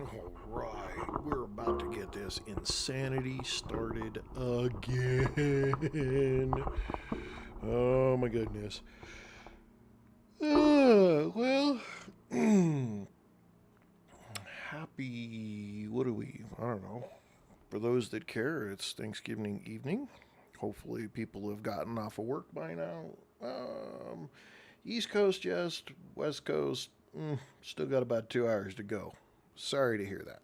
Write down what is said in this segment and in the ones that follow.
Alright, we're about to get this insanity started again. Oh my goodness. Well, happy, what are we? I don't know. For those that care, it's Thanksgiving evening. Hopefully, people have gotten off of work by now. East Coast, yes. West Coast, still got about 2 hours to go. Sorry to hear that.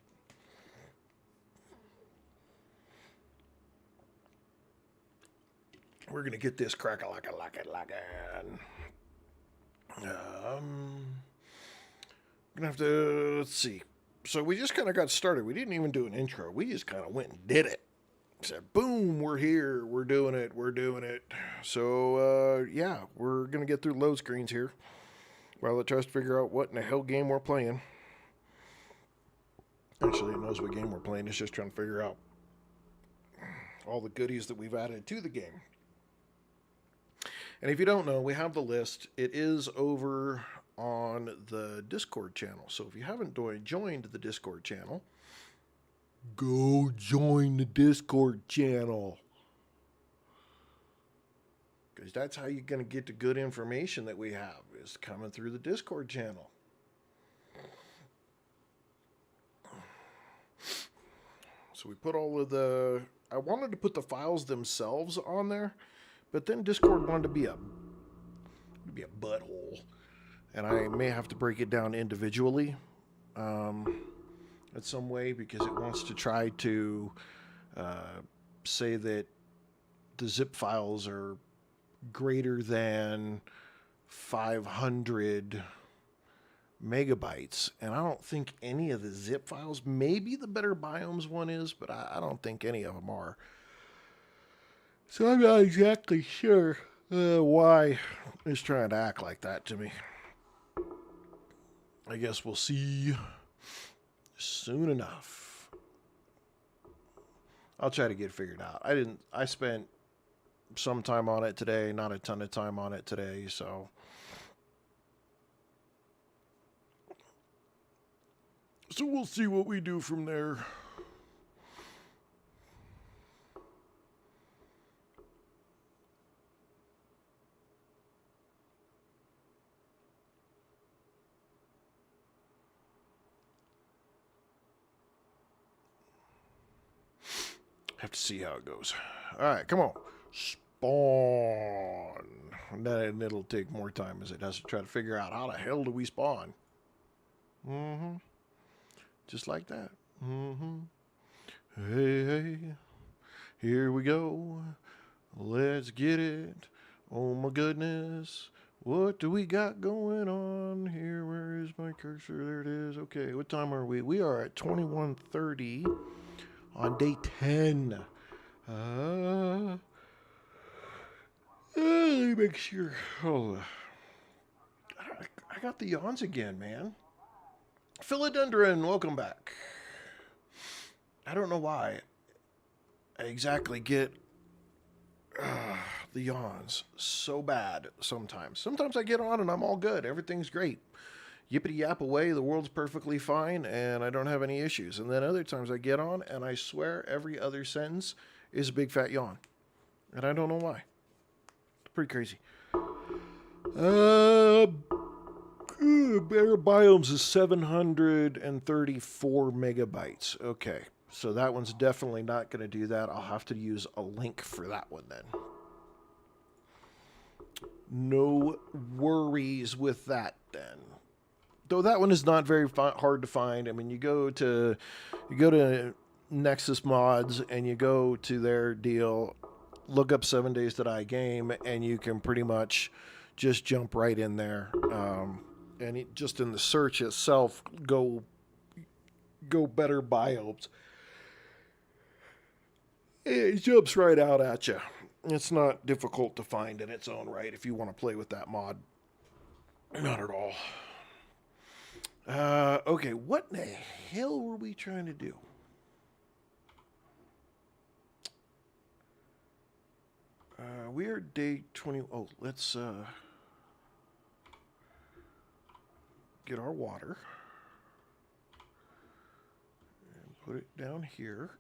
We're gonna get this crack a like a like it like it. Gonna have to let's see. So we just kind of got started. We didn't even do an intro. We just kind of went and did it. Said, boom, we're here. We're doing it. We're doing it. So yeah, we're gonna get through load screens here while it tries to figure out what in the hell game we're playing. Actually, it knows what game we're playing. It's just trying to figure out all the goodies that we've added to the game. And if you don't know, we have the list. It is over on the Discord channel. So if you haven't joined the Discord channel, go join the Discord channel. Because that's how you're going to get the good information that we have, is coming through the Discord channel. So we put all of the... I wanted to put the files themselves on there, but then Discord wanted to be a butthole, and I may have to break it down individually in some way because it wants to try to say that the zip files are greater than 500 megabytes, and I don't think any of the zip files, maybe the Better Biomes one is, but I don't think any of them are. So I'm not exactly sure why it's trying to act like that to me. I guess we'll see soon enough. I'll try to get it figured out. I spent some time on it today, not a ton of time on it today, so we'll see what we do from there. Have to see how it goes. All right, come on. Spawn. And it'll take more time as it has to try to figure out how the hell do we spawn. Mm-hmm. Just like that. Mm-hmm. Hey, hey. Here we go. Let's get it. Oh my goodness. What do we got going on here? Where is my cursor? There it is. Okay, what time are we? We are at 21:30 on day 10. Let me make sure. Oh, I got the yawns again, man. Philodendron, welcome back. I don't know why I exactly get the yawns so bad sometimes. Sometimes I get on and I'm all good. Everything's great. Yippity yap away, the world's perfectly fine, and I don't have any issues. And then other times I get on and I swear every other sentence is a big fat yawn. And I don't know why. It's pretty crazy. Better Biomes is 734 megabytes. Okay, so that one's definitely not going to do that. I'll have to use a link for that one then. No worries with that then. Though that one is not very hard to find. I mean, you go to Nexus Mods and you go to their deal, look up 7 Days to Die game, and you can pretty much just jump right in there. And just in the search itself, go Better Biomes. It jumps right out at you. It's not difficult to find in its own right if you want to play with that mod. Not at all. Okay, what in the hell were we trying to do? We are day 20. Oh, let's get our water. Put it down here.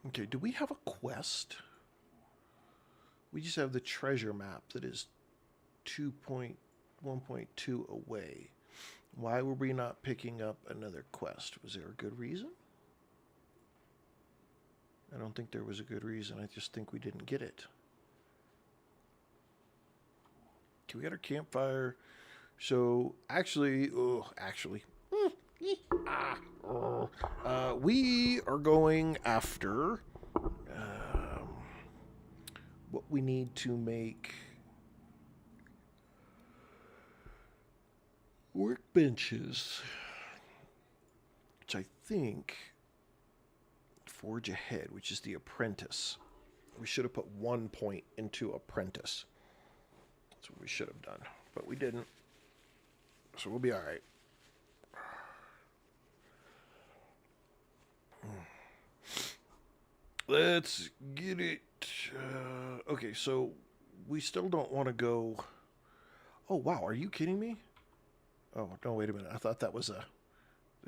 Okay, do we have a quest? We just have the treasure map that is 2.1.2 away. Why were we not picking up another quest? Was there a good reason? I don't think there was a good reason. I just think we didn't get it. Okay, we got our campfire. So, we are going after what we need to make workbenches, which I think Forge Ahead, which is the apprentice. We should have put 1 point into apprentice. That's what we should have done, but we didn't. So we'll be all right. Let's get it. Okay, so we still don't want to go. Oh, wow. Are you kidding me? Oh, no, wait a minute. I thought that was the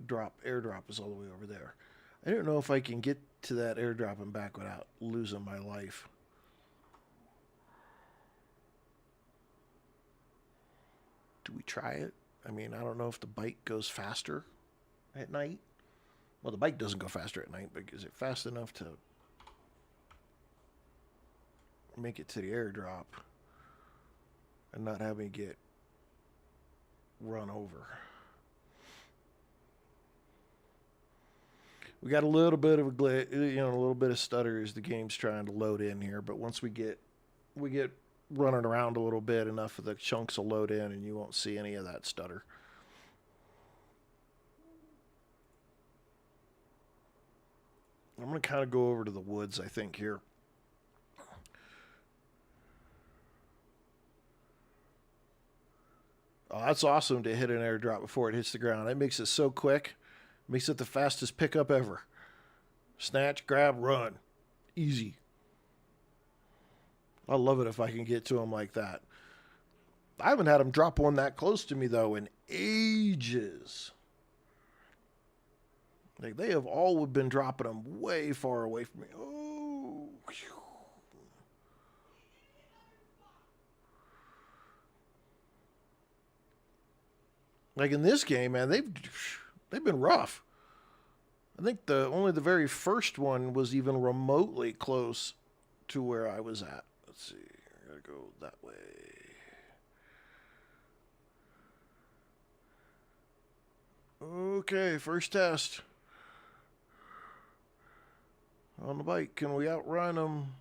airdrop was all the way over there. I don't know if I can get to that airdrop and back without losing my life. Do we try it? I mean, I don't know if the bike goes faster at night. Well, the bike doesn't go faster at night, but is it fast enough to make it to the airdrop and not have me get run over? We got a little bit of a glitch, a little bit of stutter as the game's trying to load in here, but once we get running around a little bit, enough of the chunks will load in and you won't see any of that stutter. I'm going to kind of go over to the woods, I think, here. Oh, that's awesome to hit an airdrop before it hits the ground. That makes it so quick. Makes it the fastest pickup ever. Snatch, grab, run. Easy. I love it if I can get to them like that. I haven't had them drop one that close to me, though, in ages. Like, they have all been dropping them way far away from me. Oh. Whew. Like in this game, man, they've been rough. I think only the very first one was even remotely close to where I was at. Let's see. I gotta go that way. Okay, first test. On the bike, can we outrun them?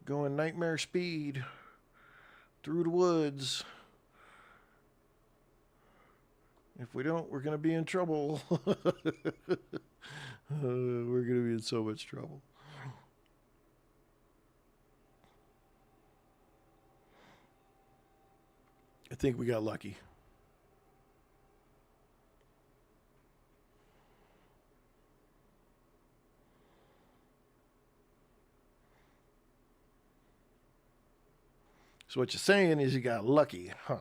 Going nightmare speed through the woods. If we don't, we're going to be in trouble. We're going to be in so much trouble. I think we got lucky. So what you're saying is you got lucky, huh?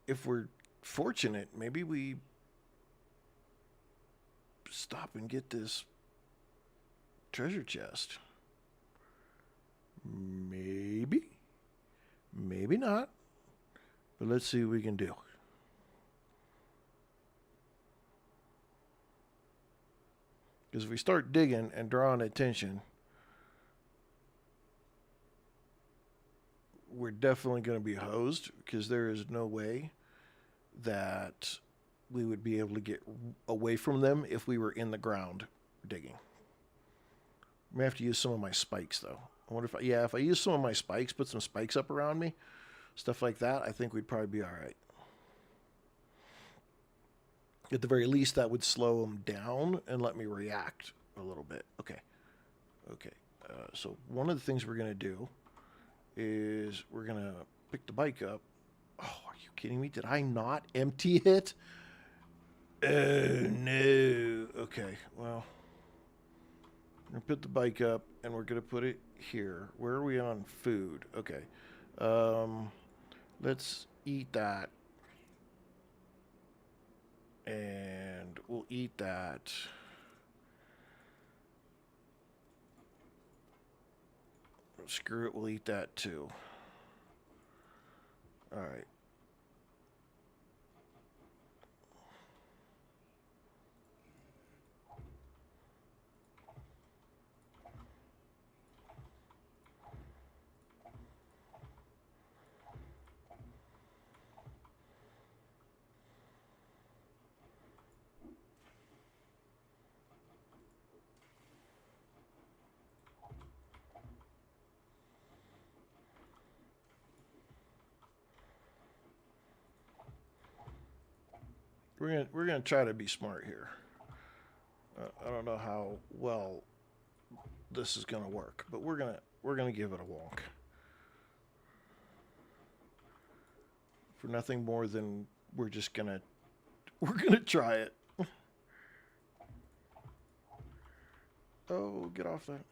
If we're fortunate, maybe we stop and get this treasure chest. Maybe. Maybe not. But let's see what we can do. Because if we start digging and drawing attention, we're definitely going to be hosed, because there is no way that we would be able to get away from them if we were in the ground digging. I may have to use some of my spikes, though. I wonder if I use some of my spikes, put some spikes up around me, stuff like that, I think we'd probably be all right. At the very least, that would slow them down and let me react a little bit. Okay. So one of the things we're going to do is we're going to pick the bike up. Oh, are you kidding me? Did I not empty it? Oh, no. Okay, well, We're gonna put the bike up, and we're gonna put it here. Where are we on food? Okay. Let's eat that. And we'll eat that. Screw it, we'll eat that too. Alright. We're gonna try to be smart here. I don't know how well this is gonna work, but we're gonna give it a wonk. For nothing more than we're gonna try it. Oh, get off that.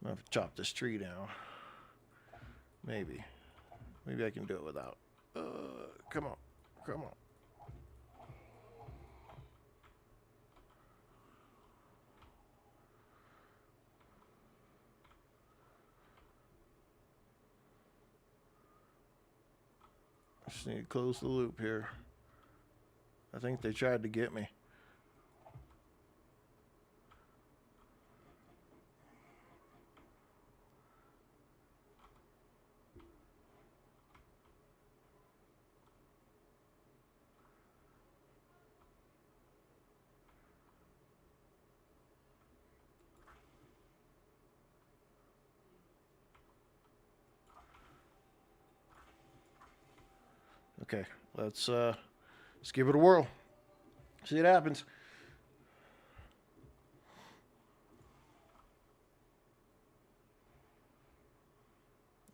I'm gonna have to chop this tree down. Maybe. Maybe I can do it without. Come on. Come on. Just need to close the loop here. I think they tried to get me. Okay, let's give it a whirl. See what happens.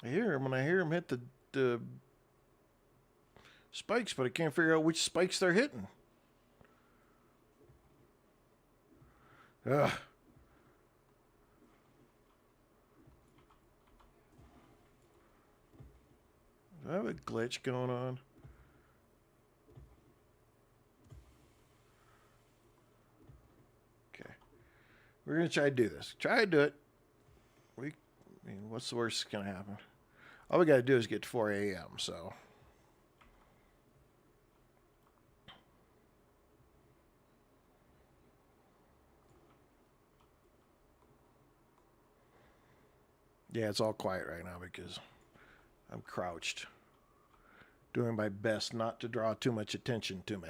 I hear him, and I hear him hit the spikes, but I can't figure out which spikes they're hitting. Ugh. Do I have a glitch going on? Okay. We're going to try to do this. Try to do it. I mean, what's the worst that's going to happen? All we got to do is get to 4 a.m., so. Yeah, it's all quiet right now because I'm crouched. Doing my best not to draw too much attention to me.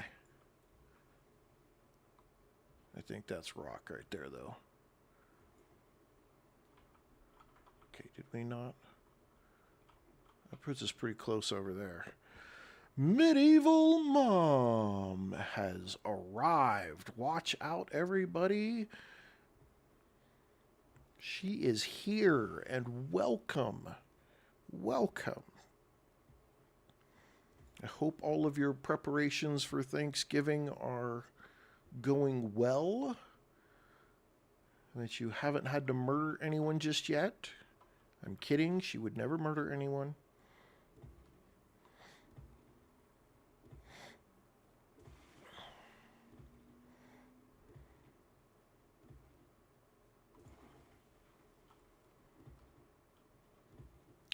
I think that's rock right there, though. Okay, did we not? That puts us pretty close over there. Medieval Mom has arrived. Watch out, everybody. She is here, and welcome. Welcome. I hope all of your preparations for Thanksgiving are going well. That you haven't had to murder anyone just yet. I'm kidding. She would never murder anyone.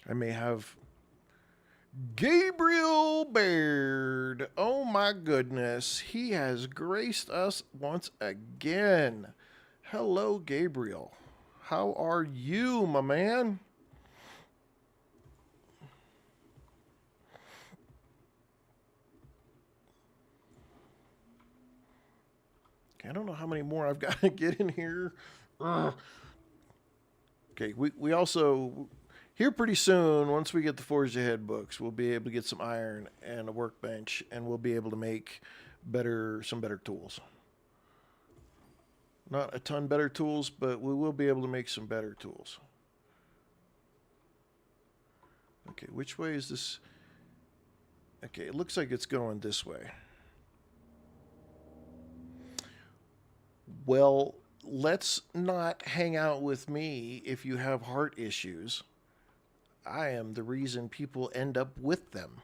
I may have Gabriel Baird. Oh my goodness. He has graced us once again. Hello, Gabriel. How are you, my man? Okay, I don't know how many more I've got to get in here. Ugh. Okay, we also... Here pretty soon, once we get the Forge Ahead books, we'll be able to get some iron and a workbench, and we'll be able to make some better tools. Not a ton better tools, but we will be able to make some better tools. Okay, which way is this? Okay, it looks like it's going this way. Well, let's not hang out with me if you have heart issues. I am the reason people end up with them.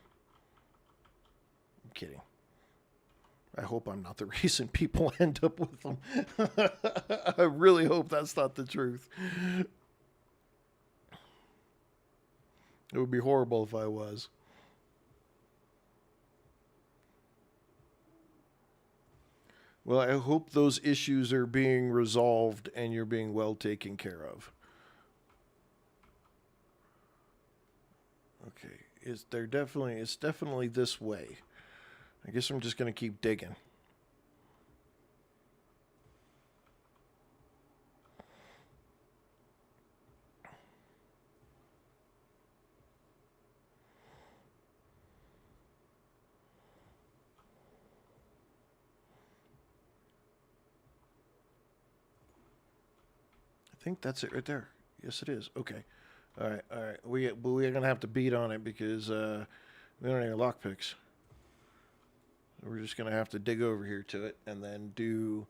I'm kidding. I hope I'm not the reason people end up with them. I really hope that's not the truth. It would be horrible if I was. Well, I hope those issues are being resolved and you're being well taken care of. Okay, it's definitely this way. I guess I'm just going to keep digging. I think that's it right there. Yes, it is. Okay. All right. All right. We're going to have to beat on it because we don't have any lockpicks. We're just going to have to dig over here to it and then do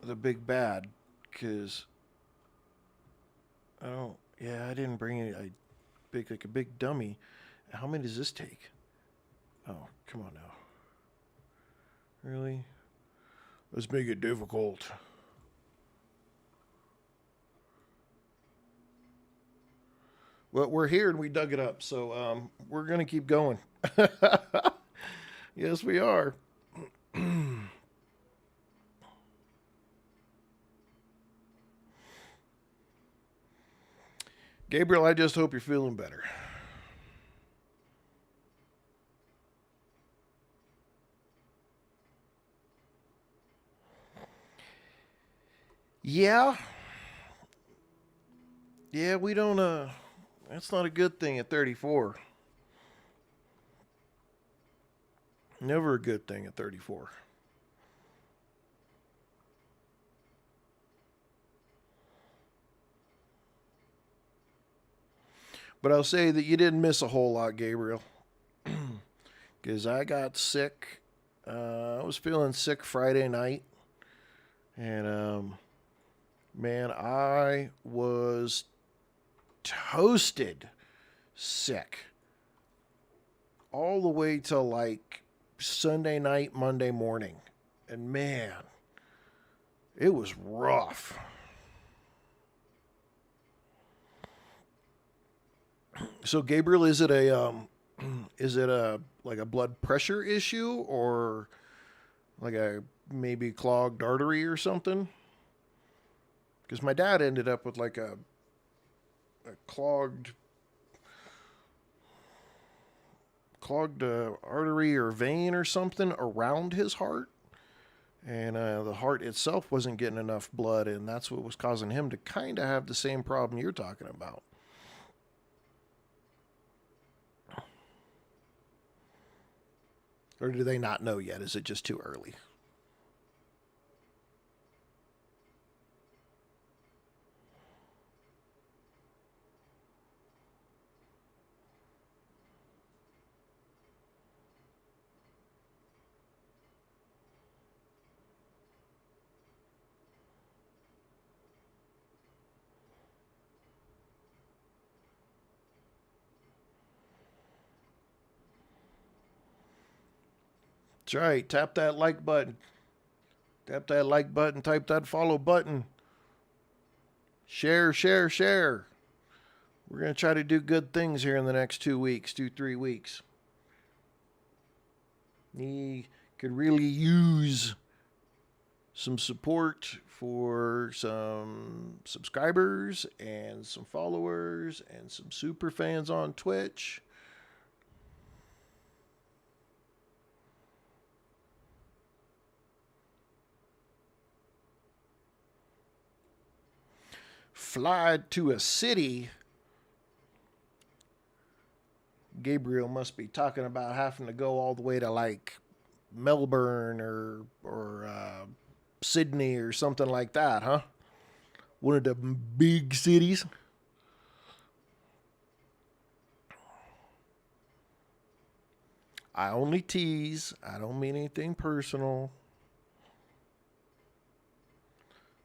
the big bad because I didn't bring any. I big like a big dummy. How many does this take? Oh, come on now. Really? Let's make it difficult. Well, we're here and we dug it up, so we're going to keep going. Yes, we are. Gabriel, I just hope you're feeling better. Yeah. Yeah, we don't, that's not a good thing at 34. Never a good thing at 34. But I'll say that you didn't miss a whole lot, Gabriel. Because I got sick. I was feeling sick Friday night. And, man, I was toasted sick. All the way till like Sunday night, Monday morning. And, man, it was rough. So Gabriel, is it a like a blood pressure issue or like a maybe clogged artery or something? Because my dad ended up with like a clogged artery or vein or something around his heart, and the heart itself wasn't getting enough blood, and that's what was causing him to kind of have the same problem you're talking about. Or do they not know yet? Is it just too early? That's right. Tap that like button. Tap that like button. Type that follow button. Share, share, share. We're going to try to do good things here in the next 2 weeks, 3 weeks. We could really use some support for some subscribers and some followers and some super fans on Twitch. Fly to a city Gabriel must be talking about having to go all the way to like Melbourne or Sydney or something like that, huh? One of the big cities. I only tease. I don't mean anything personal.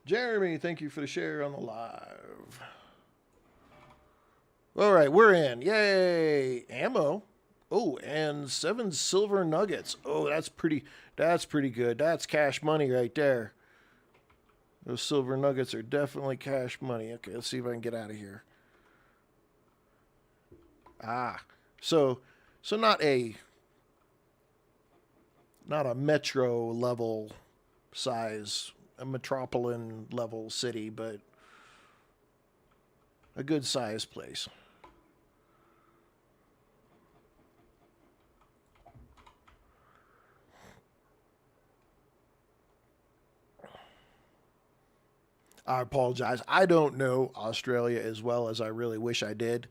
Jeremy, thank you for the share on the live. All right, we're in. Yay! Ammo. Oh, and 7 silver nuggets. Oh, that's pretty good. That's cash money right there. Those silver nuggets are definitely cash money. Okay, let's see if I can get out of here. So not a metro level size, a metropolitan level city, but a good sized place. I apologize. I don't know Australia as well as I really wish I did.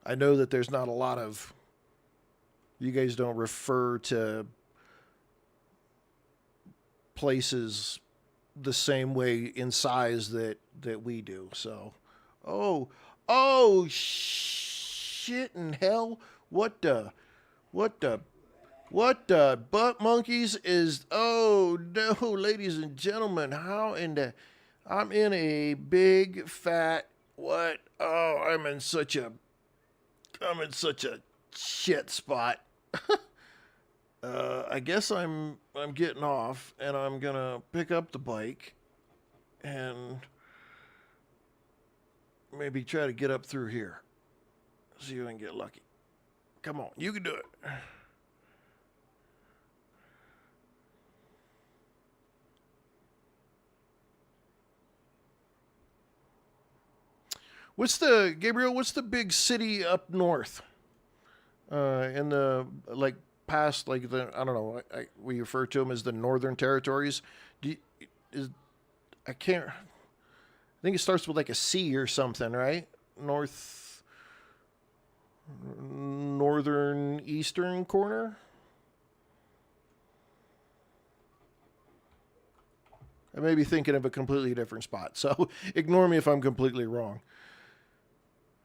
I know that there's not a lot of. You guys don't refer to places the same way in size that we do. So, oh, shit in hell! What the butt monkeys is? Oh no, ladies and gentlemen, how in the? I'm in a big fat what? Oh, I'm in such a shit spot. I guess I'm getting off, and I'm gonna pick up the bike, and maybe try to get up through here. See if I can get lucky. Come on, you can do it. What's the big city up north? In the like past like the I don't know. We refer to them as the Northern Territories. I can't. I think it starts with like a C or something, right? Northern eastern corner. I may be thinking of a completely different spot, so ignore me if I'm completely wrong.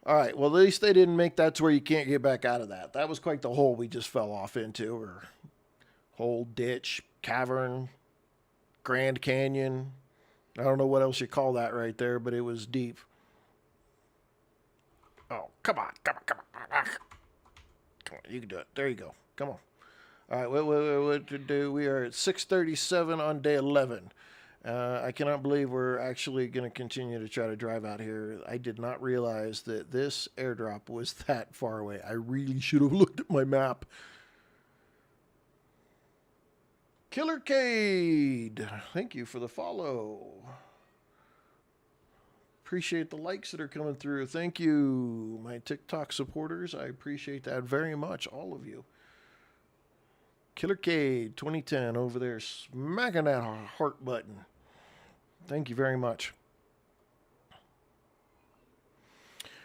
All right. Well, at least they didn't make that to where you can't get back out of that. That was quite the hole we just fell off into, or hole, ditch, cavern, Grand Canyon. I don't know what else you call that right there, but it was deep. Oh, come on. Come on, you can do it. There you go. Come on. All right, what to do? We are at 6:37 on day 11. I cannot believe we're actually going to continue to try to drive out here. I did not realize that this airdrop was that far away. I really should have looked at my map. Killer Cade, thank you for the follow. Appreciate the likes that are coming through. Thank you, my TikTok supporters. I appreciate that very much, all of you. Killer Cade 2010 over there smacking that heart button. Thank you very much.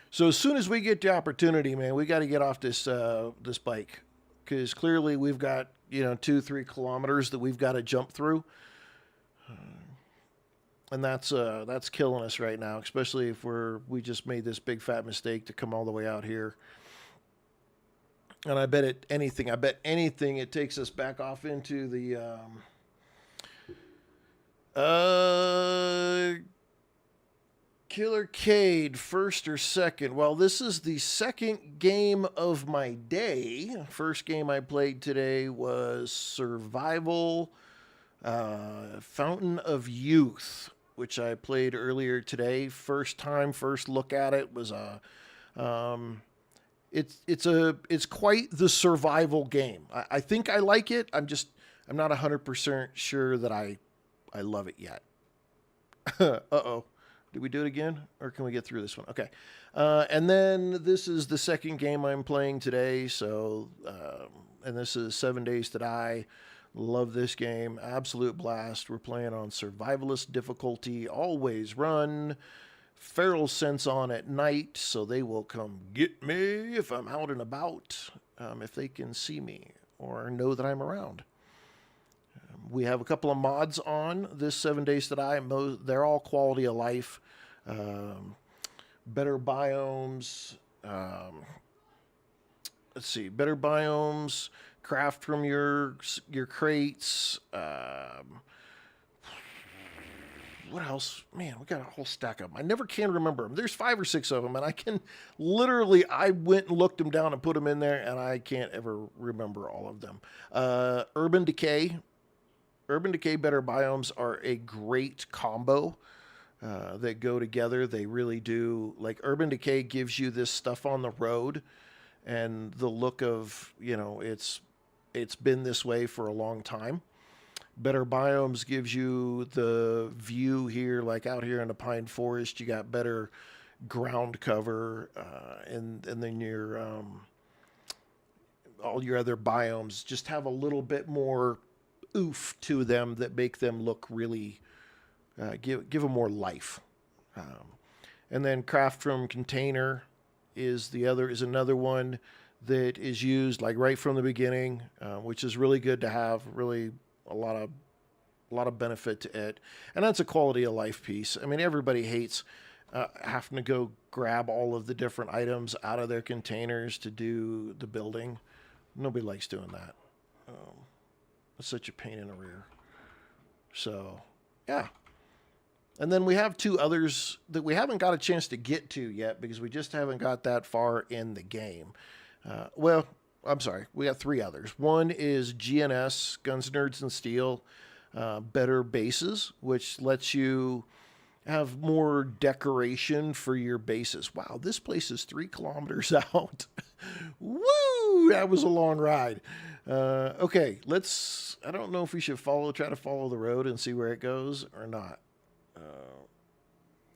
So as soon as we get the opportunity, man, we got to get off this this bike, because clearly we've got 2-3 kilometers that we've got to jump through, and that's killing us right now, especially if we just made this big fat mistake to come all the way out here. And I bet anything it takes us back off into the Killer Cade, first or second? Well, this is the second game of my day. First game I played today was Survival Fountain of Youth, which I played earlier today. First look at it was it's quite the survival game. I think I like it. I'm not 100% sure that I love it yet. Uh-oh. Did we do it again? Or can we get through this one? Okay. And then this is the second game I'm playing today. So, and this is 7 Days to Die. Love this game. Absolute blast. We're playing on survivalist difficulty. Always run. feral scents on at night, so they will come get me if I'm out and about, if they can see me or know that I'm around. We have a couple of mods on this 7 Days to Die. They're all quality of life, better biomes. Let's see, better biomes, craft from your crates. What else? Man, we got a whole stack of them. I never can remember them. There's 5 or 6 of them, and I can literally, I went and looked them down and put them in there, and I can't ever remember all of them. Urban Decay. Urban Decay Better Biomes are a great combo that go together. They really do. Like, Urban Decay gives you this stuff on the road, and the look of, it's been this way for a long time. Better Biomes gives you the view here, like out here in the pine forest. You got better ground cover, and then your all your other biomes just have a little bit more oof to them that make them look really give them more life. And then craft from container is another one that is used like right from the beginning, which is really good to have. Really a lot of benefit to it, and that's a quality of life piece. I mean, everybody hates having to go grab all of the different items out of their containers to do the building. Nobody likes doing that. It's such a pain in the rear. So, yeah. And then we have 2 others that we haven't got a chance to get to yet because we just haven't got that far in the game. Well, I'm sorry. We got 3 others. One is GNS, Guns, Nerds, and Steel, Better Bases, which lets you have more decoration for your bases. Wow, this place is 3 kilometers out. Woo! That was a long ride. Okay, I don't know if we should try to follow the road and see where it goes or not.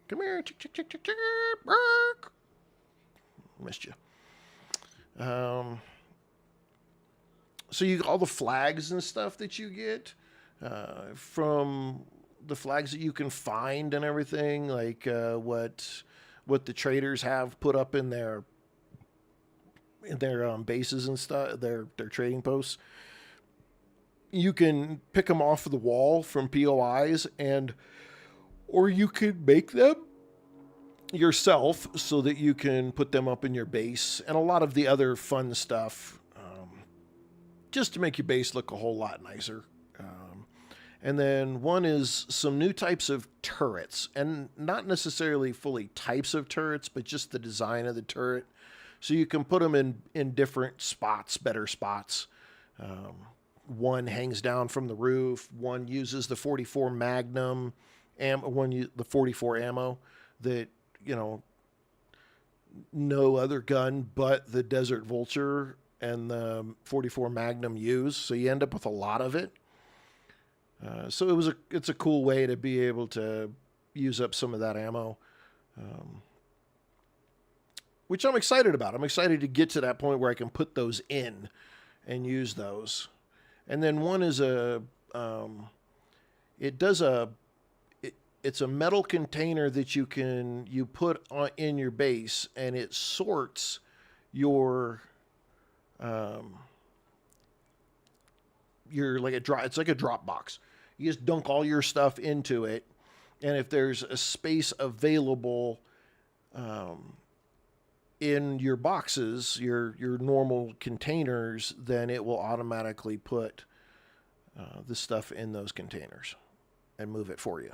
Come here. Bark. Missed you. So all the flags and stuff that you get from the flags that you can find and everything, like what the traders have put up in their bases and stuff, their trading posts. You can pick them off of the wall from POIs, or you could make them yourself so that you can put them up in your base, and a lot of the other fun stuff, just to make your base look a whole lot nicer. And then one is some new types of turrets, and not necessarily fully types of turrets, but just the design of the turret. So you can put them in different spots, better spots. One hangs down from the roof. One uses the 44 Magnum, the 44 ammo that, no other gun but the Desert Vulture and the 44 Magnum use. So you end up with a lot of it. So it's a cool way to be able to use up some of that ammo, which I'm excited about. I'm excited to get to that point where I can put those in and use those. And then one is it's a metal container that you put in your base, and it sorts your it's like a drop box. You just dunk all your stuff into it, and if there's a space available in your boxes, your normal containers, then it will automatically put the stuff in those containers and move it for you.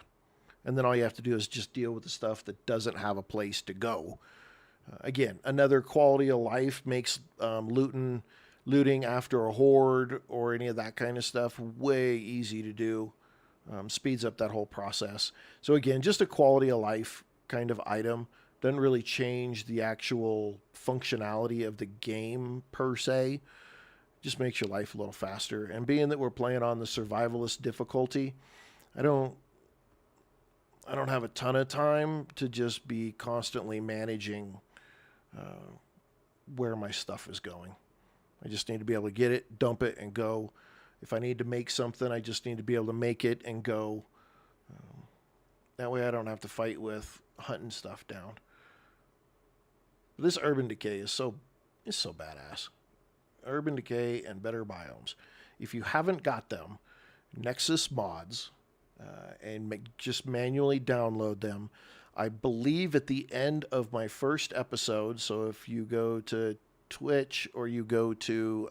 And then all you have to do is just deal with the stuff that doesn't have a place to go. Again, another quality of life, makes looting after a horde or any of that kind of stuff way easy to do. Speeds up that whole process. So again, just a quality of life kind of item. Doesn't really change the actual functionality of the game per se. Just makes your life a little faster. And being that we're playing on the survivalist difficulty, I don't have a ton of time to just be constantly managing where my stuff is going. I just need to be able to get it, dump it, and go. If I need to make something, I just need to be able to make it and go. That way I don't have to fight with hunting stuff down. But this Urban Decay is so badass. Urban Decay and Better Biomes. If you haven't got them, Nexus Mods, and just manually download them. I believe at the end of my first episode, so if you go to Twitch or you go to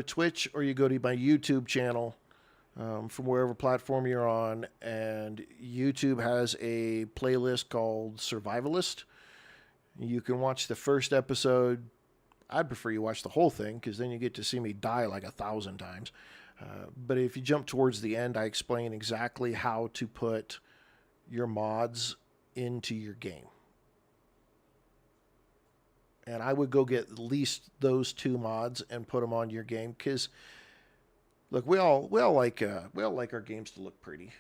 Twitch or you go to my YouTube channel, from wherever platform you're on, and YouTube has a playlist called Survivalist. You can watch the first episode. I'd prefer you watch the whole thing because then you get to see me die like 1,000 times. But if you jump towards the end, I explain exactly how to put your mods into your game. And I would go get at least those 2 mods and put them on your game because, look, we all like our games to look pretty.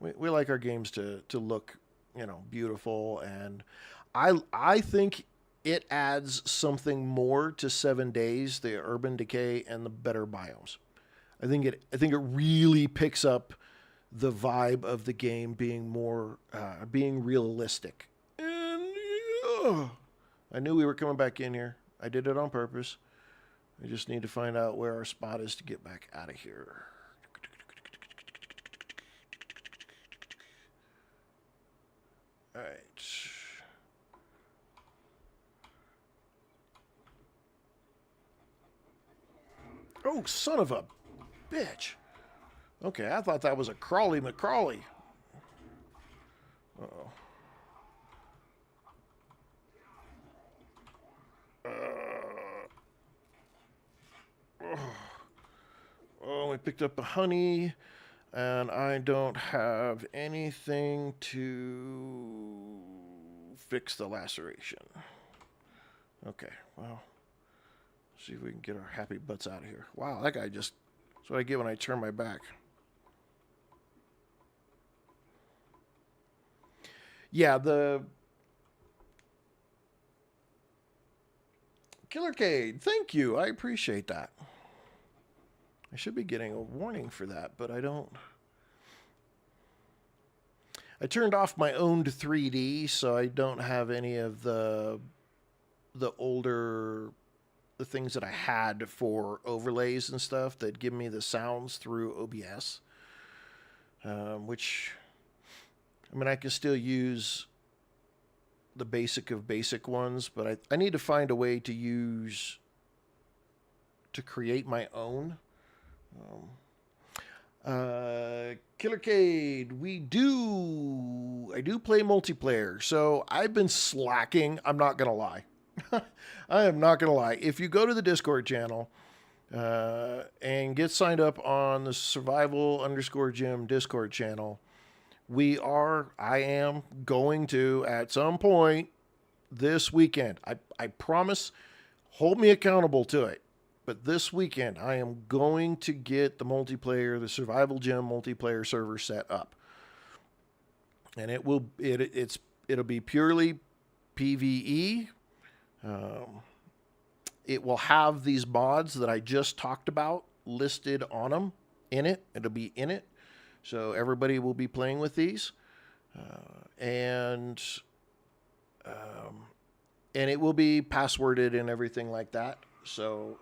We like our games to look, beautiful, and I think it adds something more to 7 Days, the Urban Decay and the Better Biomes. I think it really picks up the vibe of the game being more being realistic. And I knew we were coming back in here. I did it on purpose. I just need to find out where our spot is to get back out of here. All right. Oh, son of a bitch. Okay, I thought that was a Crawly McCrawly. Uh-oh. Oh, we picked up a honey, and I don't have anything to fix the laceration. Okay, well, see if we can get our happy butts out of here. Wow, that guy just... That's what I get when I turn my back. Yeah, the... Killercade, thank you. I appreciate that. I should be getting a warning for that, but I don't. I turned off my owned 3D, so I don't have any of the older... the things that I had for overlays and stuff that give me the sounds through OBS, which, I mean, I can still use the basic of basic ones, but I need to find a way to create my own. Killercade, I do play multiplayer, so I've been slacking. I'm not going to lie. I am not going to lie. If you go to the Discord channel and get signed up on the Survival_Jim Discord channel, I am going to, at some point this weekend, I promise, hold me accountable to it, but this weekend I am going to get the Survival Jim multiplayer server set up. And it'll be purely PvE. It will have these mods that I just talked about listed on them in it. It'll be in it. So everybody will be playing with these. And it will be passworded and everything like that. So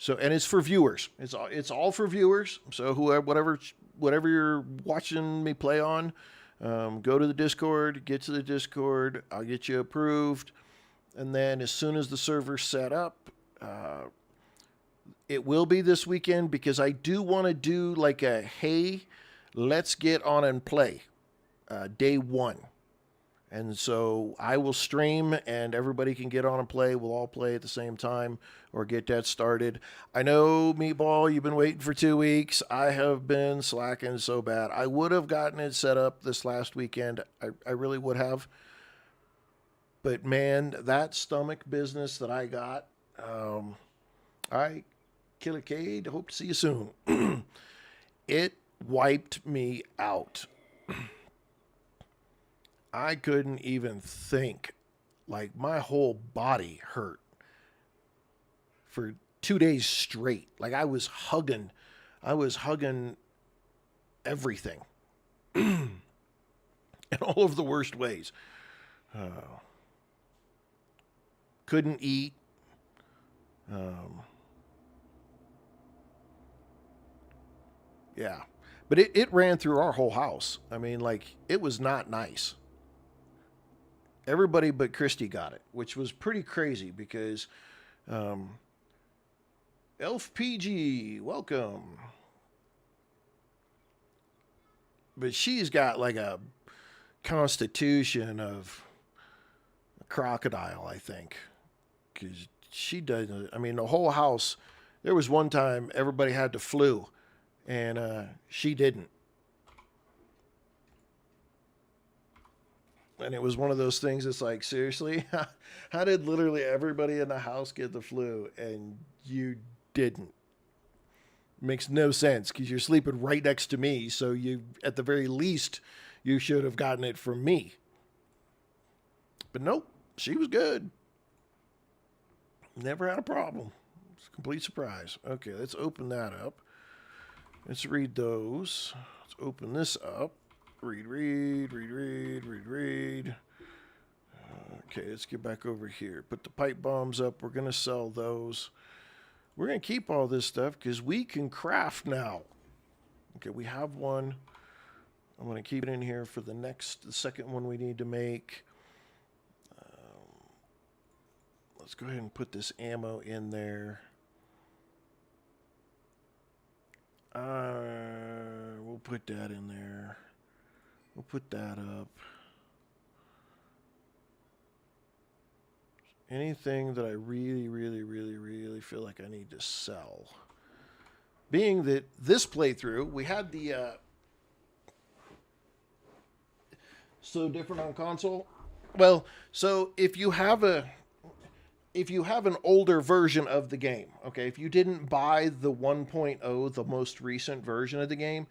and it's for viewers. It's all for viewers. So whatever you're watching me play on, go to the Discord, get to the Discord. I'll get you approved. And then as soon as the server's set up, it will be this weekend because I do want to do like a, hey, let's get on and play day 1. And so I will stream and everybody can get on and play. We'll all play at the same time or get that started. I know, Meatball, you've been waiting for 2 weeks. I have been slacking so bad. I would have gotten it set up this last weekend. I really would have. But man, that stomach business that I got, all right, Killercade, hope to see you soon. It wiped me out. I couldn't even think. Like, my whole body hurt for 2 days straight. Like, I was hugging I was hugging everything in all of the worst ways. Couldn't eat. Yeah. But it ran through our whole house. I mean, like, it was not nice. Everybody but Christy got it, which was pretty crazy because Elf PG, welcome. But she's got like a constitution of a crocodile, I think. Because she doesn't, I mean, the whole house, there was one time everybody had the flu, and she didn't. And it was one of those things that's like, seriously? How did literally everybody in the house get the flu and you didn't? Makes no sense because you're sleeping right next to me. So you, at the very least, you should have gotten it from me. But nope, she was good. Never had a problem. It's a complete surprise. Okay, let's open that up. Let's read those. Let's open this up. Read. Okay, let's get back over here. Put the pipe bombs up. We're going to sell those. We're going to keep all this stuff because we can craft now. Okay, we have one. I'm going to keep it in here for the second one we need to make. Let's go ahead and put this ammo in there. We'll put that in there. We'll put that up. Anything that I really feel like I need to sell. Being that this playthrough, we had the so different on console. Well, so if you have an older version of the game, okay, if you didn't buy the 1.0, the most recent version of the game,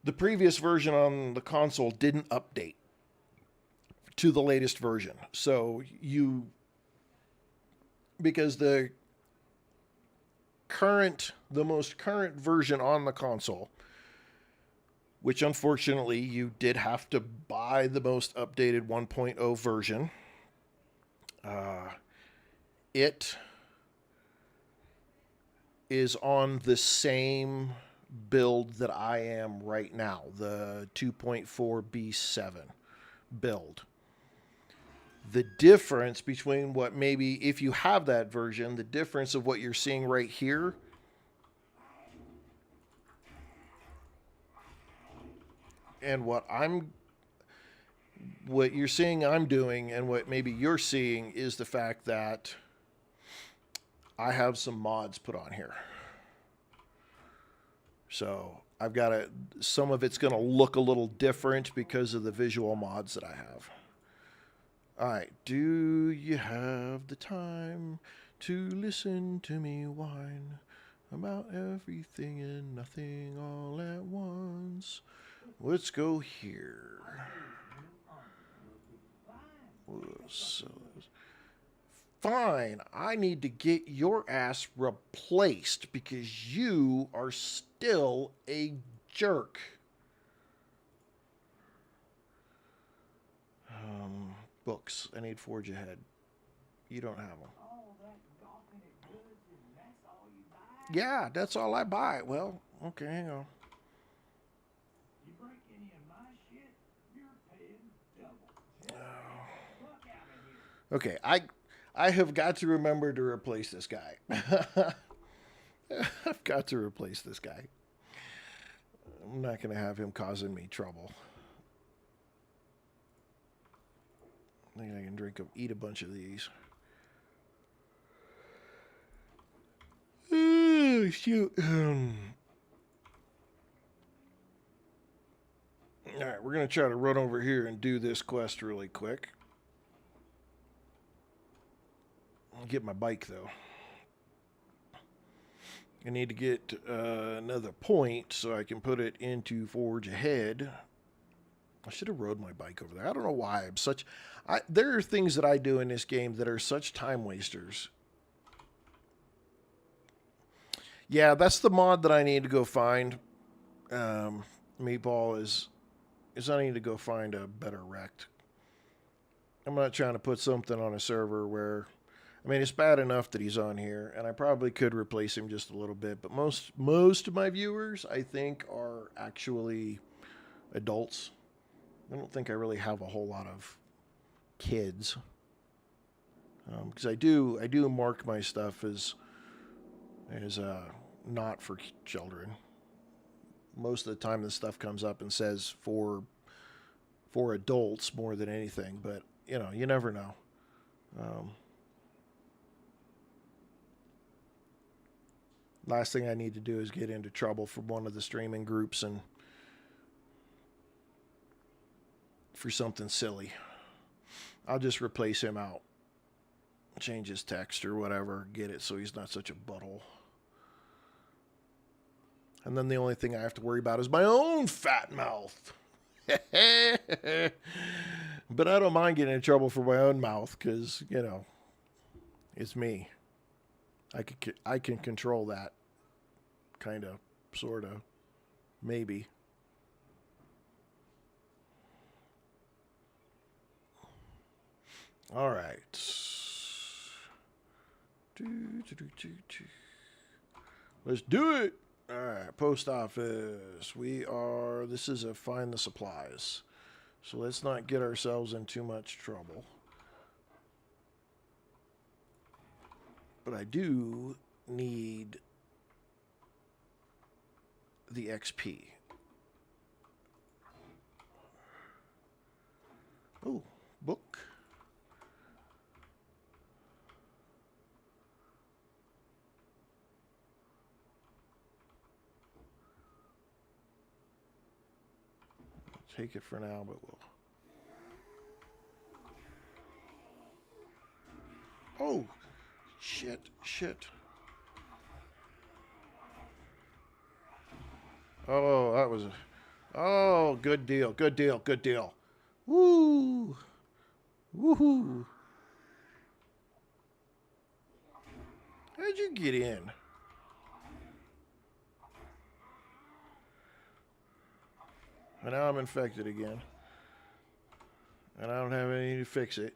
the previous version on the console didn't update to the latest version. So because the most current version on the console, which unfortunately you did have to buy the most updated 1.0 version, it is on the same build that I am right now, the 2.4B7 build. The difference between what maybe, if you have that version, the difference of what you're seeing right here and what you're seeing I'm doing and what maybe you're seeing is the fact that I have some mods put on here. So I've got some of it's going to look a little different because of the visual mods that I have. All right, do you have the time to listen to me whine about everything and nothing all at once? Let's go here. Fine, I need to get your ass replaced because you are still a jerk. Books. I need Forge Ahead. You don't have them. Yeah, that's all I buy. Well, okay, hang on. You break any of my shit, you're paying double. Okay, I have got to remember to replace this guy. I've got to replace this guy. I'm not going to have him causing me trouble. I think I can eat a bunch of these. Oh, shoot. All right, we're going to try to run over here and do this quest really quick. I'll get my bike, though. I need to get another point so I can put it into Forge Ahead. I should have rode my bike over there. I don't know why there are things that I do in this game that are such time wasters. Yeah, that's the mod that I need to go find. Meatball is I need to go find a better rect. I'm not trying to put something on a server where, I mean, it's bad enough that he's on here, and I probably could replace him just a little bit. But most of my viewers, I think, are actually adults. I don't think I really have a whole lot of kids, because I do mark my stuff as not for children. Most of the time, this stuff comes up and says for adults more than anything. But you never know. Um, Last thing I need to do is get into trouble from one of the streaming groups and for something silly. I'll just replace him out, change his text or whatever, get it so he's not such a butthole. And then the only thing I have to worry about is my own fat mouth. But I don't mind getting in trouble for my own mouth because, it's me. I can control that. Kind of, sort of, maybe. All right. Let's do it. All right, post office. This is a find the supplies. So let's not get ourselves in too much trouble. But I do need the XP. Oh, book. Take it for now, but we'll. Oh, shit. Oh, that was oh, good deal. Woo! Woohoo! How'd you get in? And now I'm infected again. And I don't have anything to fix it.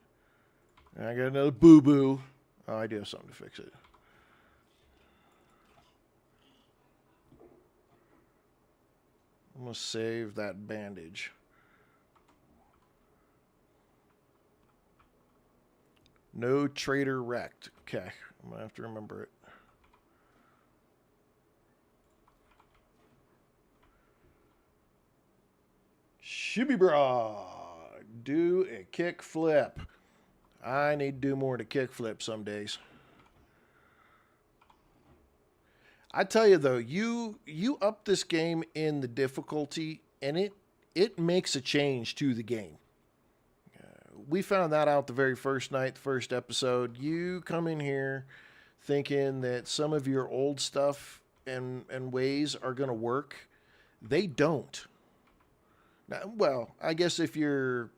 And I got another boo-boo. Oh, I do have something to fix it. I'm going to save that bandage. No trader wrecked. Okay, I'm going to have to remember it. Shibby bra. Do a kick flip. I need to do more to kick flip some days. I tell you though, you up this game in the difficulty, and it makes a change to the game. We found that out the very first night, the first episode. You come in here thinking that some of your old stuff and ways are going to work. They don't. Now, well, I guess if you're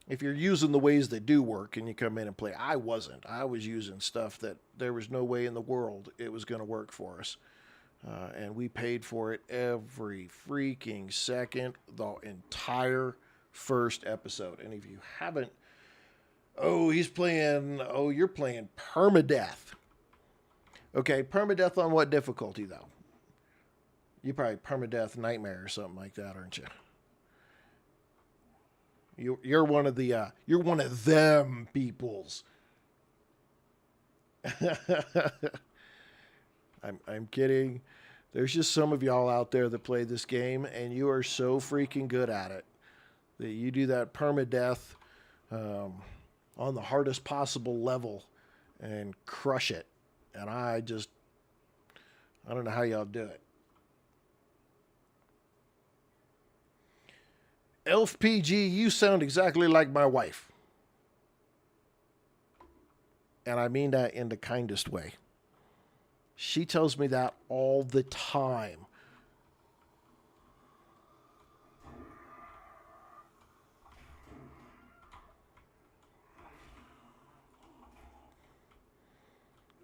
using the ways that do work and you come in and play, I wasn't. I was using stuff that there was no way in the world it was going to work for us. And we paid for it every freaking second, the entire first episode. And if you haven't, you're playing permadeath. Okay, permadeath on what difficulty though? You probably permadeath nightmare or something like that, aren't you? You're one of them peoples. I'm kidding. There's just some of y'all out there that play this game, and you are so freaking good at it that you do that permadeath on the hardest possible level and crush it. And I don't know how y'all do it. Elf PG, you sound exactly like my wife. And I mean that in the kindest way. She tells me that all the time.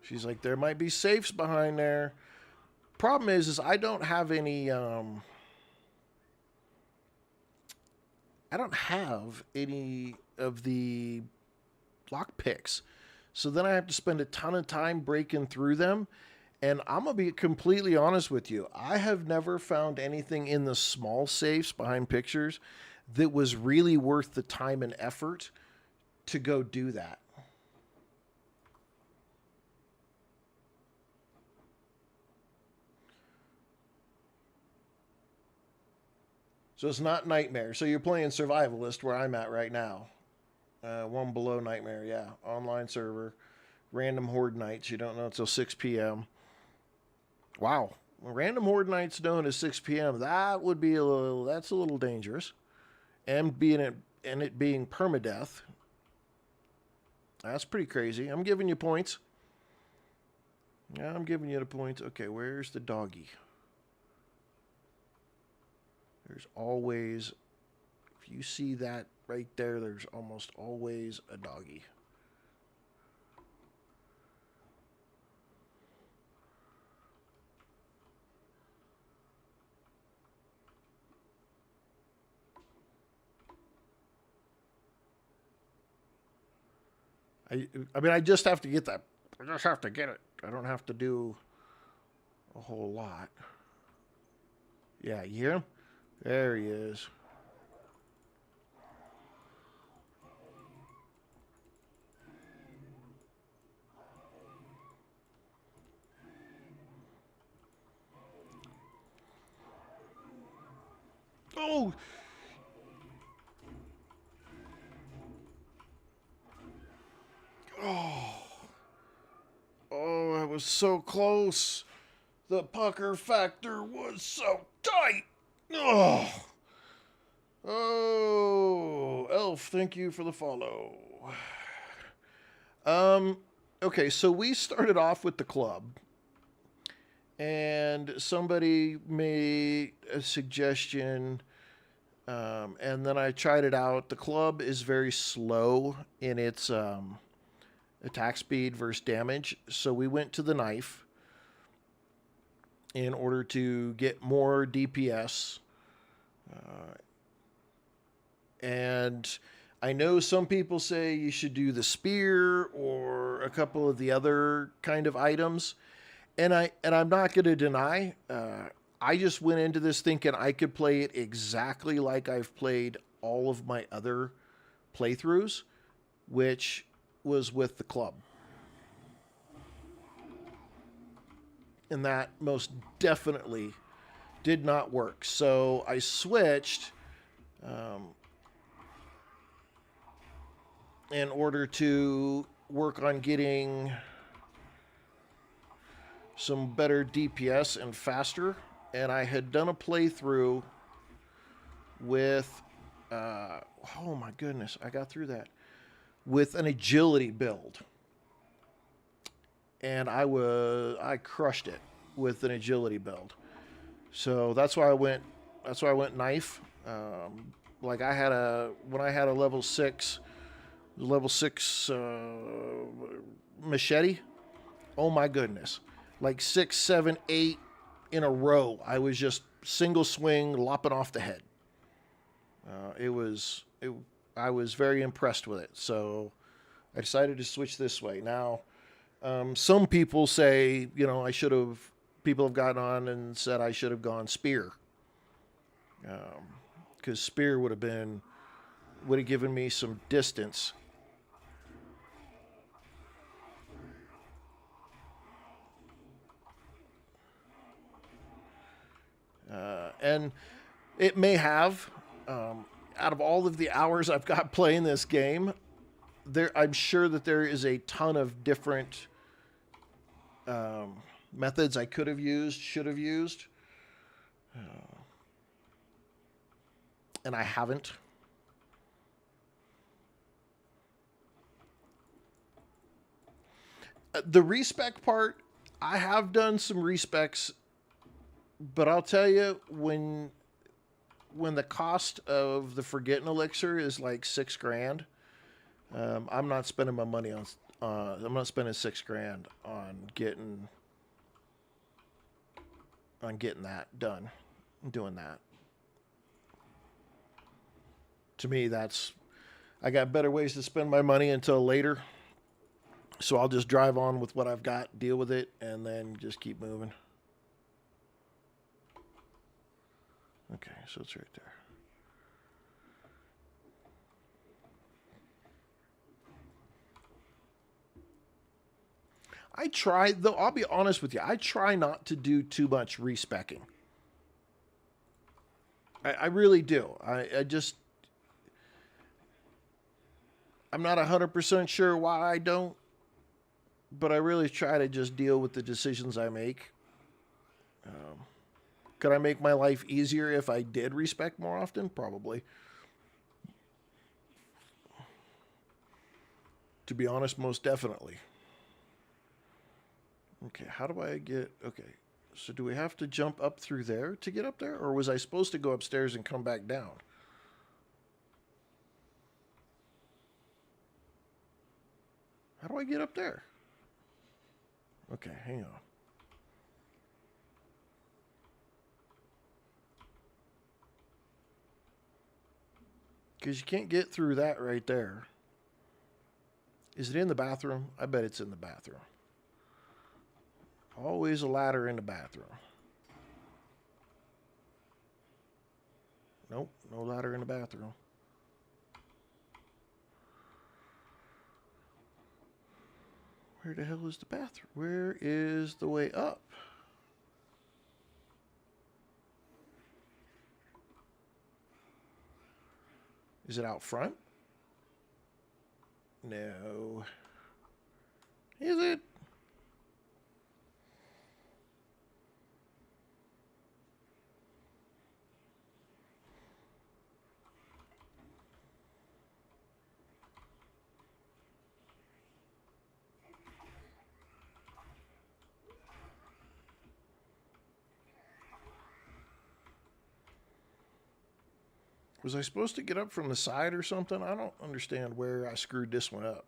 She's like, there might be safes behind there. Problem is I don't have any. I don't have any of the lock picks. So then I have to spend a ton of time breaking through them. And I'm going to be completely honest with you. I have never found anything in the small safes behind pictures that was really worth the time and effort to go do that. So it's not Nightmare. So you're playing Survivalist where I'm at right now. One below Nightmare, yeah. Online server. Random Horde nights. You don't know until 6 p.m. Wow. Random Horde nights known as 6 p.m. That would be that's a little dangerous. And it being permadeath. That's pretty crazy. I'm giving you points. Yeah, I'm giving you the points. Okay, where's the doggy? There's always, if you see that right there, there's almost always a doggy. I mean, I just have to get that. I just have to get it. I don't have to do a whole lot. Yeah, you hear him? There he is. Oh! Oh! Oh, I was so close. The pucker factor was so tight. Oh! Oh, Elf, thank you for the follow. Okay, so we started off with the club, and somebody made a suggestion, and then I tried it out. The club is very slow in its attack speed versus damage, so we went to the knife in order to get more DPS. And I know some people say you should do the spear or a couple of the other kind of items, and I'm not going to deny. I just went into this thinking I could play it exactly like I've played all of my other playthroughs, which was with the club, and that most definitely did not work. So I switched. In order to work on getting some better DPS and faster. And I had done a playthrough with, oh my goodness, I got through that, with an agility build. And I crushed it with an agility build. So that's why I went knife. Like when I had a level 6 machete. Oh my goodness. Like 6, 7, 8 in a row. I was just single swing lopping off the head. I was very impressed with it. So I decided to switch this way. Now, some people say, people have gotten on and said I should have gone spear. Because spear would have given me some distance. And it may have, out of all of the hours I've got playing this game, I'm sure that there is a ton of different methods I could have used, should have used, and I haven't. The respec part, I have done some respecs, but I'll tell you, when the cost of the Forgetting Elixir is like $6,000, I'm not spending my money I'm not spending $6,000 on getting that done, doing that. To me, I got better ways to spend my money until later. So I'll just drive on with what I've got, deal with it, and then just keep moving. Okay, so it's right there. I try, though, I'll be honest with you, I try not to do too much respecking. I really do. I'm not 100% sure why I don't, but I really try to just deal with the decisions I make. Could I make my life easier if I did respect more often? Probably. To be honest, most definitely. Okay, how do I get... Okay, so do we have to jump up through there to get up there? Or was I supposed to go upstairs and come back down? How do I get up there? Okay, hang on. Because you can't get through that right there. Is it in the bathroom? I bet it's in the bathroom. Always a ladder in the bathroom. Nope, no ladder in the bathroom. Where the hell is the bathroom? Where is the way up? Is it out front? No. Is it? Was I supposed to get up from the side or something? I don't understand where I screwed this one up.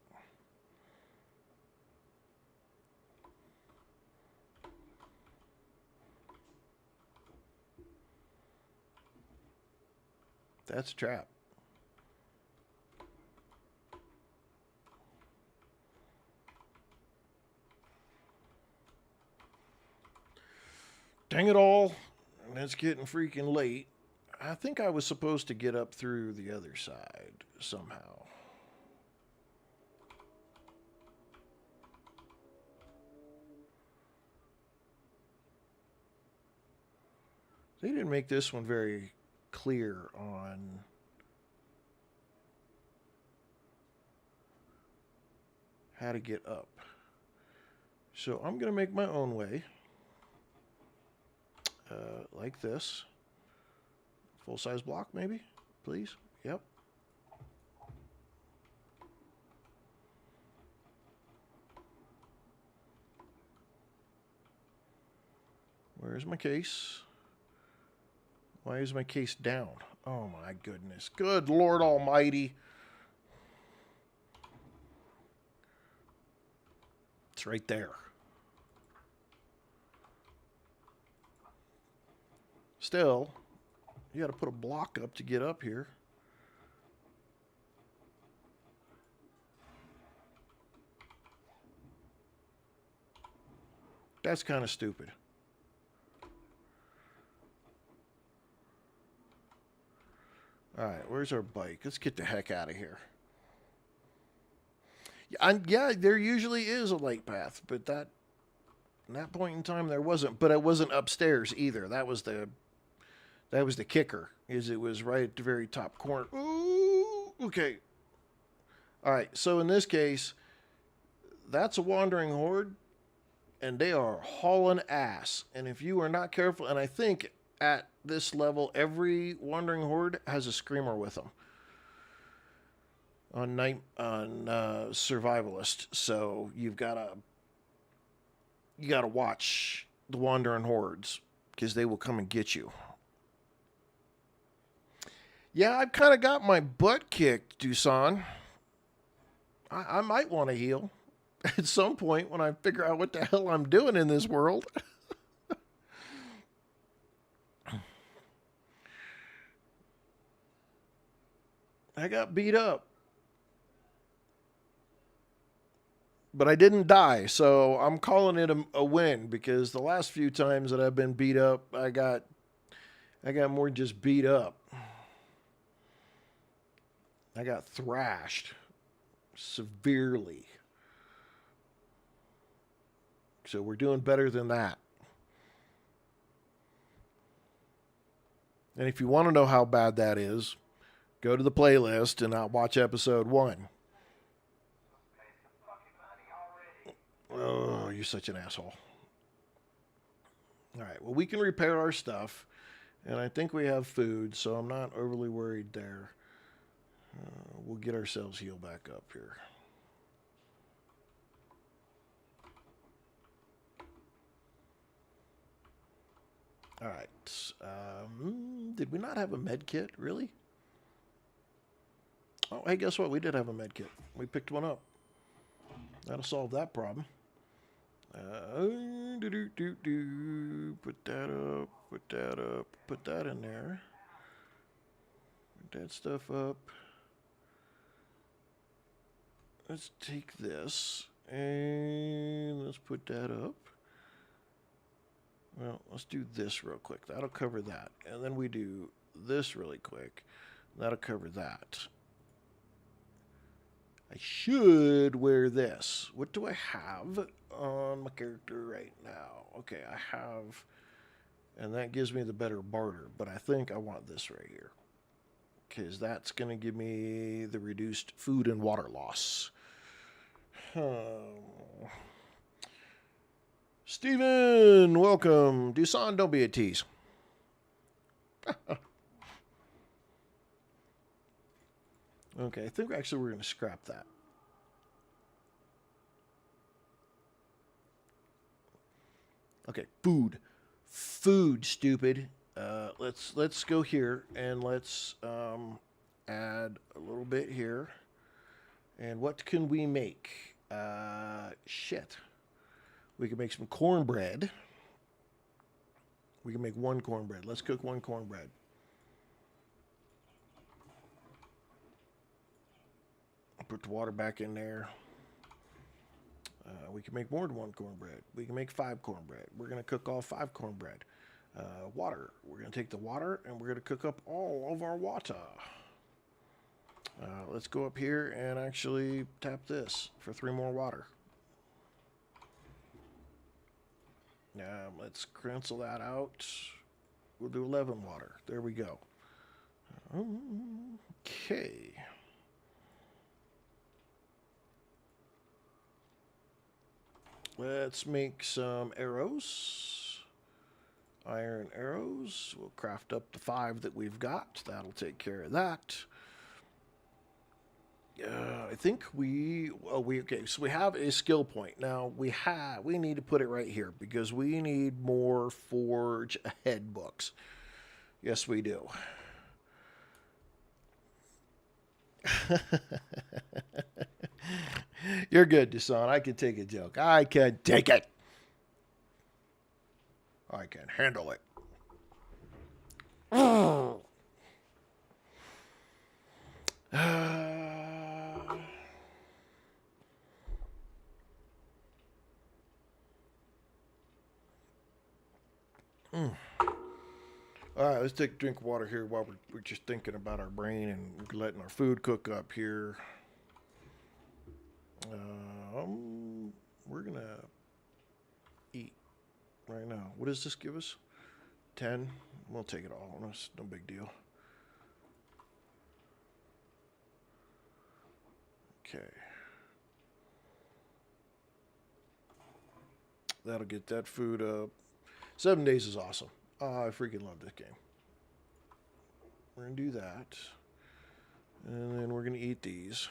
That's a trap. Dang it all. And it's getting freaking late. I think I was supposed to get up through the other side somehow. They didn't make this one very clear on how to get up. So I'm going to make my own way. Like this. Full-size block, maybe? Please? Yep. Where's my case? Why is my case down? Oh my goodness. Good Lord Almighty. It's right there. Still, you got to put a block up to get up here. That's kind of stupid. All right, where's our bike? Let's get the heck out of here. Yeah, there usually is a light path, but at that point in time there wasn't. But it wasn't upstairs either. That was the kicker. Is it was right at the very top corner. Ooh, okay. All right. So in this case, that's a wandering horde, and they are hauling ass. And if you are not careful, and I think at this level, every wandering horde has a screamer with them on survivalist. So you gotta watch the wandering hordes because they will come and get you. Yeah, I've kind of got my butt kicked, Dusan. I might want to heal. at some point when I figure out what the hell I'm doing in this world. I got beat up. But I didn't die, so I'm calling it a win because the last few times that I've been beat up, I got more just beat up. I got thrashed severely. So we're doing better than that. And if you want to know how bad that is, go to the playlist and I'll watch episode 1. Oh, you're such an asshole. All right, well, we can repair our stuff, and I think we have food, so I'm not overly worried there. We'll get ourselves healed back up here. All right. Did we not have a med kit, really? Oh, hey, guess what? We did have a med kit. We picked one up. That'll solve that problem. Put that up, put that up, put that in there. Put that stuff up. Let's take this and let's put that up. Well, let's do this real quick. That'll cover that. And then we do this really quick. That'll cover that. I should wear this. What do I have on my character right now? Okay, I have, and that gives me the better barter, but I think I want this right here because that's going to give me the reduced food and water loss. Steven, welcome. Dusan, don't be a tease. Okay, I think actually we're going to scrap that. Okay, food. Food, stupid. Let's go here and let's add a little bit here. And what can we make? Shit. We can make some cornbread. We can make one cornbread. Let's cook one cornbread. Put the water back in there. We can make more than one cornbread. We can make 5 cornbread. We're going to cook all 5 cornbread. Water. We're going to take the water and we're going to cook up all of our water. Let's go up here and actually tap this for 3 more water. Let's cancel that out. We'll do 11 water. There we go. Okay. Let's make some arrows. Iron arrows. We'll craft up the 5 that we've got. That'll take care of that. I think okay, so we have a skill point. Now we need to put it right here because we need more Forge Ahead books. Yes, we do. You're good, Dusan. I can take a joke. I can take it. I can handle it. All right, let's take a drink of water here while we're just thinking about our brain and letting our food cook up here. We're going to eat right now. What does this give us? 10? We'll take it all. It's no big deal. Okay. That'll get that food up. 7 days is awesome. I freaking love this game. We're going to do that. And then we're going to eat these.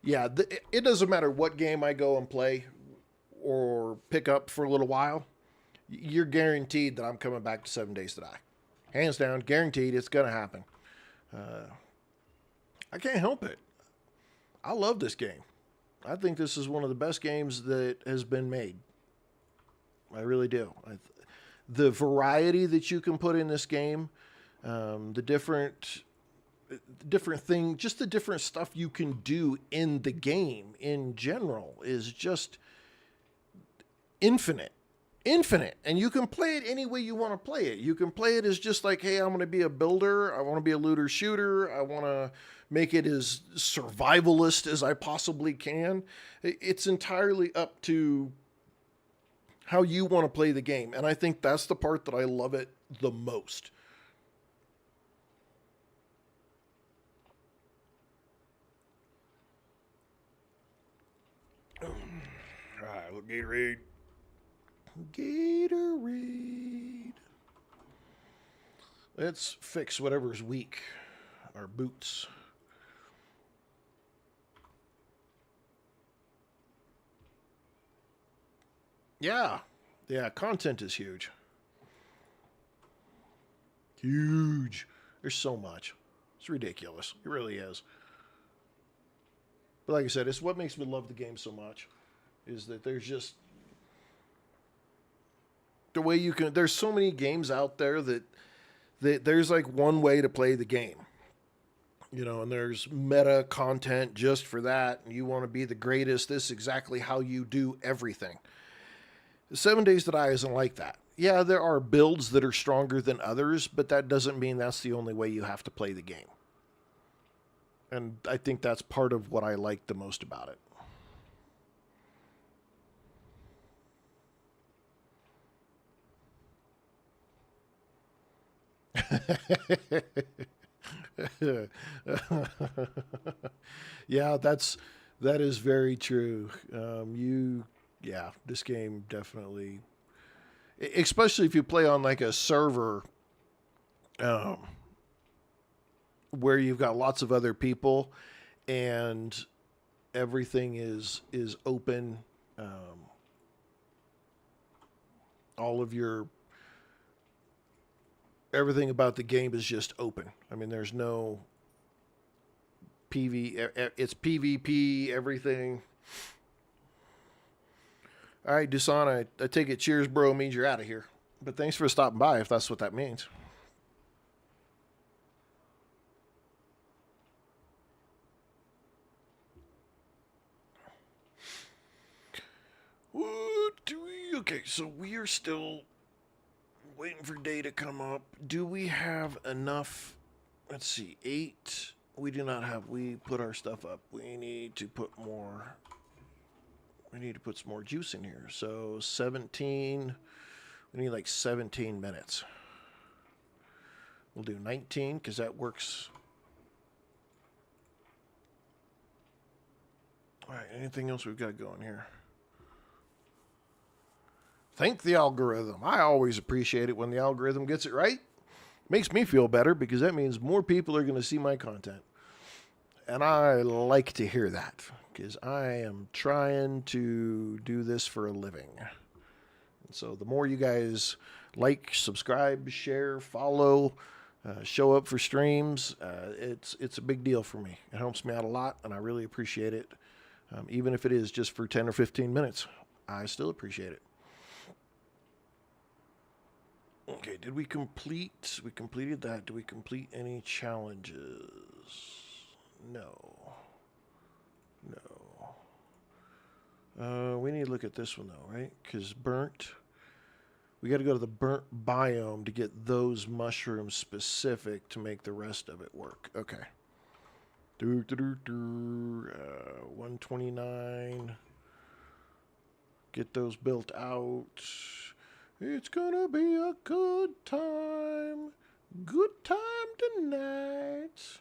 Yeah, it doesn't matter what game I go and play or pick up for a little while. You're guaranteed that I'm coming back to 7 days to die. Hands down, guaranteed it's going to happen. I can't help it. I love this game. I think this is one of the best games that has been made. I really do. The variety that you can put in this game, the different thing, just the different stuff you can do in the game in general is just infinite. Infinite. And you can play it any way you want to play it. You can play it as just like, hey, I'm going to be a builder. I want to be a looter shooter. I want to make it as survivalist as I possibly can. It's entirely up to how you want to play the game. And I think that's the part that I love it the most. All right, look, Gatorade. Gatorade. Let's fix whatever's weak. Our boots. Yeah. Yeah, content is huge. Huge. There's so much. It's ridiculous. It really is. But like I said, it's what makes me love the game so much. Is that there's just the way you can. There's so many games out there that there's like one way to play the game. You know, and there's meta content just for that. And you want to be the greatest. This is exactly how you do everything. 7 Days to Die isn't like that. Yeah, there are builds that are stronger than others, but that doesn't mean that's the only way you have to play the game. And I think that's part of what I like the most about it. Yeah, that is very true. Yeah, this game definitely, especially if you play on like a server, um, where you've got lots of other people, and everything is open. All of your everything about the game is just open. I mean, there's no it's PvP, everything. All right, Dusan, I take it cheers, bro, means you're out of here. But thanks for stopping by, if that's what that means. What do we... Okay, so we are still waiting for day to come up. Do we have enough? Let's see, 8. We do not have... We put our stuff up. We need to put more... We need to put some more juice in here. So 17. We need like 17 minutes. We'll do 19 because that works. All right, anything else we've got going here? Thank the algorithm. I always appreciate it when the algorithm gets it right. Makes me feel better because that means more people are going to see my content. And I like to hear that because I am trying to do this for a living. And so the more you guys like, subscribe, share, follow, show up for streams, it's a big deal for me. It helps me out a lot, and I really appreciate it. Even if it is just for 10 or 15 minutes, I still appreciate it. Okay, did we complete? We completed that. Did we complete any challenges? No. We need to look at this one, though, right? Because burnt... We got to go to the burnt biome to get those mushrooms specific to make the rest of it work. Okay. 129. Get those built out. It's gonna be a good time. Good time tonight.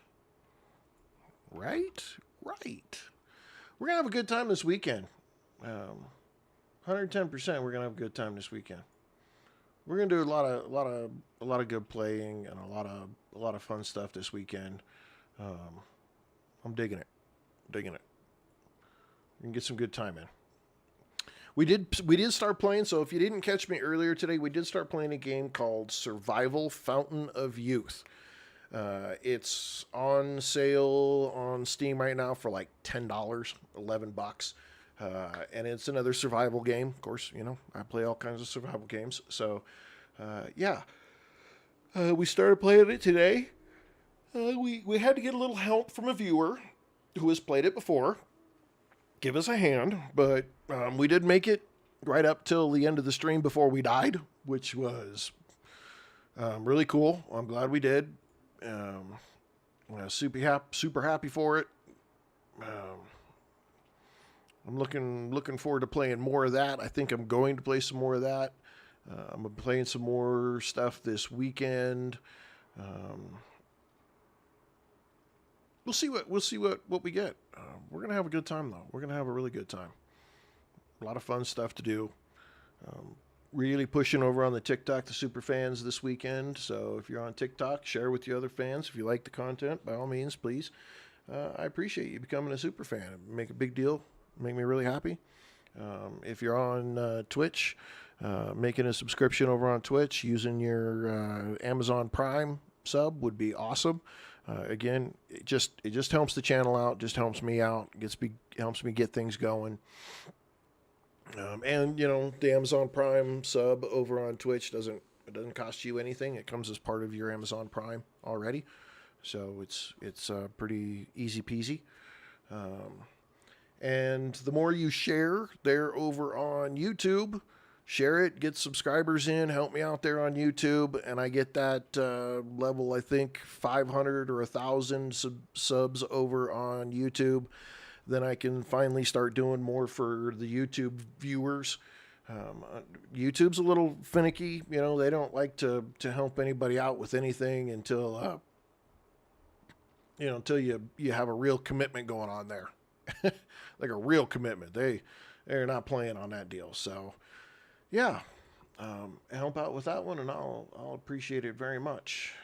Right? Right. We're gonna have a good time this weekend. 110%. We're gonna have a good time this weekend. We're gonna do a lot of good playing and a lot of fun stuff this weekend. I'm digging it. We can get some good time in. We did start playing, so if you didn't catch me earlier today, we did start playing a game called Survival Fountain of Youth. It's on sale on Steam right now for like $10, $11. And it's another survival game. Of course, you know, I play all kinds of survival games. So, yeah. We started playing it today. We had to get a little help from a viewer who has played it before. Give us a hand. But we did make it right up till the end of the stream before we died, which was really cool. I'm glad we did. Super happy for it. I'm looking forward to playing more of that. I think I'm going to play some more of that. I'm playing some more stuff this weekend. We'll see what we get. We're gonna have a good time though. We're gonna have a really good time. A lot of fun stuff to do. Really pushing over on the TikTok, the super fans this weekend. So if you're on TikTok, share with your other fans. If you like the content, by all means, please. I appreciate you becoming a super fan. Make a big deal. Make me really happy. If you're on Twitch, making a subscription over on Twitch using your Amazon Prime sub would be awesome. Again, it just helps the channel out, just helps me out, helps me get things going. And you know, the Amazon Prime sub over on Twitch doesn't cost you anything. It comes as part of your Amazon Prime already, so it's pretty easy peasy. And the more you share there over on YouTube, share it, get subscribers in, help me out there on YouTube, and I get that level, I think 500 or 1,000 subs over on YouTube. Then I can finally start doing more for the YouTube viewers. YouTube's a little finicky, you know, they don't like to help anybody out with anything until until you have a real commitment going on there. Like a real commitment. They're not playing on that deal. So yeah, help out with that one, and I'll appreciate it very much.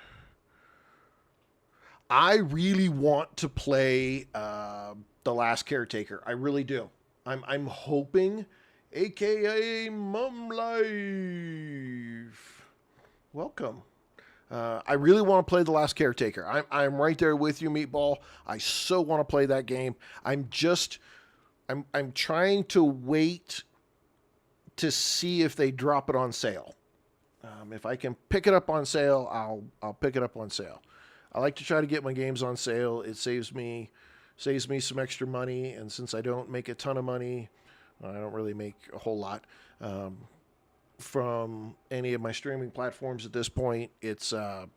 I really want to play The Last Caretaker. I really do. I'm hoping, aka Mum Life. Welcome. I really want to play The Last Caretaker. I'm right there with you, Meatball. I so want to play that game. I'm trying to wait to see if they drop it on sale. If I can pick it up on sale, I'll pick it up on sale. I like to try to get my games on sale. It saves me some extra money, and since I don't make a ton of money, I don't really make a whole lot from any of my streaming platforms at this point. It's trying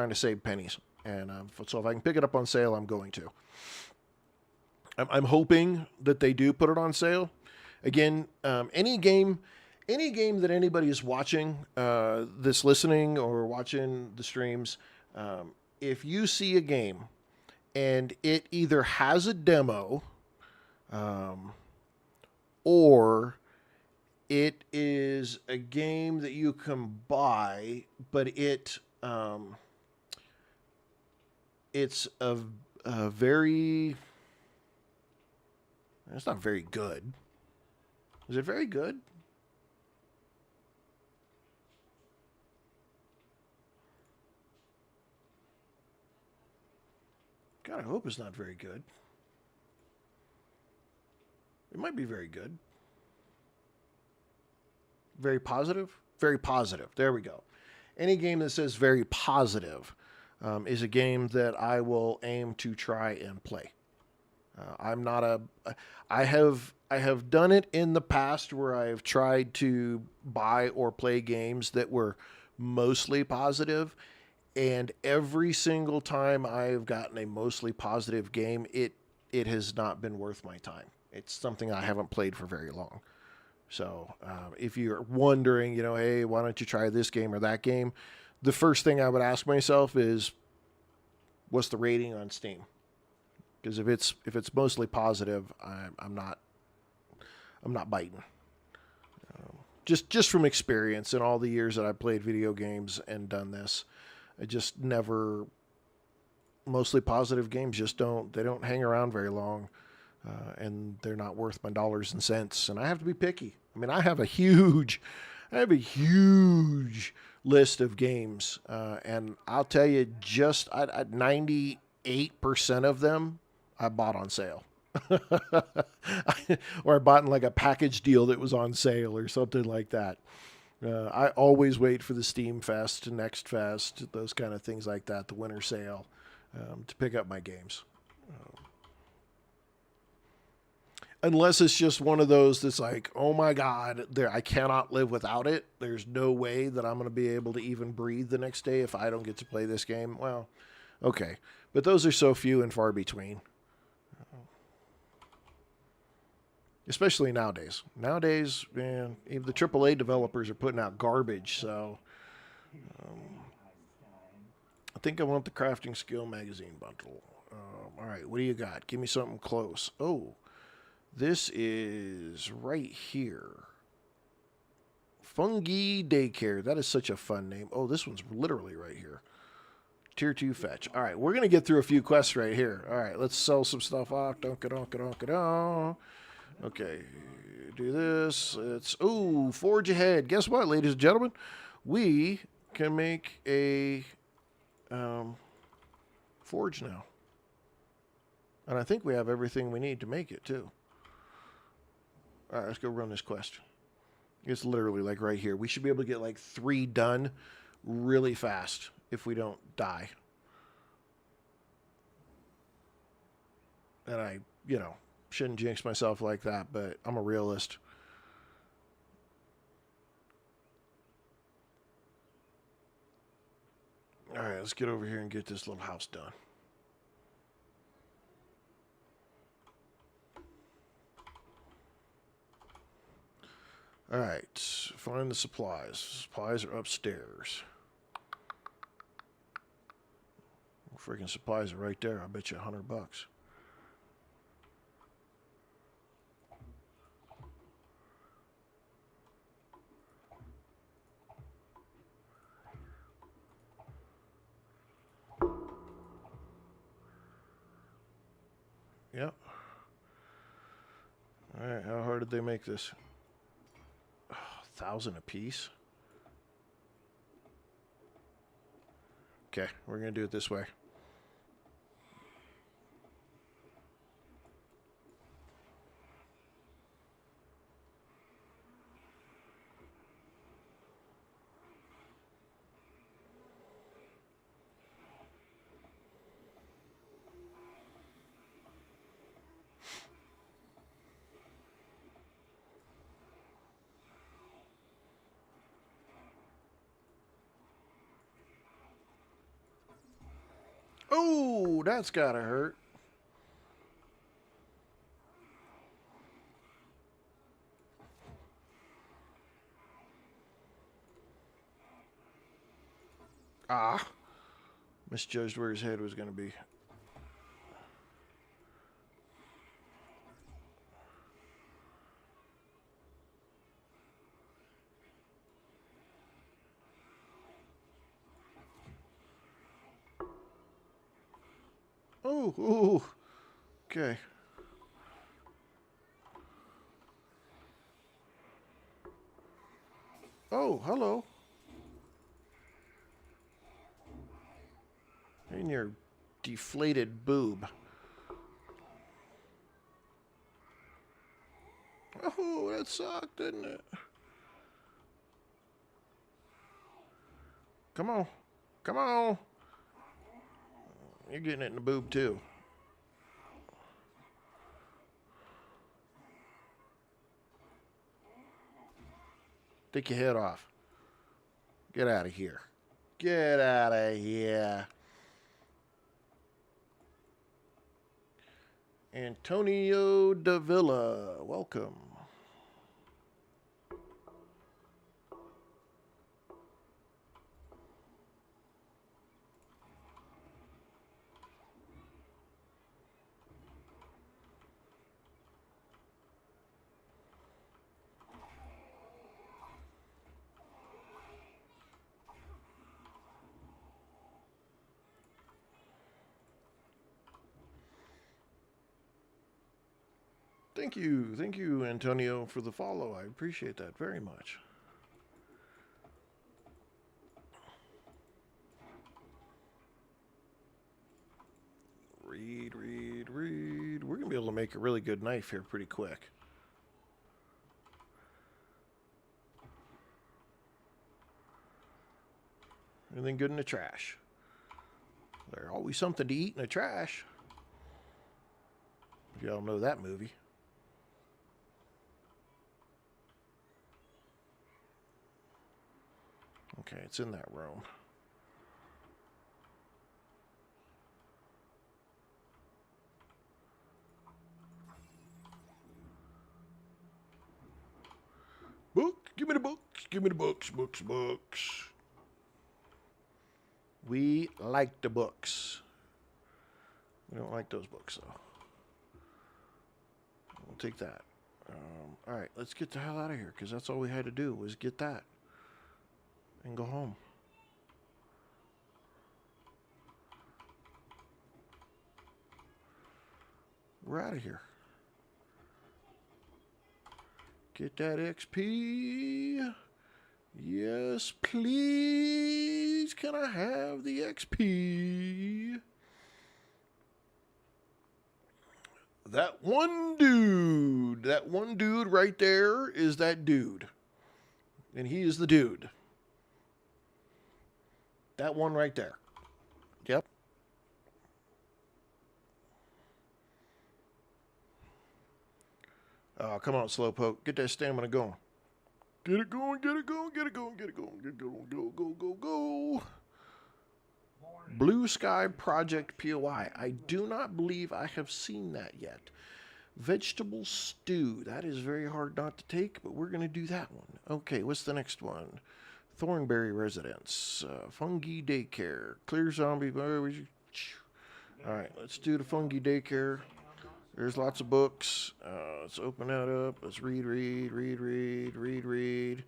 to save pennies, and so if I can pick it up on sale, I'm going to. I'm hoping that they do put it on sale. Again, any game that anybody is watching, this listening or watching the streams, if you see a game and it either has a demo, or it is a game that you can buy, but it's a very... It's not very good. Is it very good? God, I hope it's not very good. It might be very good. Very positive? Very positive. There we go. Any game that says very positive is a game that I will aim to try and play. I have done it in the past where I have tried to buy or play games that were mostly positive, and every single time I've gotten a mostly positive game, it has not been worth my time. It's something I haven't played for very long. So if you're wondering, hey, why don't you try this game or that game? The first thing I would ask myself is, what's the rating on Steam? Because if it's mostly positive, I'm not biting. Just from experience and all the years that I've played video games and done this, I just never... Mostly positive games just don't hang around very long, and they're not worth my dollars and cents. And I have to be picky. I mean, I have a huge list of games, and I'll tell you, just 98% of them I bought on sale. Or I bought in like a package deal that was on sale or something like that. I always wait for the Steam Fest, Next Fest, those kind of things like that, the winter sale, to pick up my games. Unless it's just one of those that's like, oh my God, there I cannot live without it. There's no way that I'm going to be able to even breathe the next day if I don't get to play this game. Well, okay. But those are so few and far between. Especially nowadays. Nowadays, man, even the AAA developers are putting out garbage. So I think I want the Crafting Skill Magazine bundle. All right, what do you got? Give me something close. Oh, this is right here. Fungi Daycare. That is such a fun name. Oh, this one's literally right here. Tier 2 fetch. All right, we're going to get through a few quests right here. All right, let's sell some stuff off. Donka-donka-donka-don. Okay, do this. It's, ooh, forge ahead. Guess what, ladies and gentlemen? We can make a forge now. And I think we have everything we need to make it, too. All right, let's go run this quest. It's literally like right here. We should be able to get like 3 done really fast if we don't die. And I, shouldn't jinx myself like that, but I'm a realist. All right, let's get over here and get this little house done. All right, find the supplies. Supplies are upstairs. Freaking supplies are right there. I bet you $100. Yep. All right, how hard did they make this? 1,000 a piece. Okay, we're gonna do it this way. Oh, that's gotta hurt. Ah, misjudged where his head was gonna be. Oh, ooh, okay. Oh, hello. In your deflated boob. Oh, that sucked, didn't it? Come on. Come on. You're getting it in the boob, too. Take your head off. Get out of here. Get out of here. Antonio Davila, welcome. Thank you, Antonio, for the follow. I appreciate that very much. Read, read, read. We're going to be able to make a really good knife here pretty quick. Anything good in the trash? There's always something to eat in the trash. If y'all know that movie. Okay, it's in that room. Book, give me the books, give me the books, books, books. We like the books. We don't like those books, though. We'll take that. All right, let's get the hell out of here, because that's all we had to do was get that and go home. We're out of here. Get that XP. Yes, please. Can I have the XP? That one dude right there is that dude. And he is the dude. That one right there. Yep. Oh, come on, Slowpoke. Get that stamina going. Get it going, get it going, get it going, get it going, get it going, go, go, go, go. Blue Sky Project POI. I do not believe I have seen that yet. Vegetable stew. That is very hard not to take, but we're going to do that one. Okay, what's the next one? Thornberry Residence. Fungi Daycare. Clear Zombie. All right, let's do the Fungi Daycare. There's lots of books. Let's open that up. Let's read, read, read, read, read, read.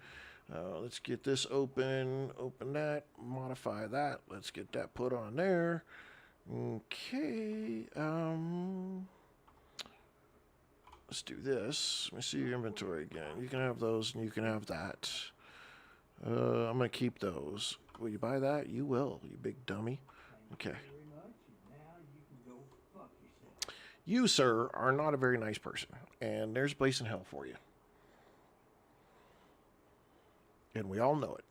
Let's get this open. Open that. Modify that. Let's get that put on there. Okay. Let's do this. Let me see your inventory again. You can have those and you can have that. I'm going to keep those. Will you buy that? You will, you big dummy. Okay. You, sir, are not a very nice person, and there's a place in hell for you. And we all know it.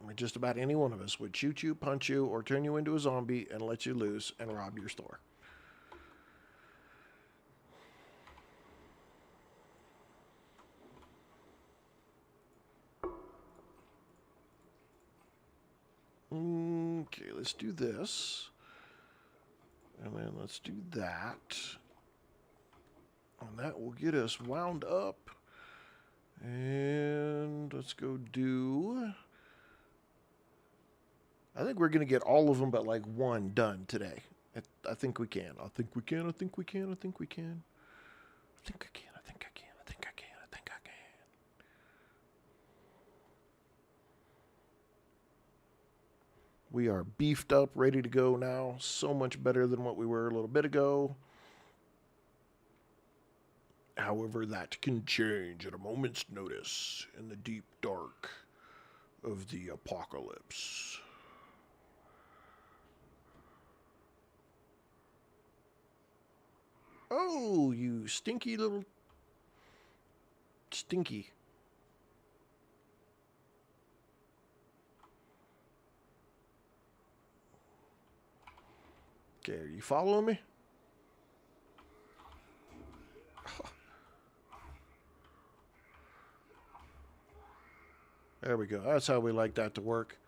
I mean, just about any one of us would shoot you, punch you, or turn you into a zombie and let you loose and rob your store. Okay, let's do this. And then let's do that. And that will get us wound up. And let's go do... I think we're going to get all of them but like one done today. I think we can. I think we can. I think we can. I think we can. I think I can. I think I can. I think I can. I think I can. We are beefed up, ready to go now. So much better than what we were a little bit ago. However, that can change at a moment's notice in the deep dark of the apocalypse. Oh, you stinky little... Stinky. Okay, are you following me? There we go. That's how we like that to work.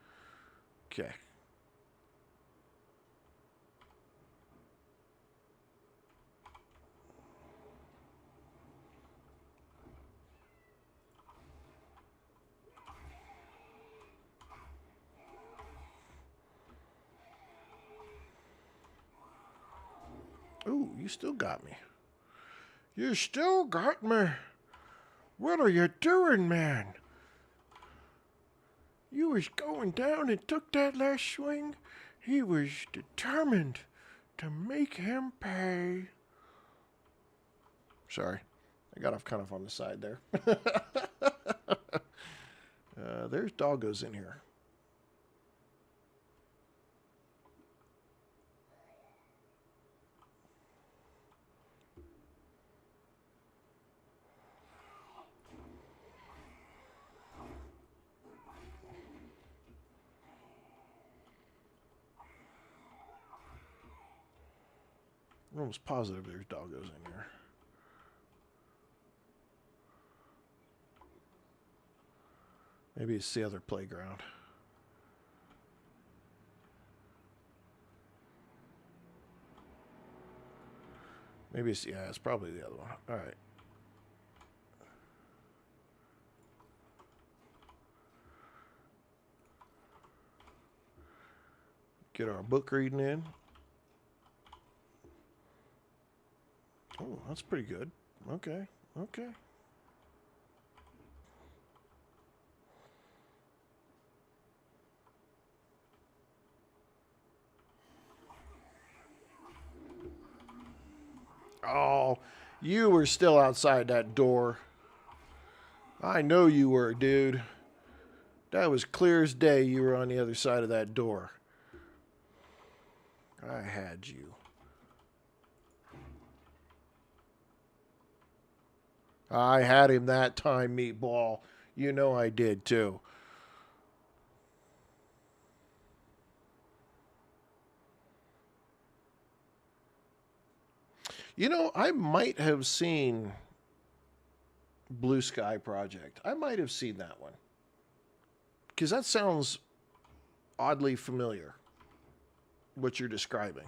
Okay. Ooh, you still got me. You still got me. What are you doing, man? You was going down and took that last swing. He was determined to make him pay. Sorry. I got off kind of on the side there. There's doggos in here. I'm almost positive there's doggos in there. Maybe it's the other playground. Maybe it's, yeah, it's probably the other one. All right. Get our book reading in. Oh, that's pretty good. Okay, okay. Oh, you were still outside that door. I know you were, dude. That was clear as day you were on the other side of that door. I had you. I had him that time, Meatball. You know I did, too. You know, I might have seen Blue Sky Project. I might have seen that one. Because that sounds oddly familiar, what you're describing.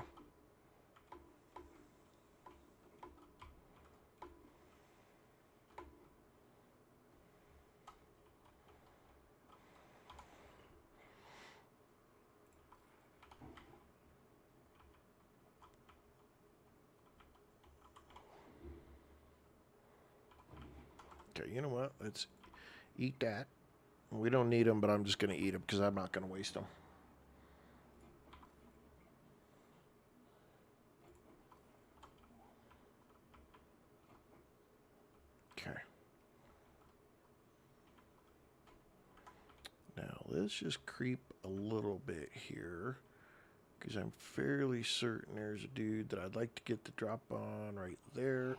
Okay, you know what? Let's eat that. We don't need them, but I'm just going to eat them because I'm not going to waste them. Okay. Now, let's just creep a little bit here because I'm fairly certain there's a dude that I'd like to get the drop on right there.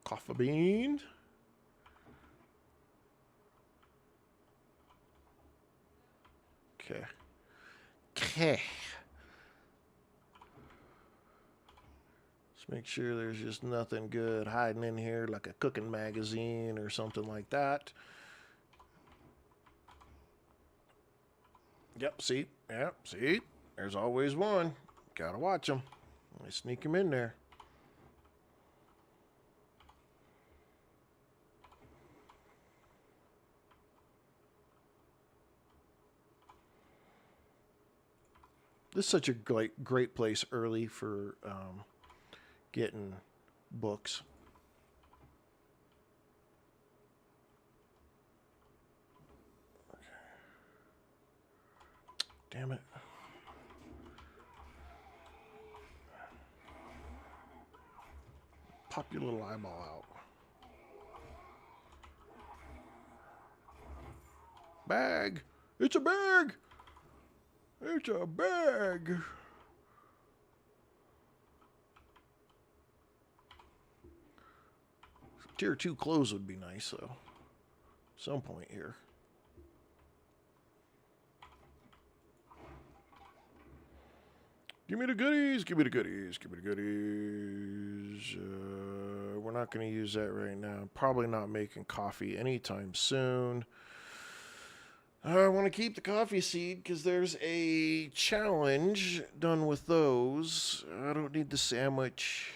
Coffee bean. Okay. Okay. Let's make sure there's just nothing good hiding in here, like a cooking magazine or something like that. Yep, see? Yep, see? There's always one. Gotta watch them. I sneak them in there. This is such a great place early for getting books. Damn it. Pop your little eyeball out. Bag! It's a bag! It's a bag! Tier 2 clothes would be nice, though. Some point here. Give me the goodies, give me the goodies, give me the goodies. We're not going to use that right now. Probably not making coffee anytime soon. I want to keep the coffee seed because there's a challenge done with those. I don't need the sandwich.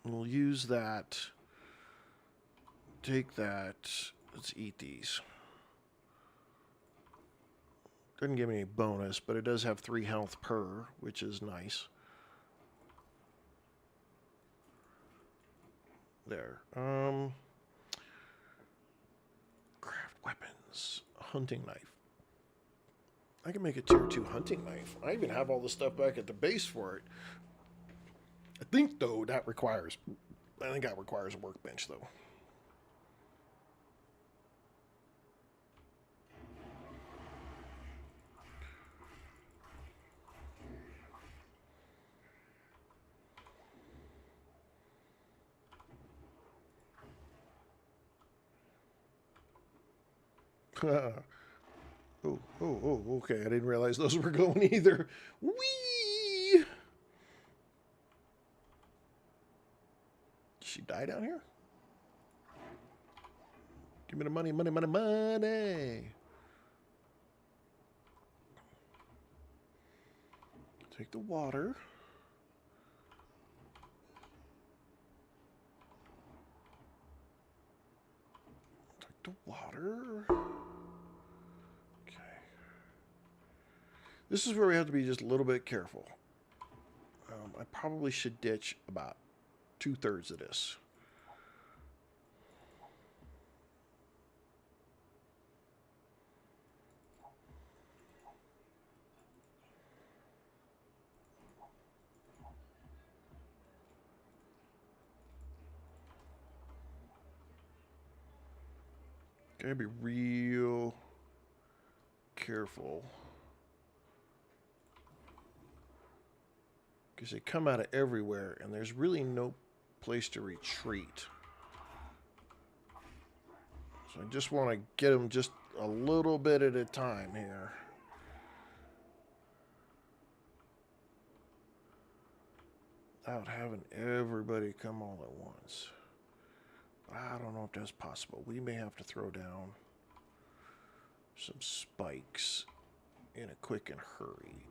We'll use that. Take that. Let's eat these. Doesn't give me any bonus, but it does have 3 health per, which is nice. There. Craft weapons. Hunting knife. I can make a tier 2 hunting knife. I even have all the stuff back at the base for it. I think, though, that requires a workbench, though. Oh, oh, oh, okay. I didn't realize those were going either. Whee! Did she die down here? Give me the money, money, money, money. Take the water. Take the water. Okay. This is where we have to be just a little bit careful. I probably should ditch about 2/3 of this. Gotta be real careful. Because they come out of everywhere and there's really no place to retreat. So I just want to get them just a little bit at a time here. Without having everybody come all at once. I don't know if that's possible. We may have to throw down some spikes in a quick and hurry.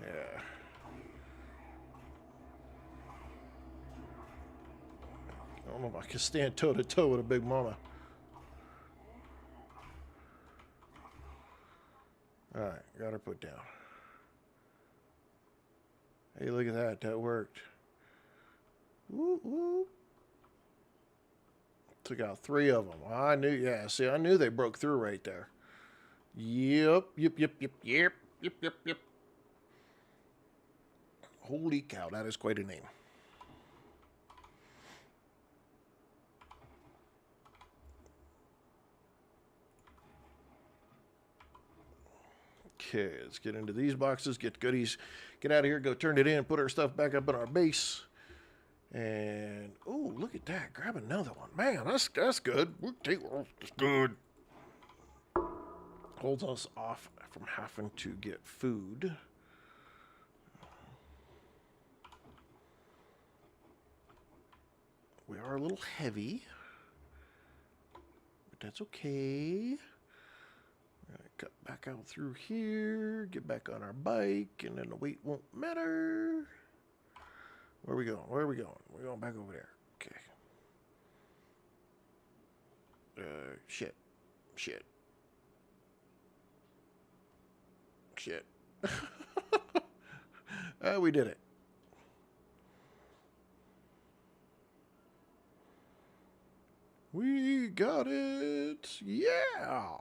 Yeah. I don't know if I can stand toe to toe with a big mama. Alright, got her put down. Hey, look at that. That worked. Woo, woo. Took out 3 of them. I knew, yeah, see, I knew they broke through right there. Yep. Holy cow, that is quite a name. Okay, let's get into these boxes, get goodies, get out of here, go turn it in, put our stuff back up in our base. And, oh, look at that. Grab another one. Man, that's good. That's good. Holds us off from having to get food. We are a little heavy, but that's okay. We're going to cut back out through here, get back on our bike, and then the weight won't matter. Where are we going? Where are we going? We're going back over there. Okay. Shit. We did it. We got it. Yeah.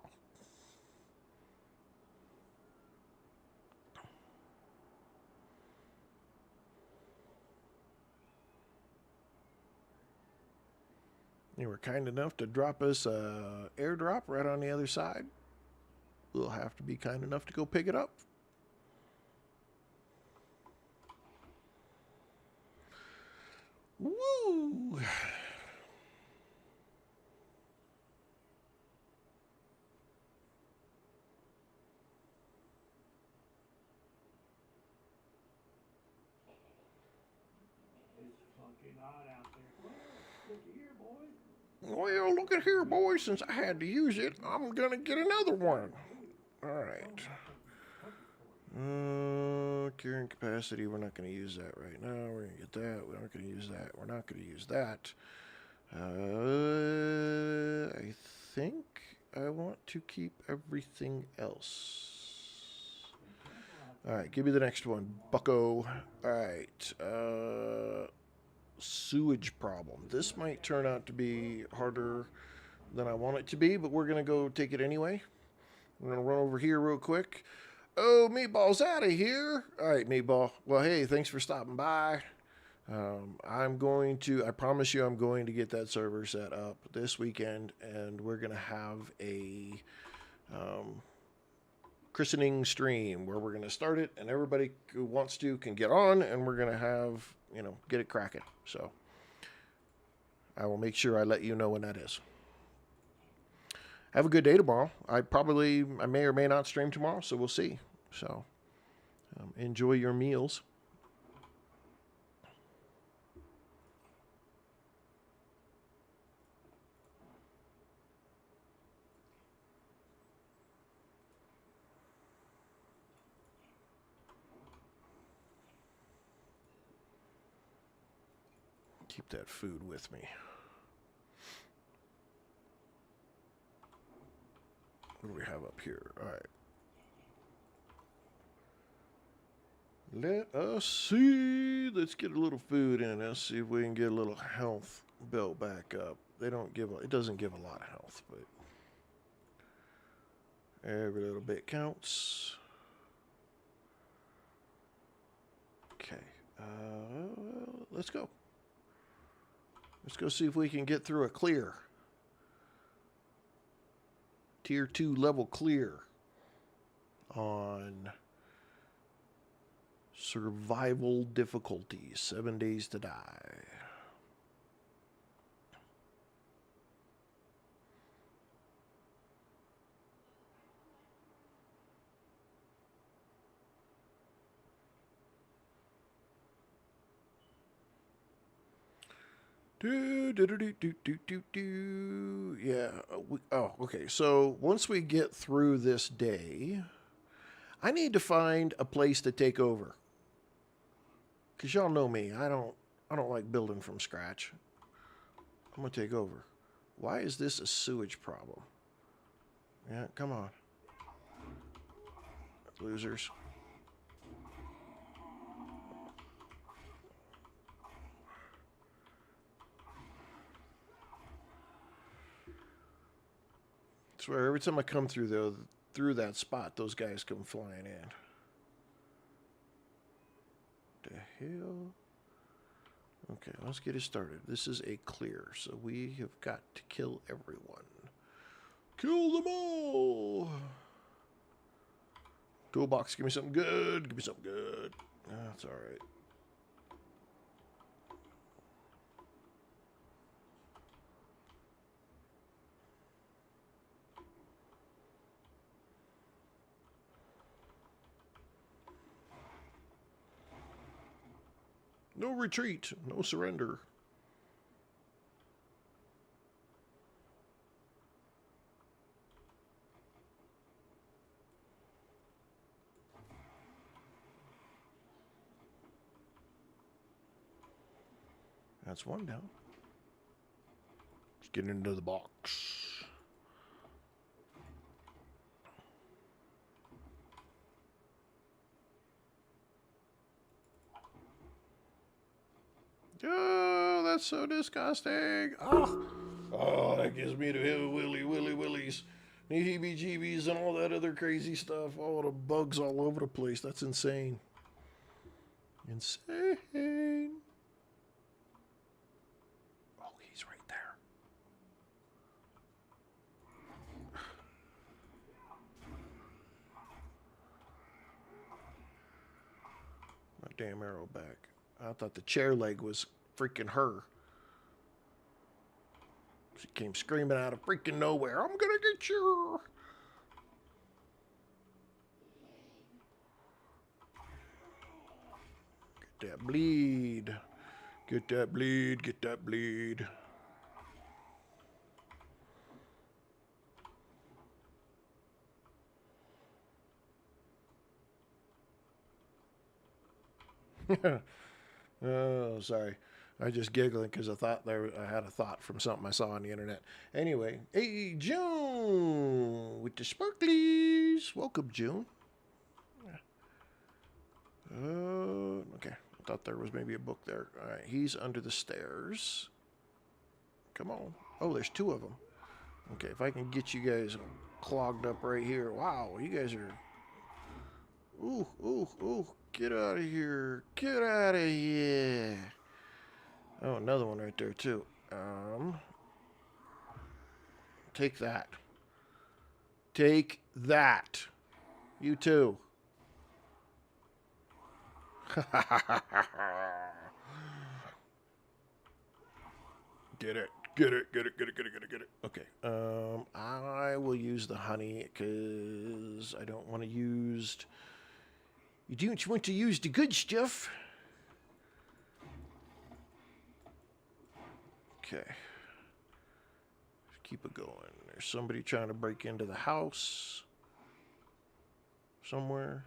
They were kind enough to drop us a airdrop right on the other side. We'll have to be kind enough to go pick it up. Woo! Well, look at here, boys. Since I had to use it, I'm going to get another one. All right. Carrying capacity, we're not going to use that right now. We're going to get that. We're not going to use that. We're not going to use that. I think I want to keep everything else. All right, give me the next one, bucko. All right. Sewage problem. This might turn out to be harder than I want it to be, but we're going to go take it anyway. We're going to run over here real quick. Oh, Meatball's out of here. All right, Meatball. Well, hey, thanks for stopping by. I promise you, I'm going to get that server set up this weekend, and we're going to have a christening stream where we're going to start it, and everybody who wants to can get on, and we're going to have, get it cracking. So I will make sure I let you know when that is. Have a good day tomorrow. I may or may not stream tomorrow, so we'll see. So enjoy your meals. Keep that food with me. What do we have up here? All right. Let us see. Let's get a little food in us. See if we can get a little health built back up. It doesn't give a lot of health, but every little bit counts. Okay. Let's go. Let's go see if we can get through a clear. Tier 2 level clear on survival difficulty. 7 days to die. Yeah. Okay. So once we get through this day, I need to find a place to take over. Cause y'all know me. I don't like building from scratch. I'm gonna take over. Why is this a sewage problem? Yeah, come on. Losers. I swear, every time I come through that spot, those guys come flying in. The hell? Okay, let's get it started. This is a clear, so we have got to kill everyone. Kill them all! Toolbox, give me something good. Give me something good. That's alright. No retreat, no surrender. That's one down. Let's get into the box. Oh, that's so disgusting. Oh, that gives me the willies, the heebie-jeebies, and all that other crazy stuff. All the bugs all over the place. That's insane. Insane. Oh, he's right there. My damn arrow back. I thought the chair leg was freaking her. She came screaming out of freaking nowhere. I'm gonna get you. Get that bleed. Get that bleed. Get that bleed. Oh, sorry. I just giggling because I had a thought from something I saw on the internet. Anyway, hey June with the sparklies. Welcome, June. Okay. I thought there was maybe a book there. All right, he's under the stairs. Come on. Oh, there's two of them. Okay, if I can get you guys clogged up right here. Wow, you guys are. Ooh. Get out of here. Get out of here. Oh, another one right there too. Take that. Take that. You too. Get it. Get it. Get it. Get it. Get it. Get it. Get it. Okay. I will use the honey because I don't want to use. You don't want to use the good stuff. Okay. Keep it going. There's somebody trying to break into the house somewhere.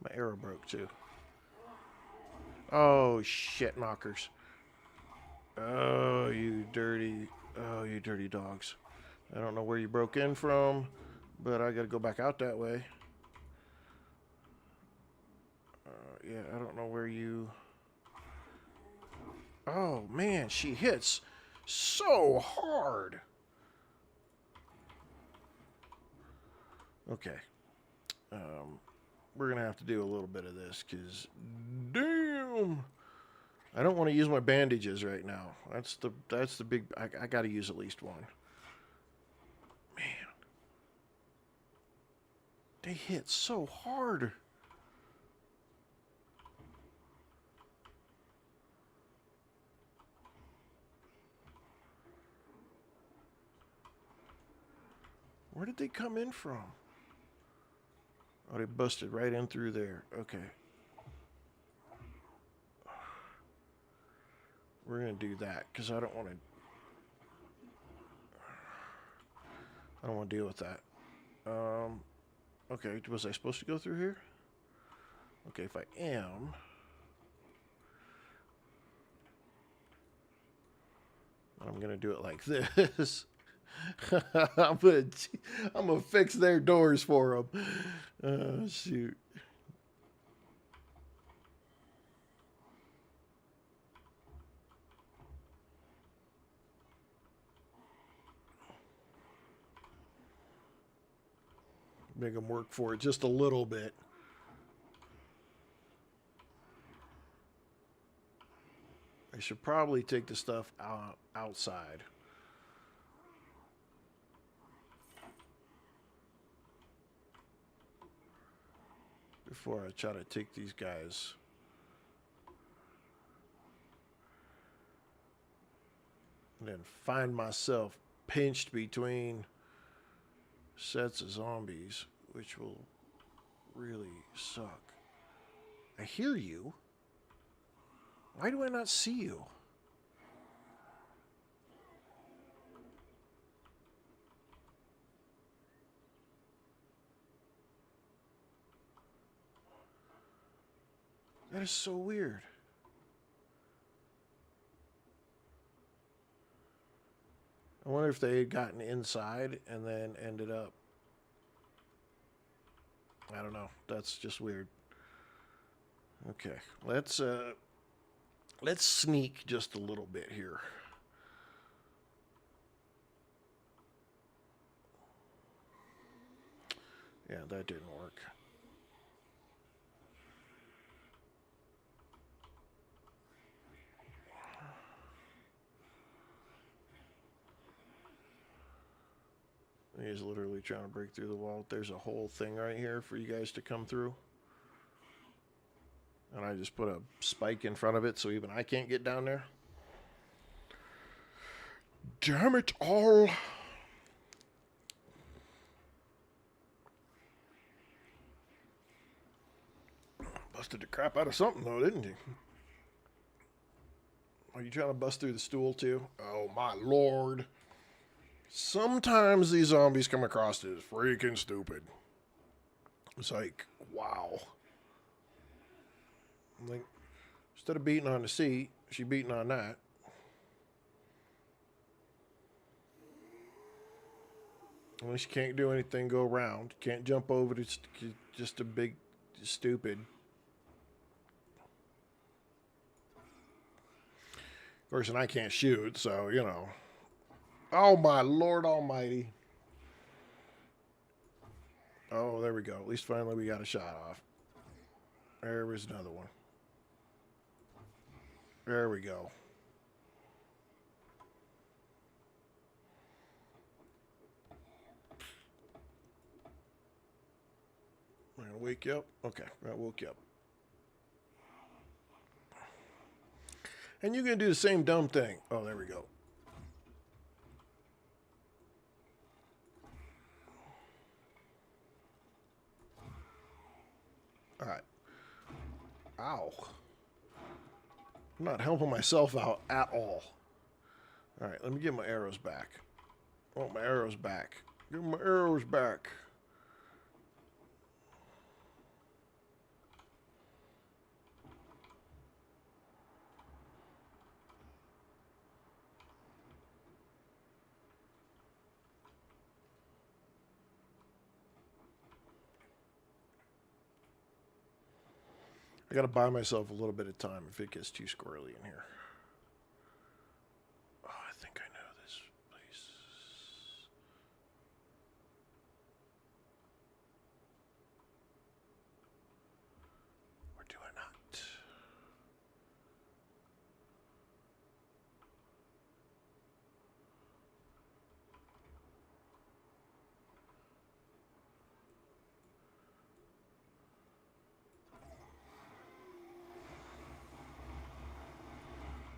My arrow broke too. Oh, shit knockers. Oh, you dirty dogs. I don't know where you broke in from, but I gotta go back out that way. Yeah, I don't know where you... Oh, man, she hits so hard. Okay. We're gonna have to do a little bit of this, because... Damn! I don't want to use my bandages right now. That's the big... I gotta use at least one. Man. They hit so hard. Where did they come in from? Oh, they busted right in through there. Okay. We're going to do that because I don't want to deal with that. Okay, was I supposed to go through here? Okay, if I am... I'm going to do it like this. I'm gonna fix their doors for them. Oh, shoot. Make them work for it just a little bit. I should probably take the stuff outside. Before I try to take these guys. And then find myself pinched between sets of zombies, which will really suck. I hear you. Why do I not see you? That is so weird. I wonder if they had gotten inside and then ended up... I don't know. That's just weird. Okay, let's sneak just a little bit here. Yeah, that didn't work. He's literally trying to break through the wall. There's a whole thing right here for you guys to come through. And I just put a spike in front of it so even I can't get down there. Damn it all. Busted the crap out of something though, didn't you? Are you trying to bust through the stool too? Oh my lord. Sometimes these zombies come across as freaking stupid. It's like, wow. Like, instead of beating on the seat, she beating on that. At least you can't do anything go around. Can't jump over to just a big stupid. Of course, and I can't shoot, so, you know. Oh, my Lord Almighty. Oh, there we go. At least finally we got a shot off. There was another one. There we go. I'm going to wake you up. Okay, I woke you up. And you're going to do the same dumb thing. Oh, there we go. All right. Ow. I'm not helping myself out at all. All right, let me get my arrows back. Oh, my arrows back. Get my arrows back. I gotta buy myself a little bit of time if it gets too squirrely in here. Oh, I think I know this place. Or do I not?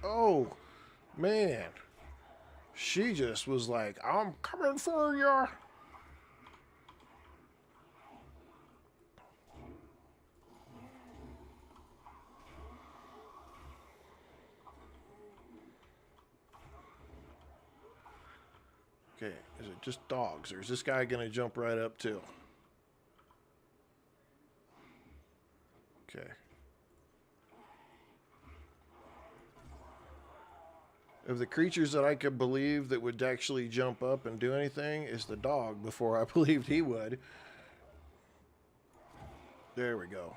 Oh, man. She just was like, I'm coming for you. Okay, is it just dogs, or is this guy gonna jump right up too? Okay. Of the creatures that I could believe that would actually jump up and do anything is the dog before I believed he would. There we go.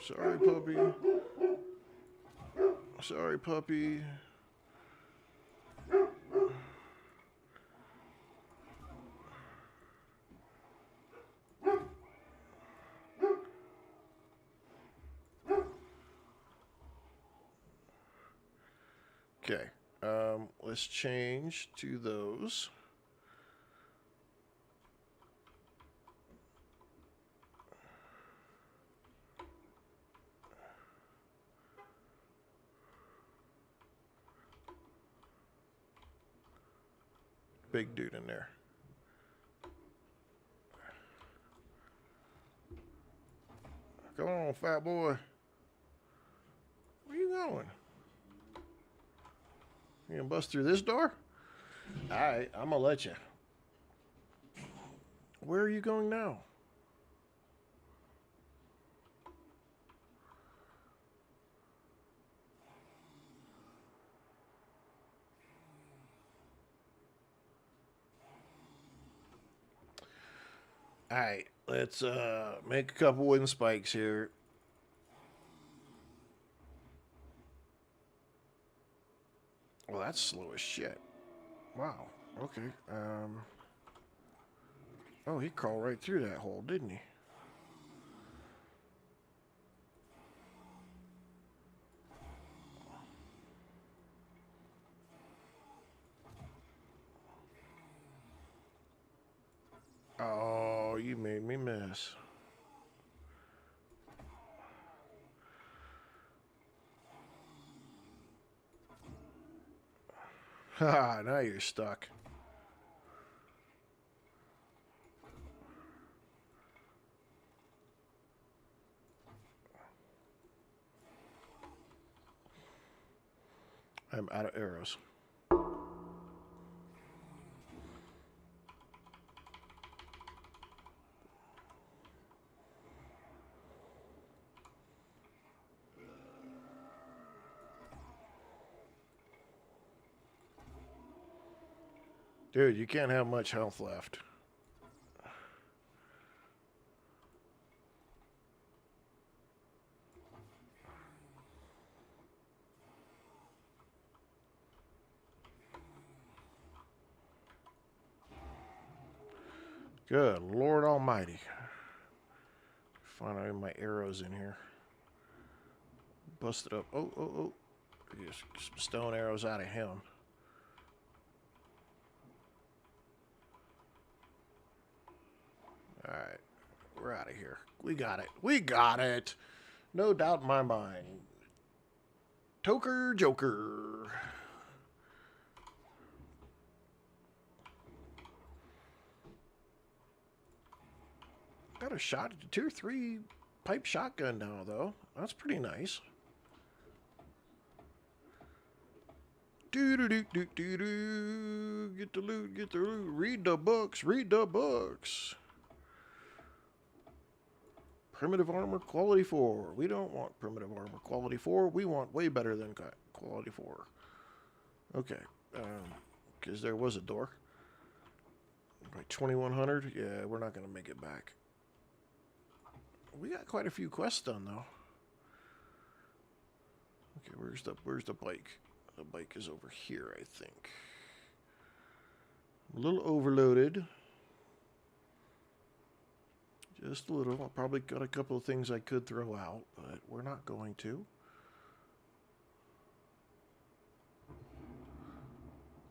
Sorry, puppy. Sorry, puppy. Okay. Let's change to those. Big dude in there. Come on, fat boy. Where you going? You gonna bust through this door? Alright, I'm gonna let you. Where are you going now? Alright, let's make a couple wooden spikes here. Well, that's slow as shit. Wow. Okay. Oh, he crawled right through that hole, didn't he? Oh, you made me miss. Ha, now you're stuck. I'm out of arrows. Dude, you can't have much health left. Good Lord Almighty. Find out my arrows in here. Busted up. Oh, oh, oh. Just some stone arrows out of him. Alright. We're out of here. We got it. We got it. No doubt in my mind. Toker Joker. Got a shot, tier 3 pipe shotgun now, though. That's pretty nice. Do-do-do-do-do-do. Get the loot, get the loot. Read the books, read the books. Primitive armor, quality 4. We don't want primitive armor, quality 4. We want way better than quality 4. Okay. Because there was a door. Like 2100? Yeah, we're not going to make it back. We got quite a few quests done, though. Okay, where's the bike? The bike is over here, I think. A little overloaded. Just a little. I probably got a couple of things I could throw out, but we're not going to.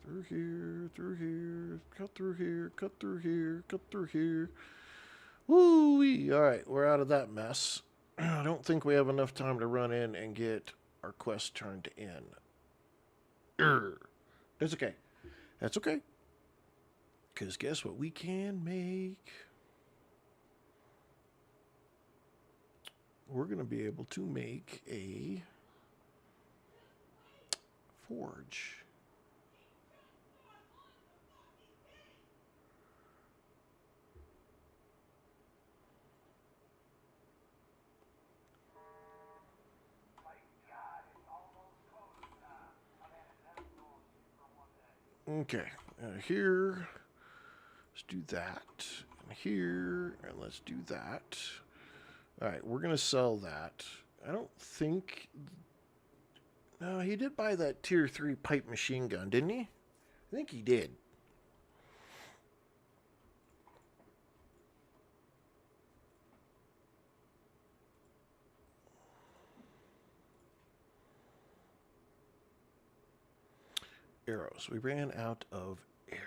Through here, cut through here, cut through here, cut through here. Woo-wee! Alright, we're out of that mess. I don't think we have enough time to run in and get our quest turned in. That's okay. That's okay. Because guess what we can make? We're going to be able to make a forge. Okay, here, let's do that, and here, and let's do that. All right, we're going to sell that. I don't think, no, he did buy that tier 3 pipe machine gun, didn't he? I think he did. Arrows. We ran out of arrows.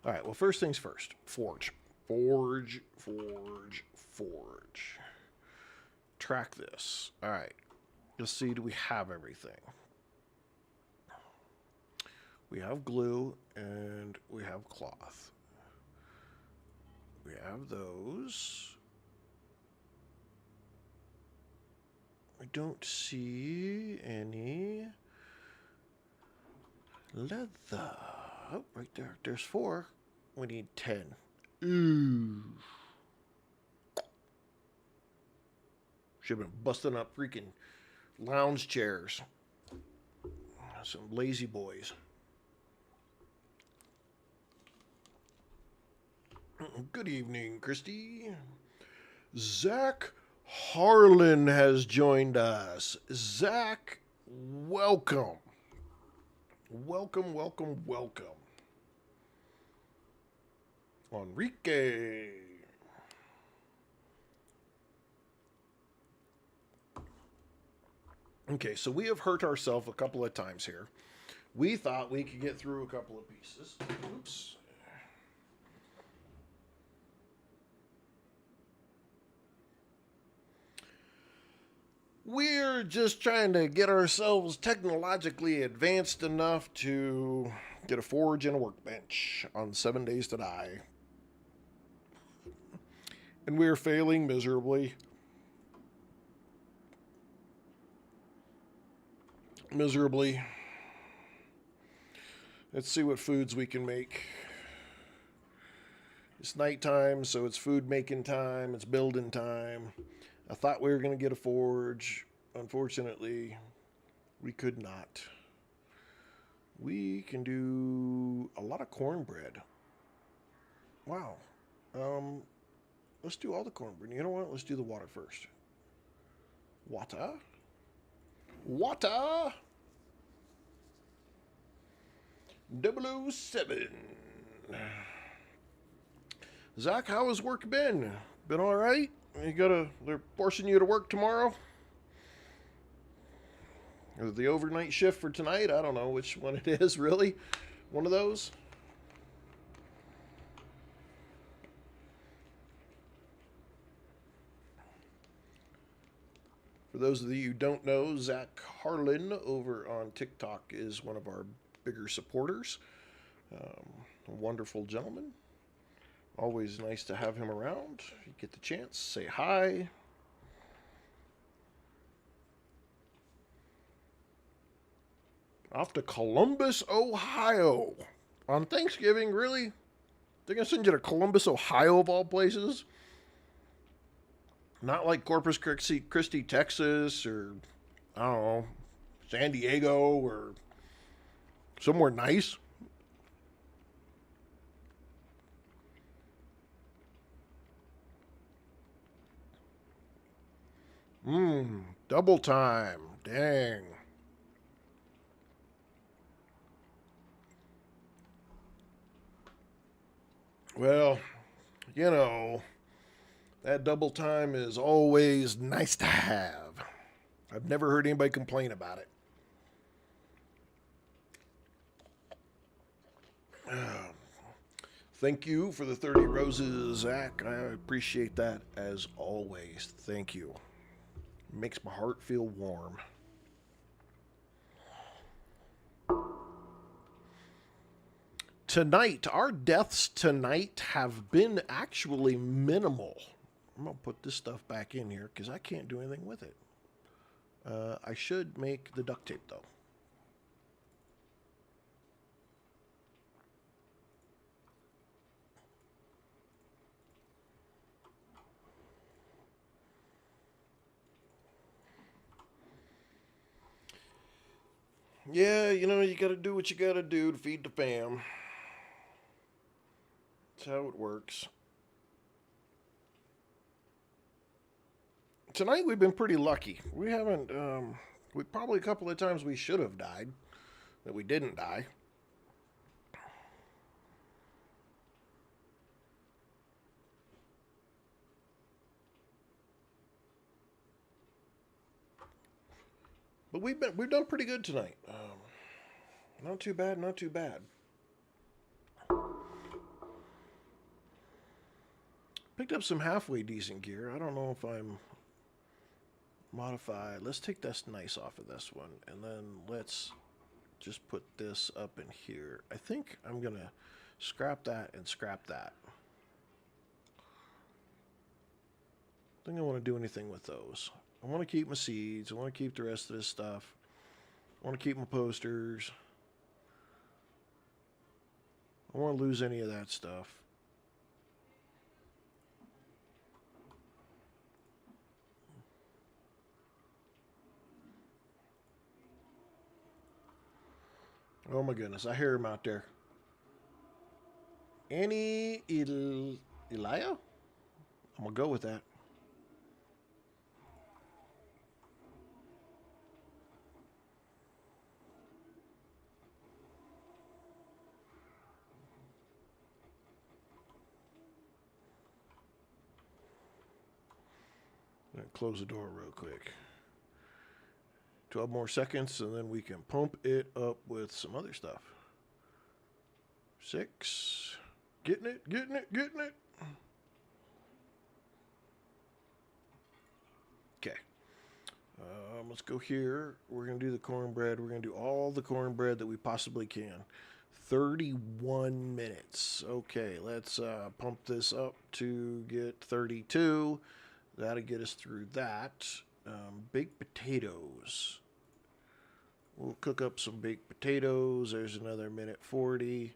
All right, well, first things first. Forge. Forge, forge, forge. Track this. All right. Let's see, do we have everything? We have glue and we have cloth. We have those. I don't see any leather. Oh, right there. There's 4. We need 10. Ooh. Should have been busting up freaking lounge chairs. Some lazy boys. Good evening, Christy. Zach Harlan has joined us. Zach, welcome. Welcome, welcome, welcome. Enrique. Okay, so we have hurt ourselves a couple of times here. We thought we could get through a couple of pieces. Oops. We're just trying to get ourselves technologically advanced enough to get a forge and a workbench on 7 Days to Die. And we're failing miserably. Miserably. Let's see what foods we can make. It's nighttime, so it's food making time. It's building time. I thought we were going to get a forge. Unfortunately, we could not. We can do a lot of cornbread. Wow. Let's do all the cornbread. You know what? Let's do the water first. Water? Water! 007. Zach, how has work been? Been all right? They're forcing you to work tomorrow? Or the overnight shift for tonight? I don't know which one it is, really. One of those? For those of you who don't know, Zach Harlan over on TikTok is one of our bigger supporters. A wonderful gentleman. Always nice to have him around. If you get the chance, say hi. Off to Columbus, Ohio. On Thanksgiving, really? They're going to send you to Columbus, Ohio, of all places? Not like Corpus Christi, Texas, or, I don't know, San Diego, or somewhere nice. Double time. Dang. Well, you know, that double time is always nice to have. I've never heard anybody complain about it. Thank you for the 30 roses, Zach. I appreciate that as always. Thank you. Makes my heart feel warm. Tonight, our deaths tonight have been actually minimal. I'm going to put this stuff back in here because I can't do anything with it. I should make the duct tape, though. Yeah, you know, you got to do what you got to do to feed the fam. That's how it works. Tonight we've been pretty lucky. We haven't, we probably a couple of times we should have died, that we didn't die. But we've done pretty good tonight. Not too bad, not too bad. Picked up some halfway decent gear. I don't know if I'm modified. Let's take this nice off of this one, and then let's just put this up in here. I think I'm gonna scrap that and scrap that. I think I want to do anything with those. I want to keep my seeds. I want to keep the rest of this stuff. I want to keep my posters. I don't want to lose any of that stuff. Oh my goodness, I hear him out there. Annie Elia? I'm going to go with that. Close the door real quick. 12 more seconds, and then we can pump it up with some other stuff. 6. Getting it, getting it, getting it. Okay. Let's go here. We're going to do the cornbread. We're going to do all the cornbread that we possibly can. 31 minutes. Okay, let's pump this up to get 32. That'll get us through that. Baked potatoes. We'll cook up some baked potatoes. There's another minute 40.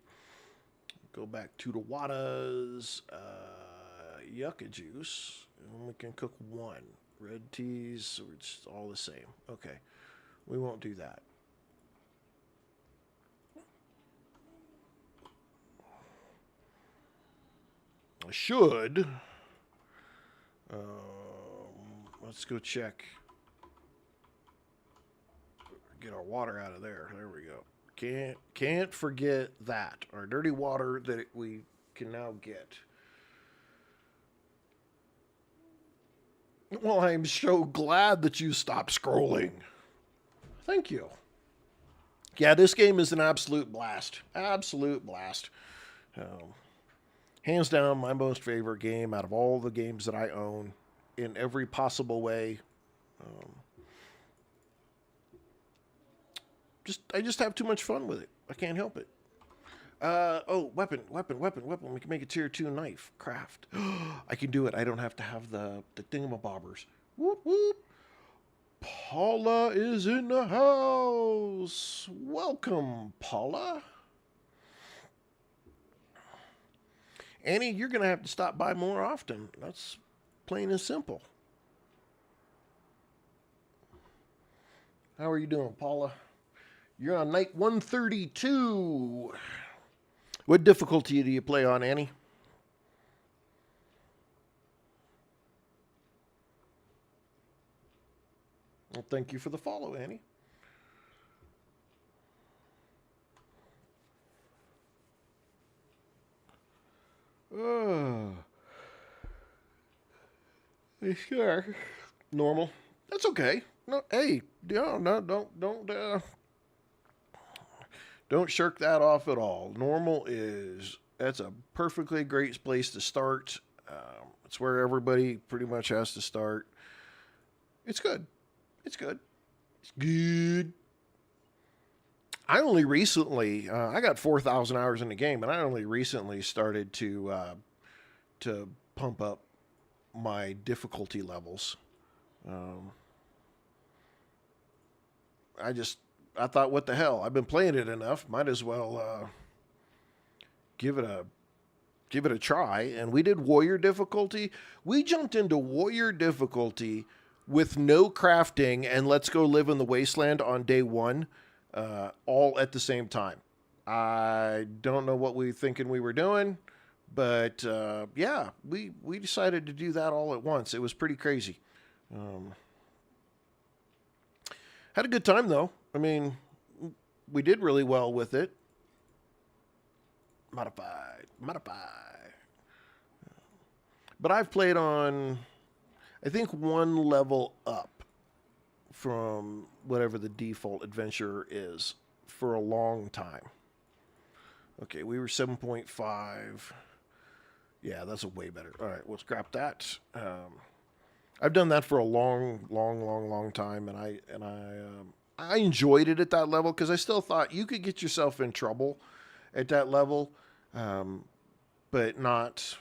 Go back to the Wadas. Yucca juice. And we can cook one Red tees, so it's all the same. Okay. We won't do that. I should. Let's go check. Get our water out of there. There we go. Can't forget that. Our dirty water that we can now get. Well, I'm so glad that you stopped scrolling. Thank you. Yeah, this game is an absolute blast. Absolute blast. Hands down, my most favorite game out of all the games that I own in every possible way. I just have too much fun with it. I can't help it. Weapon. We can make a tier 2 knife. Craft. I can do it. I don't have to have the thingamabobbers. Whoop, whoop. Paula is in the house. Welcome, Paula. Annie, you're going to have to stop by more often. That's plain and simple. How are you doing, Paula? You're on night 132. What difficulty do you play on, Annie? Well, thank you for the follow, Annie. Sure. Normal. That's okay. No, hey, don't shirk that off at all. Normal that's a perfectly great place to start. It's where everybody pretty much has to start. It's good. It's good. It's good. I only recently, I got 4,000 hours in the game, and I only recently started to pump up my difficulty levels. I thought, what the hell? I've been playing it enough. Might as well give it a try. And we did warrior difficulty. We jumped into warrior difficulty with no crafting and let's go live in the wasteland on day 1, all at the same time. I don't know what we were thinking we were doing, but yeah, we decided to do that all at once. It was pretty crazy. Had a good time, though. I mean, we did really well with it. Modify. But I've played on, I think, 1 level up from whatever the default adventure is for a long time. Okay, we were 7.5. Yeah, that's a way better. All right, we'll scrap that. I've done that for a long time, and I enjoyed it at that level because I still thought you could get yourself in trouble at that level, but not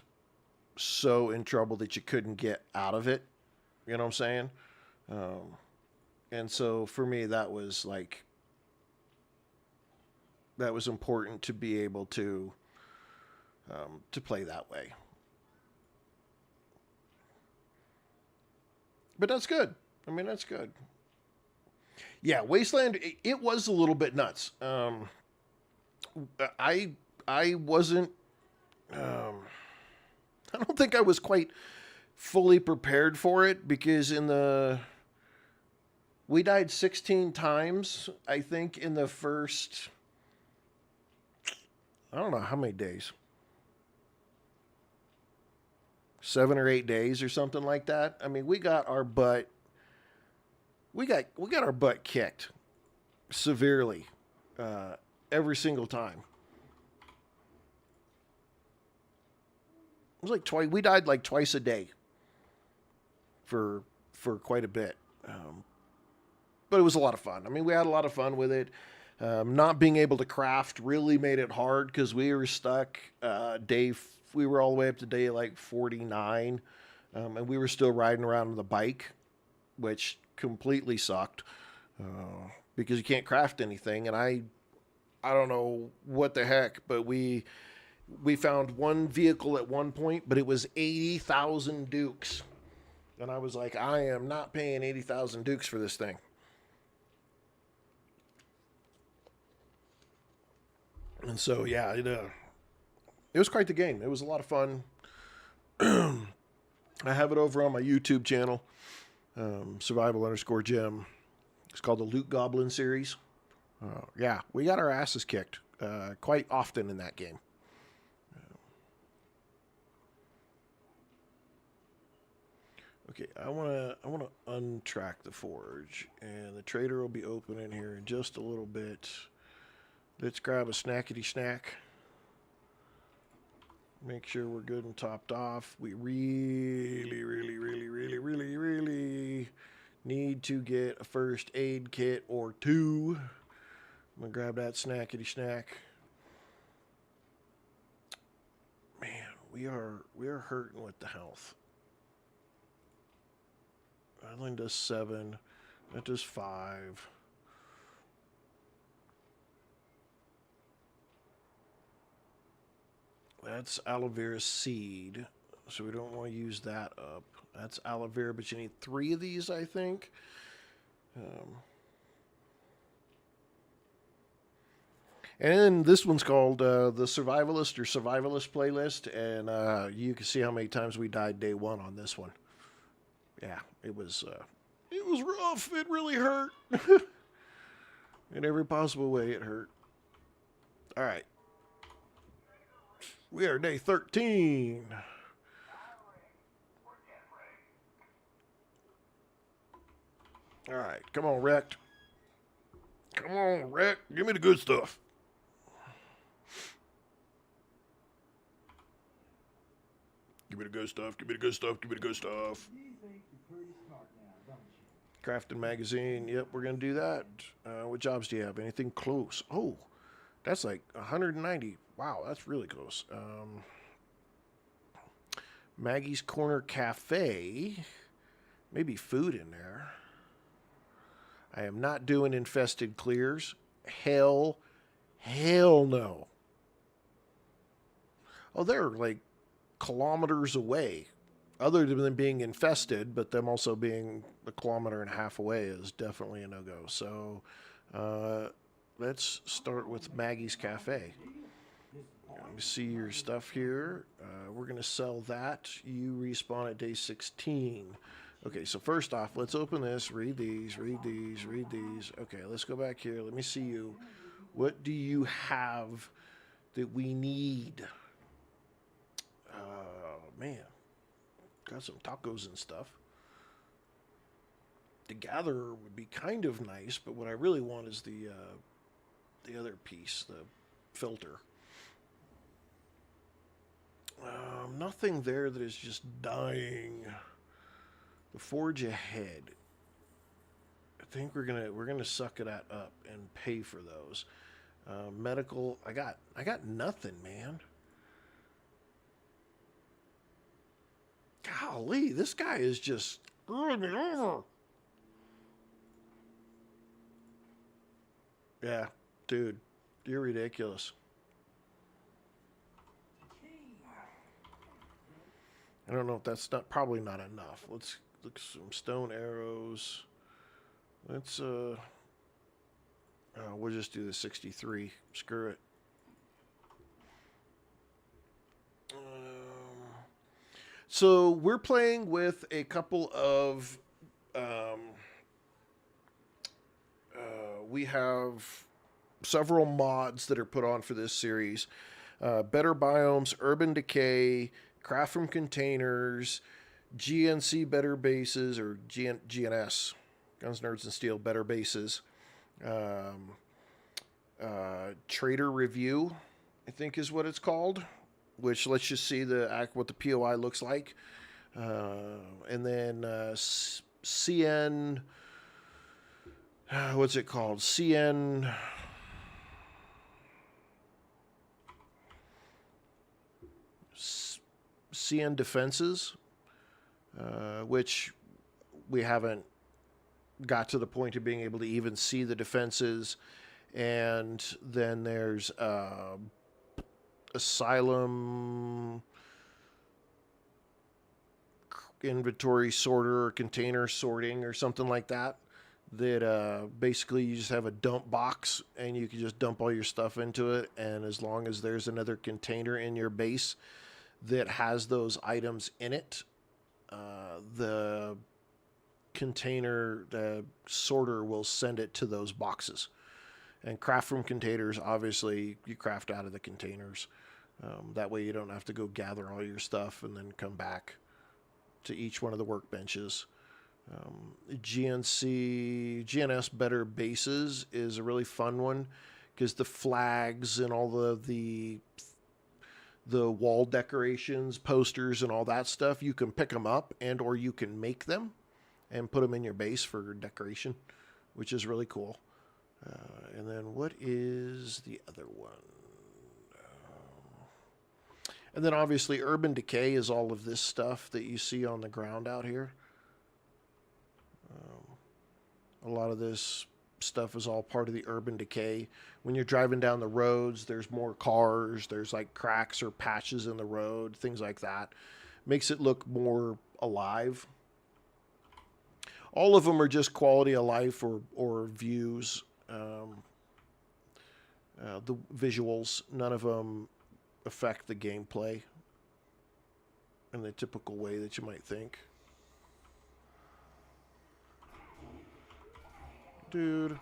so in trouble that you couldn't get out of it. You know what I'm saying? And so for me, that was important to be able to play that way. But that's good. I mean, that's good. Yeah, Wasteland, it was a little bit nuts. I wasn't, I don't think I was quite fully prepared for it because we died 16 times, I think, in the first, I don't know how many days. 7 or 8 days or something like that. I mean, we got our butt kicked severely every single time. It was like we died like twice a day for quite a bit. But it was a lot of fun. I mean, we had a lot of fun with it. Not being able to craft really made it hard because we were stuck we were all the way up to day like 49, and we were still riding around on the bike, which completely sucked because you can't craft anything. And I don't know what the heck, but we found one vehicle at one point, but it was 80,000 Dukes. And I was like, I am not paying 80,000 dukes for this thing. And so, yeah, it was quite the game. It was a lot of fun. I have it over on my YouTube channel, survival_Jim. It's called the Loot Goblin series. Yeah, we got our asses kicked quite often in that game. Okay, I wanna untrack the forge, and the trader will be open in here in just a little bit. Let's grab a snackety snack. Make sure we're good and topped off. We really need to get a first aid kit or two. I'm gonna grab that snackety snack. Man, we are hurting with the health. Island does 7. That does 5. That's aloe vera seed, so we don't want to use that up. That's aloe vera, but you need 3 of these, I think. And then this one's called the Survivalist or Survivalist playlist, and you can see how many times we died day 1 on this one. Yeah, it was rough. It really hurt. In every possible way, it hurt. All right. We are day 13. All right. Come on, Wrecked. Come on, Wrecked. Give me the good stuff. Give me the good stuff. Give me the good stuff. Give me the good stuff. Crafting magazine. Yep, we're going to do that. What jobs do you have? Anything close? Oh, that's like 190. Wow, that's really close. Maggie's Corner Cafe. Maybe food in there. I am not doing infested clears. Hell no. Oh, they're like kilometers away. Other than them being infested, but them also being a kilometer and a half away is definitely a no-go. So let's start with Maggie's Cafe. Let me see your stuff here. We're going to sell that. You respawn at day 16. Okay, so first off, let's open this. Read these, read these, read these. Okay, let's go back here. Let me see you. What do you have that we need? Man. Got some tacos and stuff. The gatherer would be kind of nice, but what I really want is the other piece, the filter. Nothing there that is just dying. The forge ahead. I think we're gonna suck it up and pay for those. Medical. I got nothing, man. Golly, this guy is just screwing me over. Yeah, dude, you're ridiculous. I don't know if that's probably not enough. Let's look at some stone arrows. Let's we'll just do the 63. Screw it. So we're playing with a couple of. We have several mods that are put on for this series. Better Biomes, Urban Decay, Craft from Containers, GNC Better Bases, or GNS, Guns, Nerds, and Steel Better Bases. Trader Review, I think is what it's called, which lets you see what the POI looks like. And then CN, what's it called? CN Defenses, which we haven't got to the point of being able to even see the defenses. And then there's Asylum. inventory sorter or container sorting or something like that. That basically you just have a dump box and you can just dump all your stuff into it. And as long as there's another container in your base that has those items in it, the container sorter will send it to those boxes. And craft from containers, obviously, you craft out of the containers. That way you don't have to go gather all your stuff and then come back to each one of the workbenches. GNS Better Bases is a really fun one because the flags and all the wall decorations, posters, and all that stuff, you can pick them up and or you can make them and put them in your base for decoration, which is really cool. And then what is the other one? And then obviously Urban Decay is all of this stuff that you see on the ground out here. A lot of this stuff is all part of the Urban Decay. When you're driving down the roads, there's more cars, there's like cracks or patches in the road, things like that. Makes it look more alive. All of them are just quality of life or views. The visuals, none of them affect the gameplay in the typical way that you might think. Dude,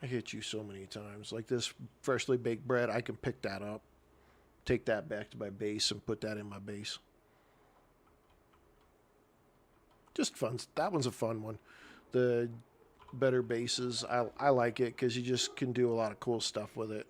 I hit you so many times. Like this freshly baked bread, I can pick that up, take that back to my base, and put that in my base. Just fun. That one's a fun one. The Better Bases, I like it because you just can do a lot of cool stuff with it.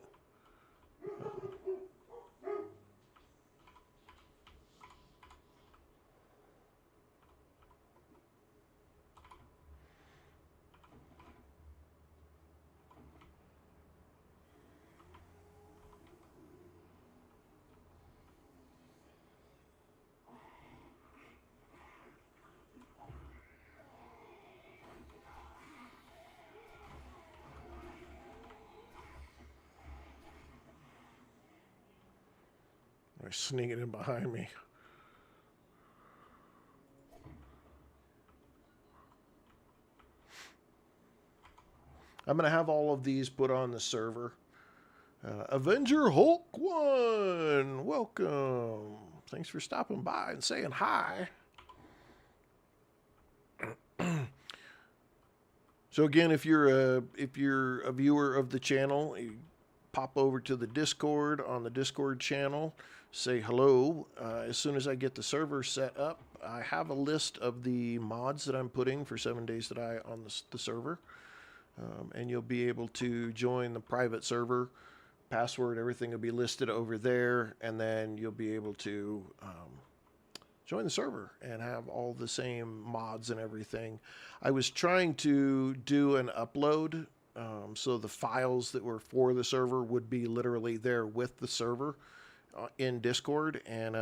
They're sneaking in behind me. I'm going to have all of these put on the server. Avenger Hulk 1, welcome. Thanks for stopping by and saying hi. So again, if you're a viewer of the channel, you pop over to the Discord on the Discord channel, say hello. As soon as I get the server set up, I have a list of the mods that I'm putting for 7 Days to Die on the server. And you'll be able to join the private server. Password, everything will be listed over there, and then you'll be able to join the server and have all the same mods and everything. I was trying to do an upload, so the files that were for the server would be literally there with the server in Discord, and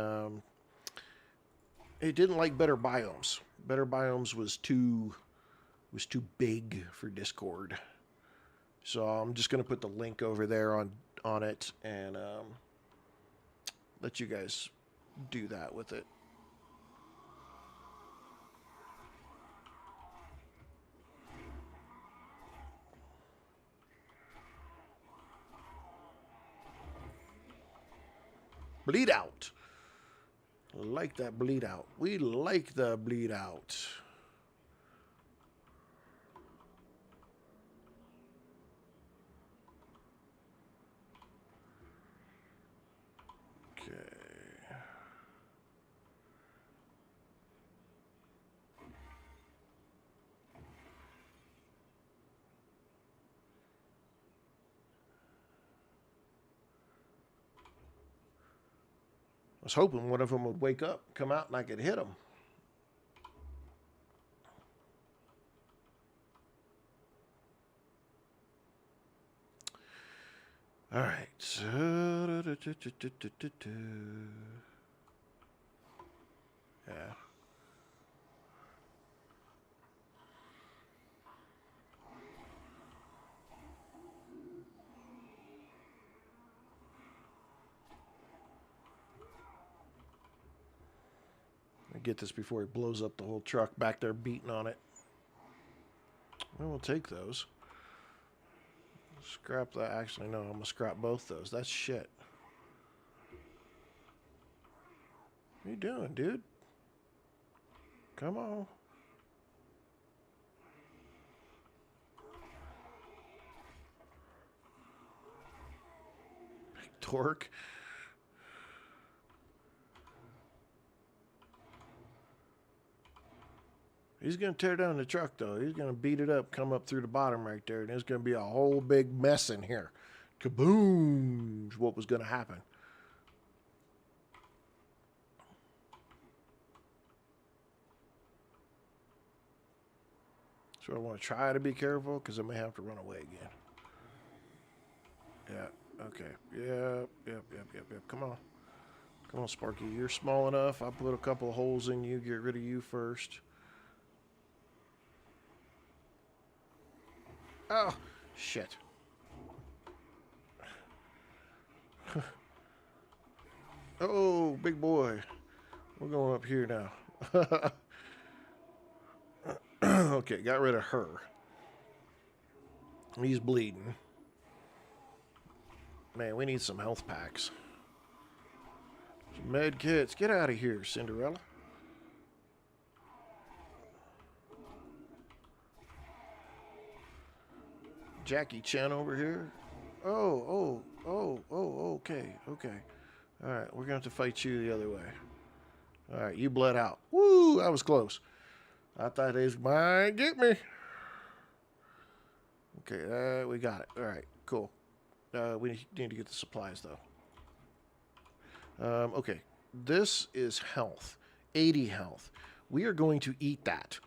it didn't like Better Biomes. Better Biomes was too big for Discord. So I'm just going to put the link over there on it and let you guys do that with it. Bleed out. Like that bleed out. We like the bleed out. Okay. I was hoping one of them would wake up, come out, and I could hit them. All right. Yeah. get this before he blows up the whole truck back there beating on it. Well, we'll take those. Scrap that. Actually, no, I'm going to scrap both those. That's shit. What are you doing, dude? Come on. Big dork. He's going to tear down the truck, though. He's going to beat it up, come up through the bottom right there, and there's going to be a whole big mess in here. Kaboom is what was going to happen. So I want to try to be careful because I may have to run away again. Yeah, okay. Yep. Come on. Come on, Sparky. You're small enough. I'll put a couple of holes in you, get rid of you first. Oh, shit. Oh, big boy. We're going up here now. Okay, got rid of her. He's bleeding. Man, we need some health packs. Some med kits. Get out of here, Cinderella. Jackie Chan over here. Oh, okay. All right, we're going to have to fight you the other way. All right, you bled out. Woo, that was close. I thought they might get me. Okay, we got it. All right, cool. We need to get the supplies, though. Okay, this is health. 80 health. We are going to eat that.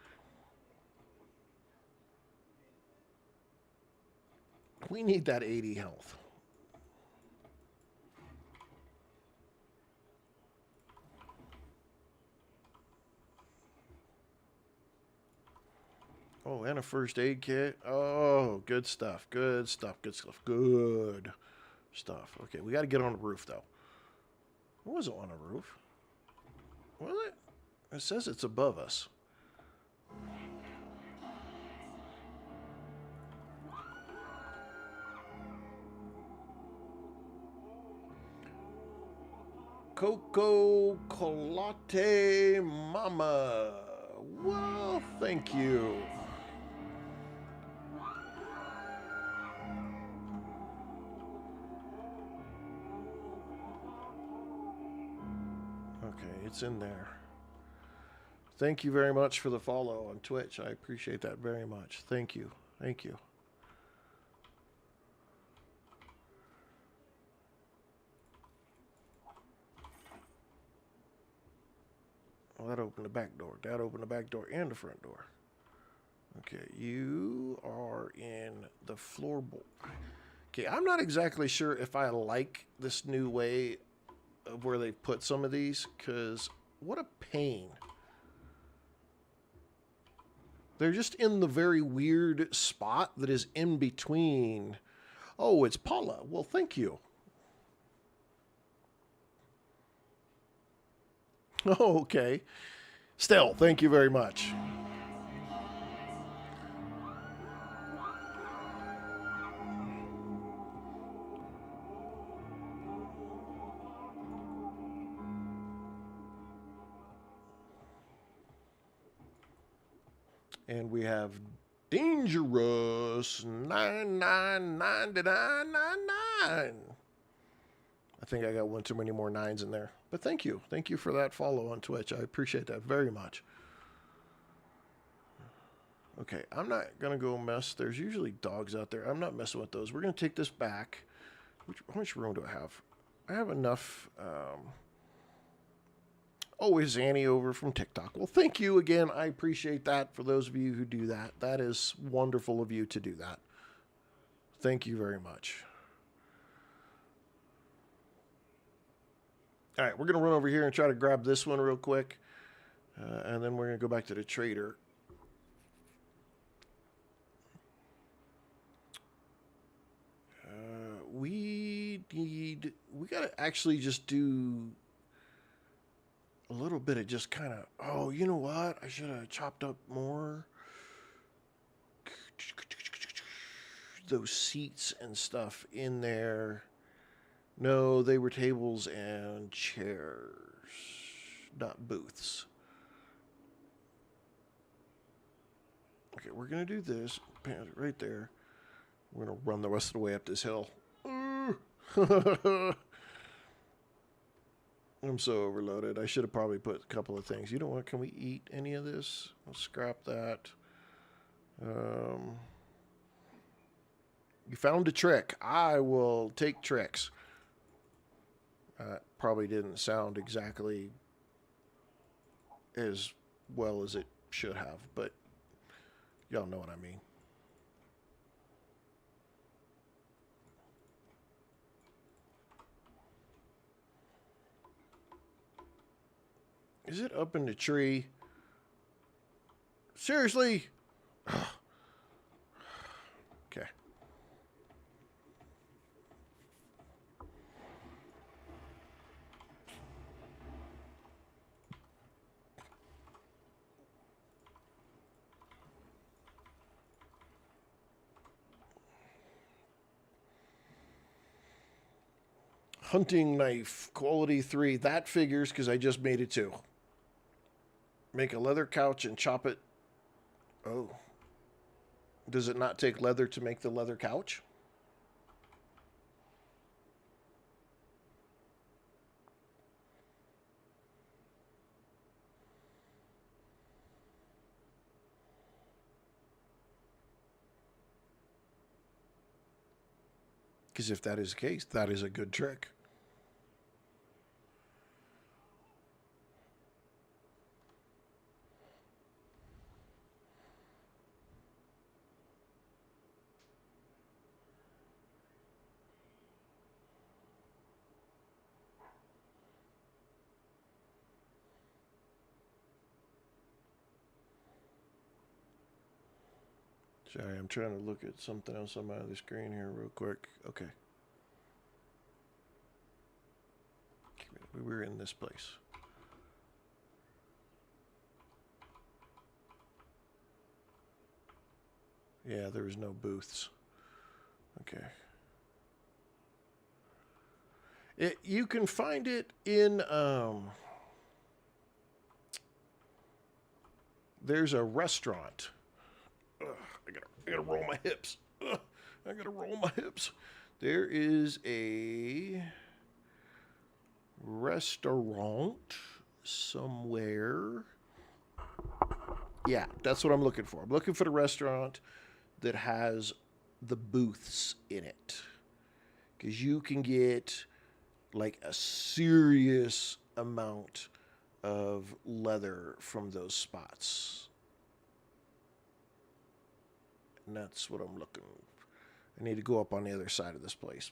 We need that 80 health. Oh, and a first aid kit. Oh, good stuff. Good stuff. Okay, we got to get on the roof, though. It wasn't on the roof. Was it? It says it's above us. Coco Colate Mama. Well, thank you. Okay, it's in there. Thank you very much for the follow on Twitch. I appreciate that very much. Thank you. Thank you. Well, that opened the back door. That opened the back door and the front door. Okay, you are in the floorboard. Okay, I'm not exactly sure if I like this new way of where they put some of these, because what a pain. They're just in the very weird spot that is in between. Oh, it's Paula. Well, thank you. Oh, okay. Still, thank you very much. And we have Dangerous 999999. I think I got one too many more nines in there. But thank you. Thank you for that follow on Twitch. I appreciate that very much. Okay, I'm not going to go mess. There's usually dogs out there. I'm not messing with those. We're going to take this back. How much room do I have? I have enough. Oh, is Annie over from TikTok? Well, thank you again. I appreciate that for those of you who do that. That is wonderful of you to do that. Thank you very much. All right, we're going to run over here and try to grab this one real quick. And then we're going to go back to the trader. We got to actually just do a little bit of just kind of, oh, you know what? I should have chopped up more. Those seats and stuff in there. No, they were tables and chairs, not booths. Okay, we're going to do this. Pan it right there. We're going to run the rest of the way up this hill. I'm so overloaded. I should have probably put a couple of things. You know what? Can we eat any of this? We'll scrap that. You found a trick. I will take tricks. Probably didn't sound exactly as well as it should have, but y'all know what I mean. Is it up in the tree? Seriously? Okay. Hunting knife, quality 3. That figures because I just made it 2. Make a leather couch and chop it. Oh. Does it not take leather to make the leather couch? Because if that is the case, that is a good trick. Sorry, I'm trying to look at something else on my other screen here real quick. Okay. We were in this place. Yeah, there was no booths. Okay. You can find it in there's a restaurant. Ugh, I gotta roll my hips. Ugh, I gotta roll my hips. There is a restaurant somewhere. Yeah, that's what I'm looking for. I'm looking for the restaurant that has the booths in it. Because you can get like a serious amount of leather from those spots. And that's what I'm looking for. I need to go up on the other side of this place.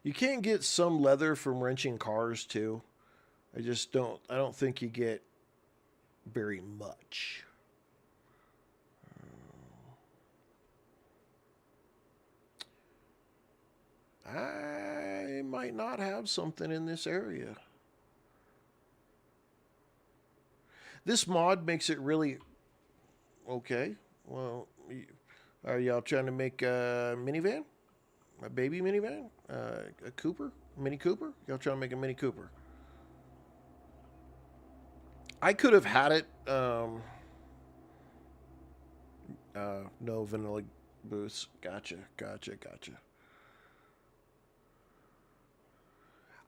You can get some leather from wrenching cars too. I don't think you get very much. I might not have something in this area. This mod makes it really okay. Well, are y'all trying to make a minivan? A baby minivan? A Cooper? Mini Cooper? Y'all trying to make a Mini Cooper? I could have had it. No vanilla booths. Gotcha.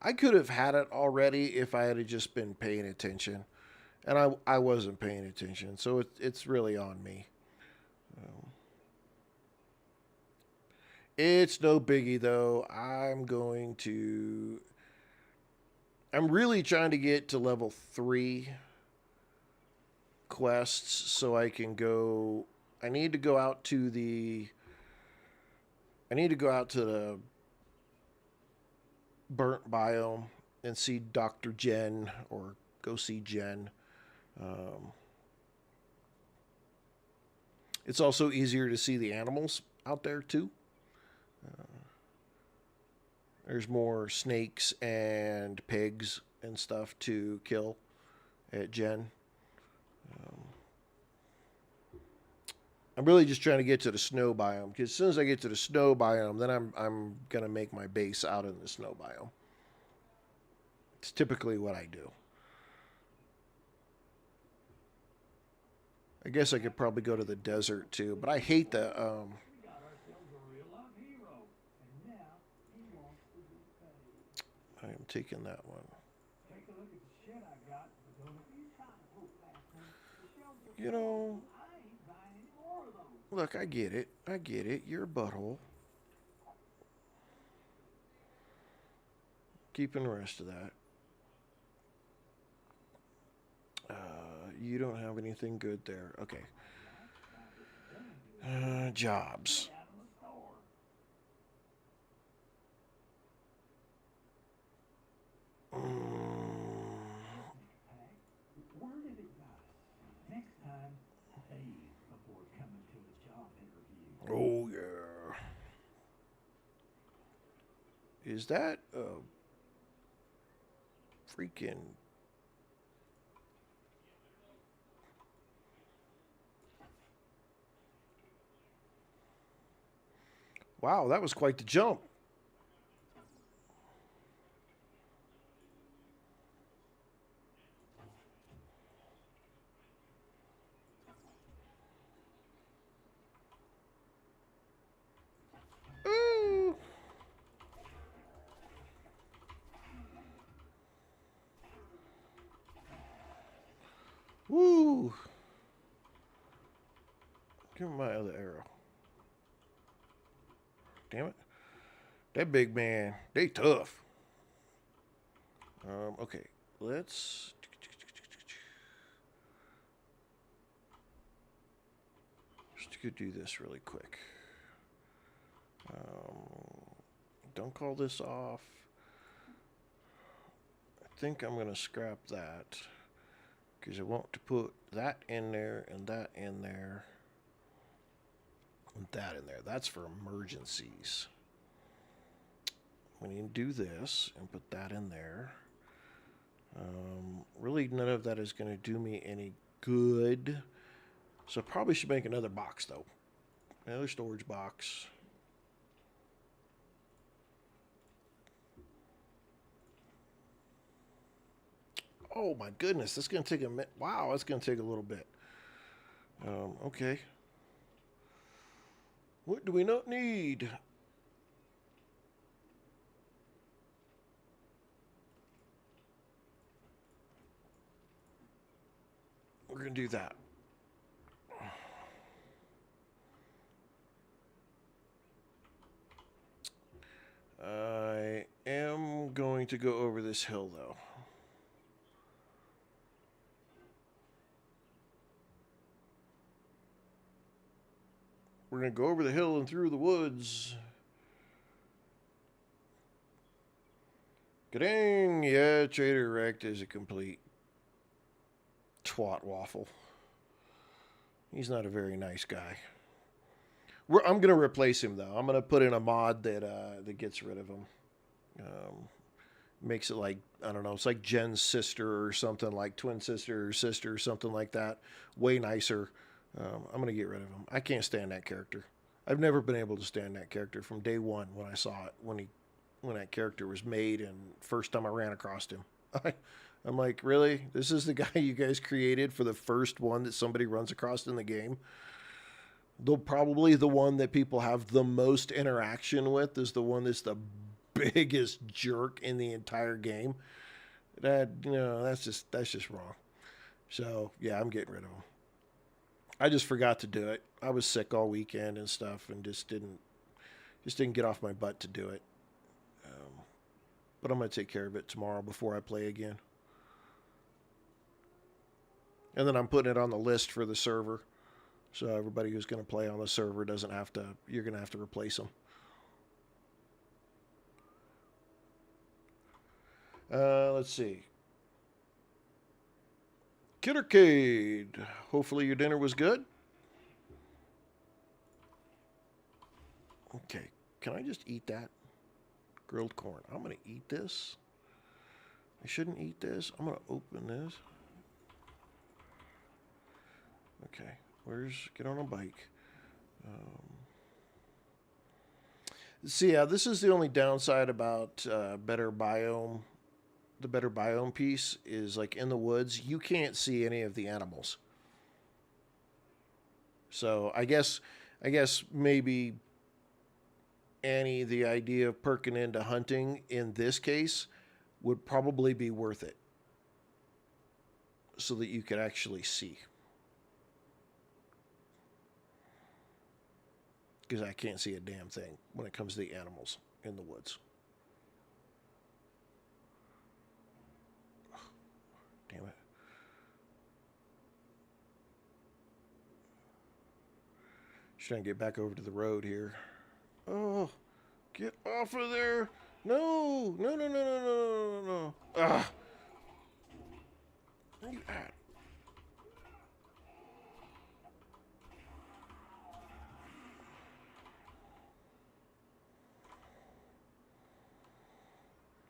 I could have had it already if I had just been paying attention. And I wasn't paying attention. So it's really on me. It's no biggie, though. I'm really trying to get to level 3 quests so I can go. I need to go out to the burnt biome and see Dr. Jen, or go see Jen. It's also easier to see the animals out there too. There's more snakes and pigs and stuff to kill at Gen. I'm really just trying to get to the snow biome, because as soon as I get to the snow biome, then I'm gonna make my base out in the snow biome. It's typically what I do. I guess I could probably go to the desert too, but I hate the I am taking that one. You know, look, I get it. I get it. You're a butthole. Keeping the rest of that. You don't have anything good there. Okay. Jobs. Oh, yeah. Is that a freaking... Wow, that was quite the jump. Ooh. Woo. Give me my other arrow. Damn it. That big man, they tough. Okay, let's... Just to do this really quick. Don't call this off. I think I'm going to scrap that, because I want to put that in there and that in there and that in there. That's for emergencies. We need to do this and put that in there. Really, none of that is going to do me any good. So I probably should make another box, though. Another storage box. Oh my goodness, that's going to take a minute. Wow, that's going to take a little bit. Okay. What do we not need? We're going to do that. I am going to go over this hill, though. We're going to go over the hill and through the woods. Ga-ding! Yeah, Trader Rect is a complete twat waffle. He's not a very nice guy. I'm going to replace him, though. I'm going to put in a mod that gets rid of him. Makes it like, I don't know, it's like Jen's sister or something, like twin sister or something like that. Way nicer. I'm going to get rid of him. I can't stand that character. I've never been able to stand that character from day one when I saw it, when that character was made and first time I ran across him. I'm like, really? This is the guy you guys created for the first one that somebody runs across in the game? Probably the one that people have the most interaction with is the one that's the biggest jerk in the entire game. That's just wrong. So yeah, I'm getting rid of him. I just forgot to do it. I was sick all weekend and stuff, and just didn't get off my butt to do it. But I'm gonna take care of it tomorrow before I play again. And then I'm putting it on the list for the server, so everybody who's gonna play on the server doesn't have to. You're gonna have to replace them. Let's see. Kittercade. Hopefully your dinner was good. Okay. Can I just eat that? Grilled corn. I'm going to eat this. I shouldn't eat this. I'm going to open this. Okay. Get on a bike. See, yeah, this is the only downside about better biome. The better biome piece is like in the woods, you can't see any of the animals. So I guess maybe Annie, the idea of perking into hunting in this case would probably be worth it, so that you could actually see. Because I can't see a damn thing when it comes to the animals in the woods. Damn it. Just trying to get back over to the road here. Oh, get off of there. No, no, no, no, no, no, no, no. Ah. Where are you at?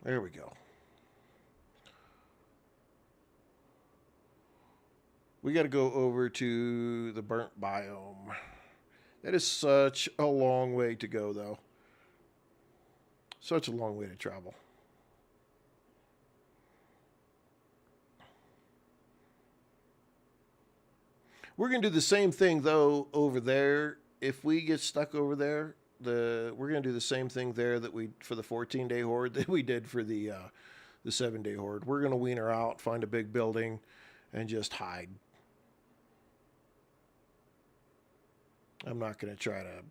There we go. We got to go over to the burnt biome. That is such a long way to go, though. Such a long way to travel. We're going to do the same thing, though, over there. If we get stuck over there, we're going to do the same thing there that we for the 14-day horde that we did for the 7-day horde. We're going to wean her out, find a big building, and just hide. I'm not going to try to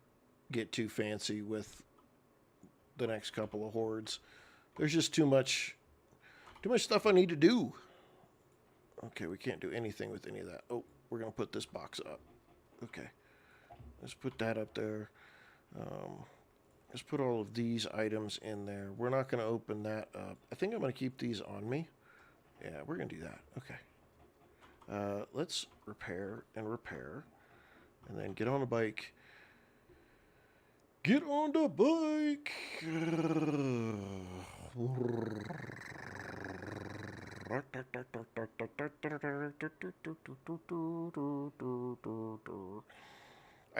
get too fancy with the next couple of hordes. There's just too much stuff I need to do. Okay, we can't do anything with any of that. Oh, we're going to put this box up. Okay. Let's put that up there. Let's put all of these items in there. We're not going to open that up. I think I'm going to keep these on me. Yeah, we're going to do that. Okay. Let's repair and repair. And then get on the bike. Get on the bike!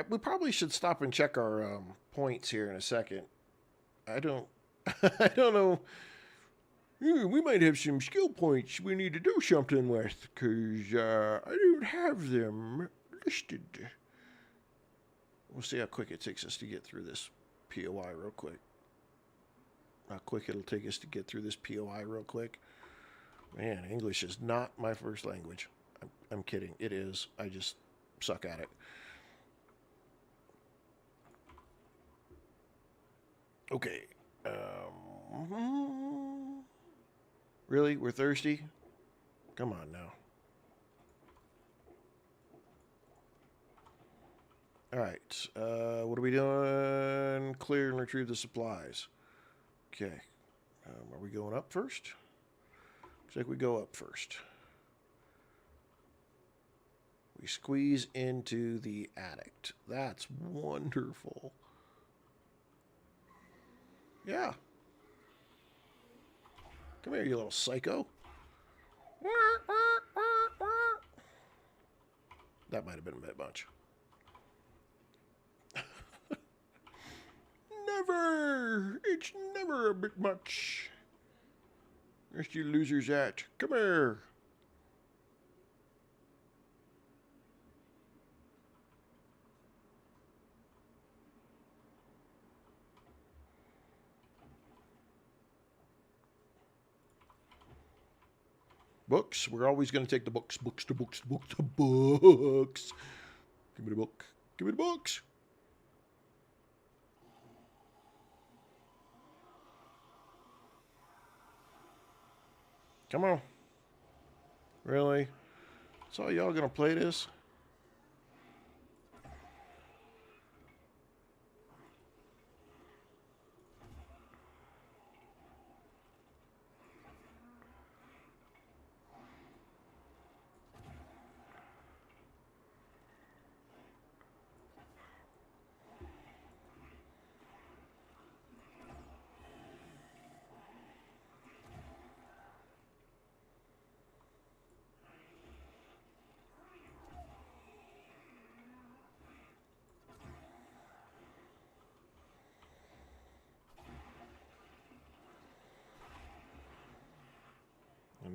We probably should stop and check our points here in a second. I don't know. We might have some skill points we need to do something with, because I don't have them listed. We'll see how quick it takes us to get through this POI real quick. How quick it'll take us to get through this POI real quick. Man, English is not my first language. I'm kidding. It is. I just suck at it. Okay. Really? We're thirsty? Come on now. Alright. What are we doing? Clear and retrieve the supplies. Okay. Are we going up first? Looks like we go up first. We squeeze into the attic. That's wonderful. Yeah. Come here, you little psycho. That might have been a bit much. Never! It's never a bit much. Where's you losers at? Come here. Books. We're always going to take the books. Books, the books, the books, the books. Give me the book. Give me the books. Come on. Really? So y'all going to play this?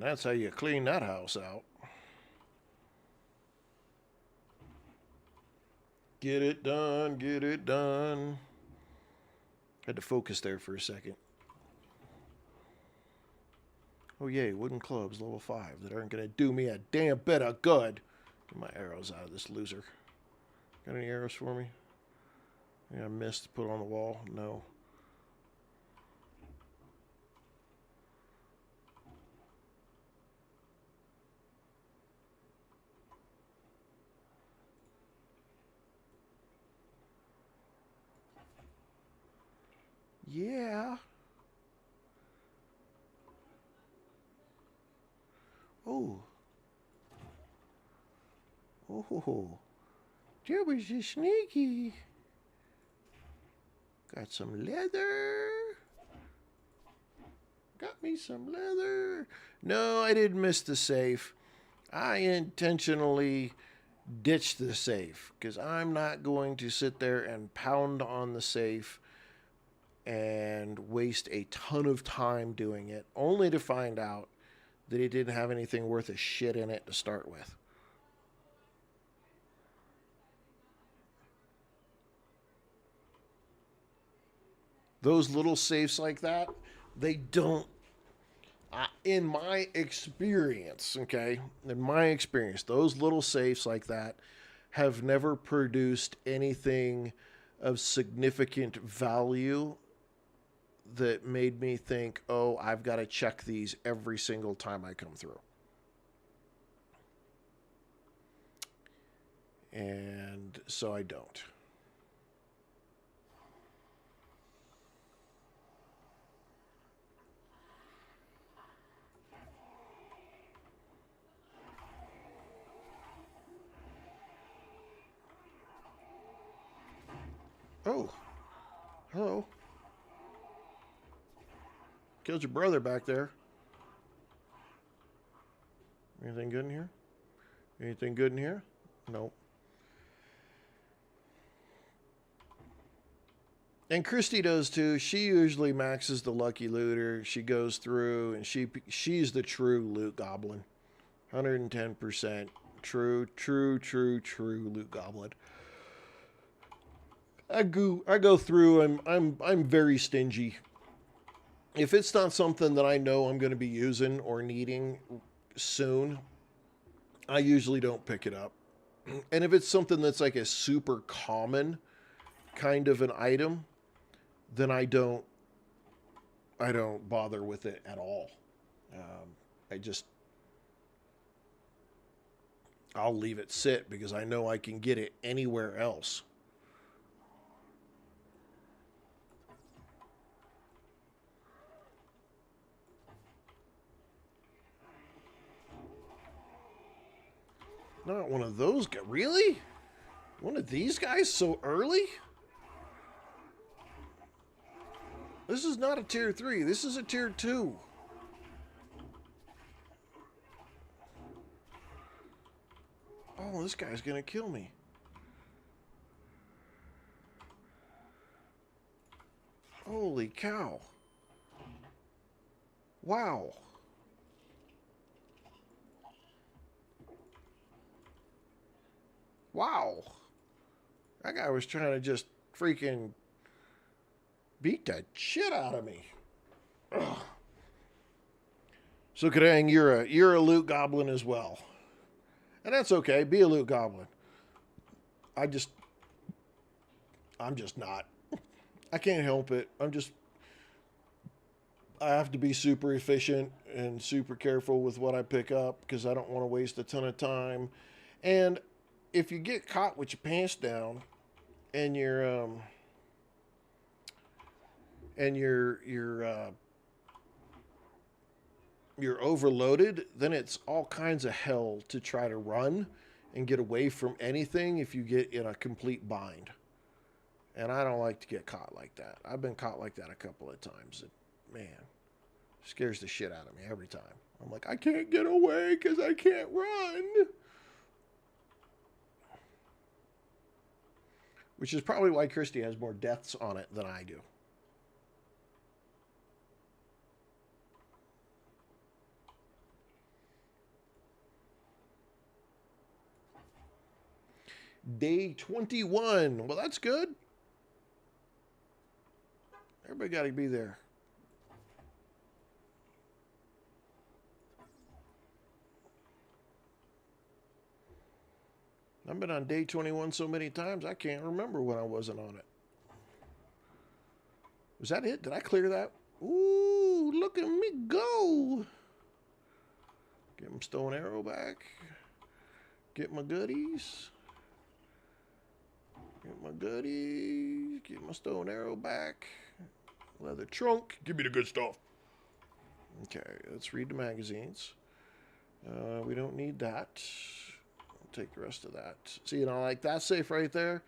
That's how you clean that house out. Get it done, get it done. Had to focus there for a second. Oh yay, wooden clubs, level 5, that aren't gonna do me a damn bit of good. Get my arrows out of this loser. Got any arrows for me? Yeah, I missed to put on the wall. No. Yeah. Oh. Oh. That was just sneaky. Got some leather. Got me some leather. No, I didn't miss the safe. I intentionally ditched the safe because I'm not going to sit there and pound on the safe and waste a ton of time doing it, only to find out that it didn't have anything worth a shit in it to start with. Those little safes like that, they don't, in my experience, okay, in my experience, those little safes like that have never produced anything of significant value that made me think, oh, I've got to check these every single time I come through. And so I don't. Oh, hello. Killed your brother back there. Anything good in here? Anything good in here? Nope. And Christy does too. She usually maxes the lucky looter. She goes through and she's the true loot goblin. 110% true loot goblin. I go through. I'm very stingy. If it's not something that I know I'm going to be using or needing soon, I usually don't pick it up. And if it's something that's like a super common kind of an item, then I don't bother with it at all. I'll leave it sit because I know I can get it anywhere else. Not one of those guys. Really? One of these guys so early? This is not a tier 3. This is a tier 2. Oh, this guy's gonna kill me. Holy cow. Wow. Wow. That guy was trying to just freaking beat the shit out of me. Ugh. So Kadang, you're a loot goblin as well. And that's okay. Be a loot goblin. I'm just not. I can't help it. I have to be super efficient and super careful with what I pick up because I don't want to waste a ton of time. And if you get caught with your pants down and you're overloaded, then it's all kinds of hell to try to run and get away from anything if you get in a complete bind. And I don't like to get caught like that. I've been caught like that a couple of times. Man, scares the shit out of me every time. I'm like, I can't get away because I can't run. Which is probably why Christy has more deaths on it than I do. Day 21. Well, that's good. Everybody got to be there. I've been on day 21 so many times, I can't remember when I wasn't on it. Was that it? Did I clear that? Ooh, look at me go. Get my stone arrow back. Get my goodies. Get my goodies. Get my stone arrow back. Leather trunk. Give me the good stuff. Okay, let's read the magazines. We don't need that. I'll take the rest of that. See, you know, like that safe right there,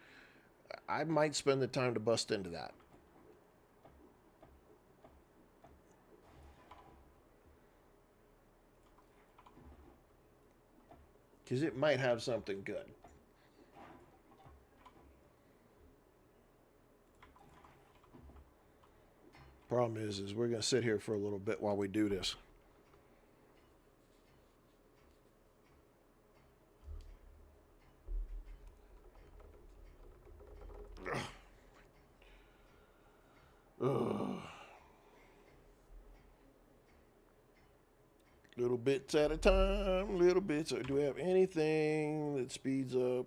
I might spend the time to bust into that. Because it might have something good. Problem is we're going to sit here for a little bit while we do this. Ugh. Little bits at a time, little bits. Do we have anything that speeds up?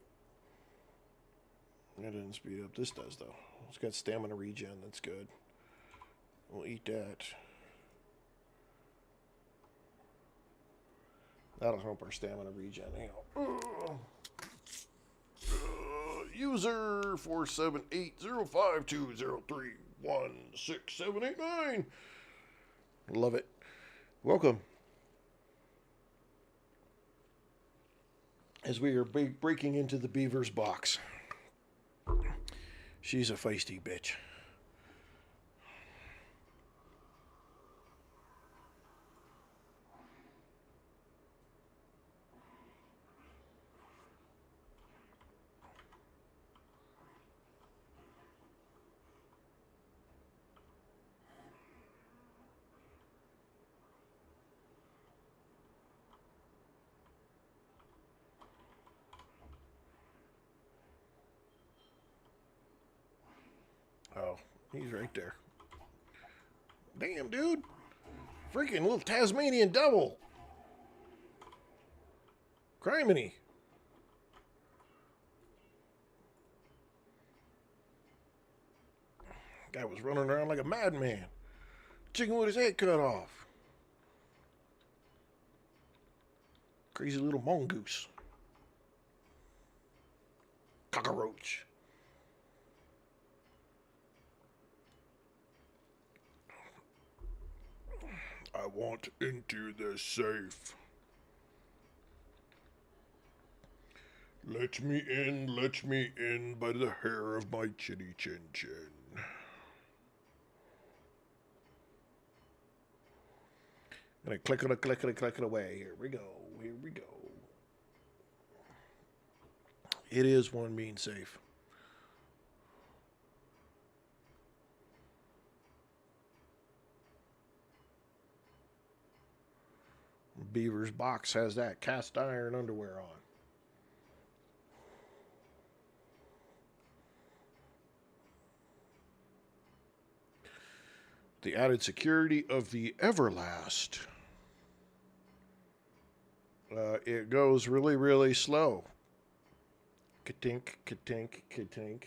That doesn't speed up. This does, though. It's got stamina regen. That's good. We'll eat that. That'll help our stamina regen. User 4780520316789. Love it. Welcome. As we are breaking into the beaver's box. She's a feisty bitch. Oh, he's right there. Damn, dude. Freaking little Tasmanian devil. Criminy. Guy was running around like a madman. Chicken with his head cut off. Crazy little mongoose. Cockroach. I want into the safe. Let me in by the hair of my chinny chin chin. Gonna click it away. Here we go. Here we go. It is one mean safe. Beaver's box has that cast iron underwear on. The added security of the Everlast. It goes really, really slow. Ka-tink, ka-tink, ka-tink.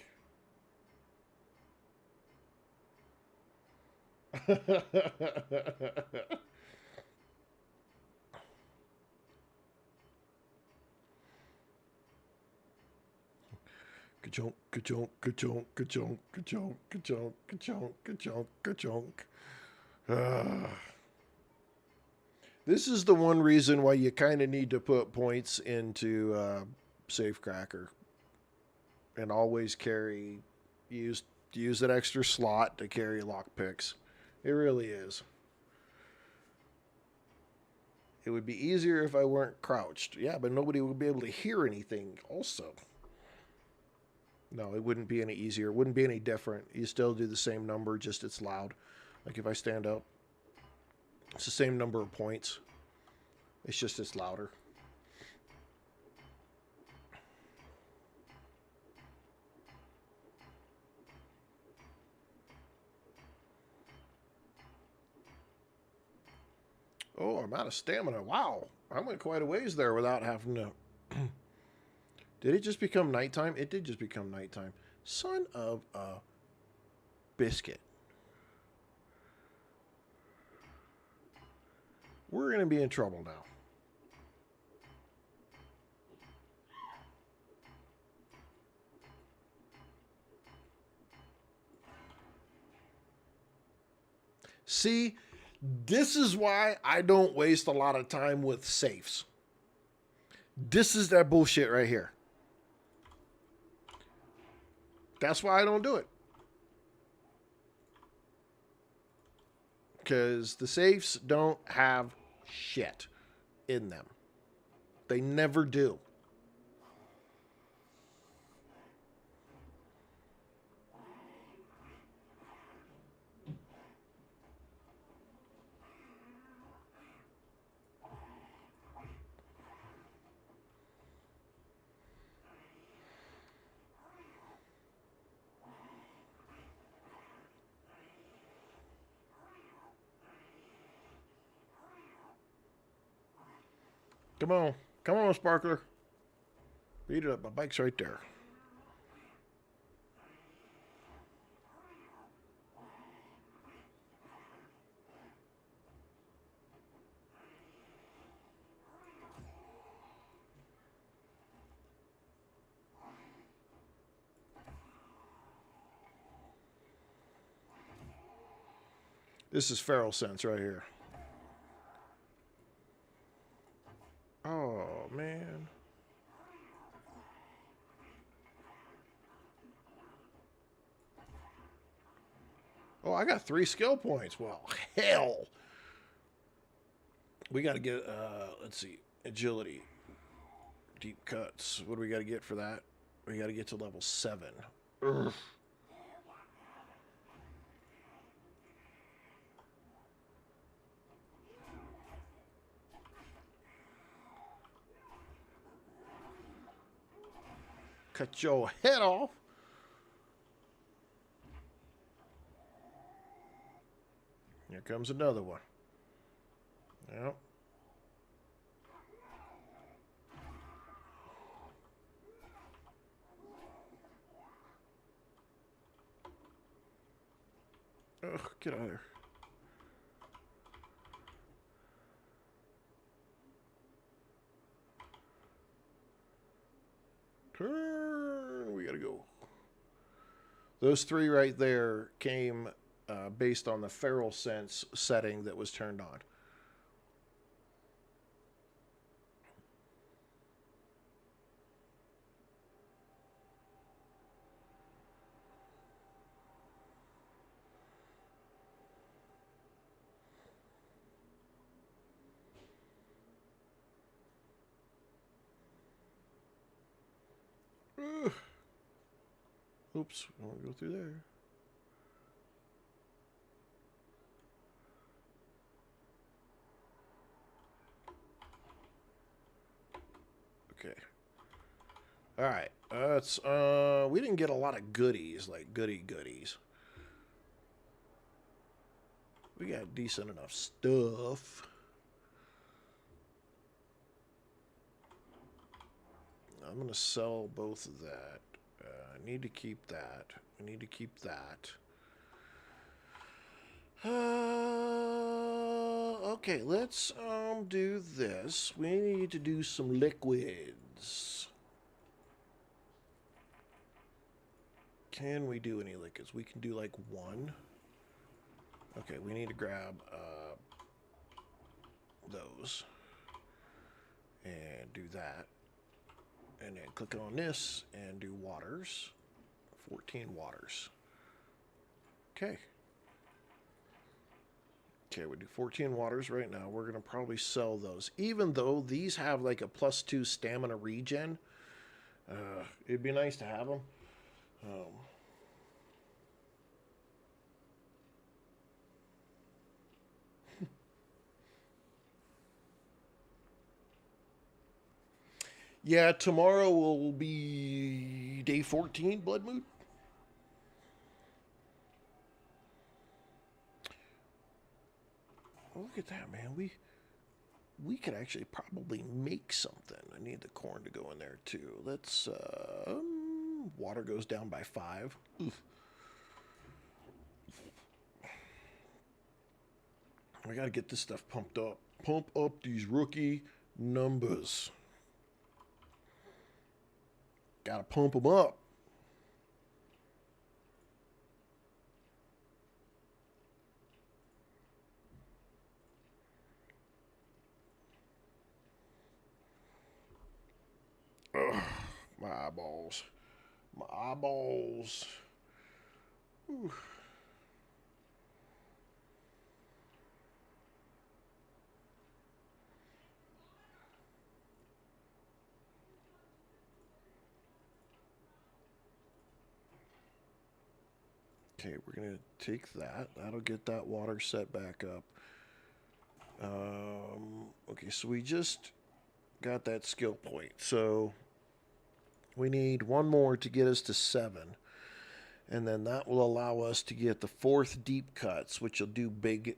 Ka-chonk, ka-chonk, ka-chonk, ka-chonk, ka-chonk, ka-chonk, ka-chonk, ka-chonk, ka-chonk. This is the one reason why you kind of need to put points into Safecracker and always use that extra slot to carry lockpicks. It really is. It would be easier if I weren't crouched. Yeah, but nobody would be able to hear anything also. No, it wouldn't be any easier. It wouldn't be any different. You still do the same number, just it's loud. Like if I stand up, it's the same number of points. It's just it's louder. Oh, I'm out of stamina. Wow. I went quite a ways there without having to... Did it just become nighttime? It did just become nighttime. Son of a biscuit. We're going to be in trouble now. See, this is why I don't waste a lot of time with safes. This is that bullshit right here. That's why I don't do it. Because the safes don't have shit in them. They never do. Come on. Come on, Sparkler. Beat it up. My bike's right there. This is feral sense right here. Oh, man. Oh, I got 3 skill points. Well, hell. We got to get, let's see, agility. Deep cuts. What do we got to get for that? We got to get to level 7. Ugh. Cut your head off. Here comes another one. Yep. Ugh, get out of there. Turn. We gotta go. Those 3 right there came based on the feral sense setting that was turned on. Ugh. Oops, I want to go through there. Okay. All right. That's we didn't get a lot of goodies, like goodies. We got decent enough stuff. I'm gonna sell both of that. I need to keep that. I need to keep that. Okay, let's do this. We need to do some liquids. Can we do any liquids? We can do like 1. Okay, we need to grab those and do that. And then click on this and do waters. 14 waters. Okay. Okay, we do 14 waters right now. We're going to probably sell those. Even though these have like a +2 stamina regen, it'd be nice to have them. Yeah, tomorrow will be day 14, Blood Moon. Oh, look at that, man. we could actually probably make something. I need the corn to go in there too. Let's, water goes down by 5. Oof. We got to get this stuff pumped up. Pump up these rookie numbers. Got to pump them up. Ugh, my eyeballs. My eyeballs. Whew. Okay, we're going to take that. That'll get that water set back up. Okay, so we just got that skill point. So we need one more to get us to 7. And then that will allow us to get the 4th deep cuts, which will do big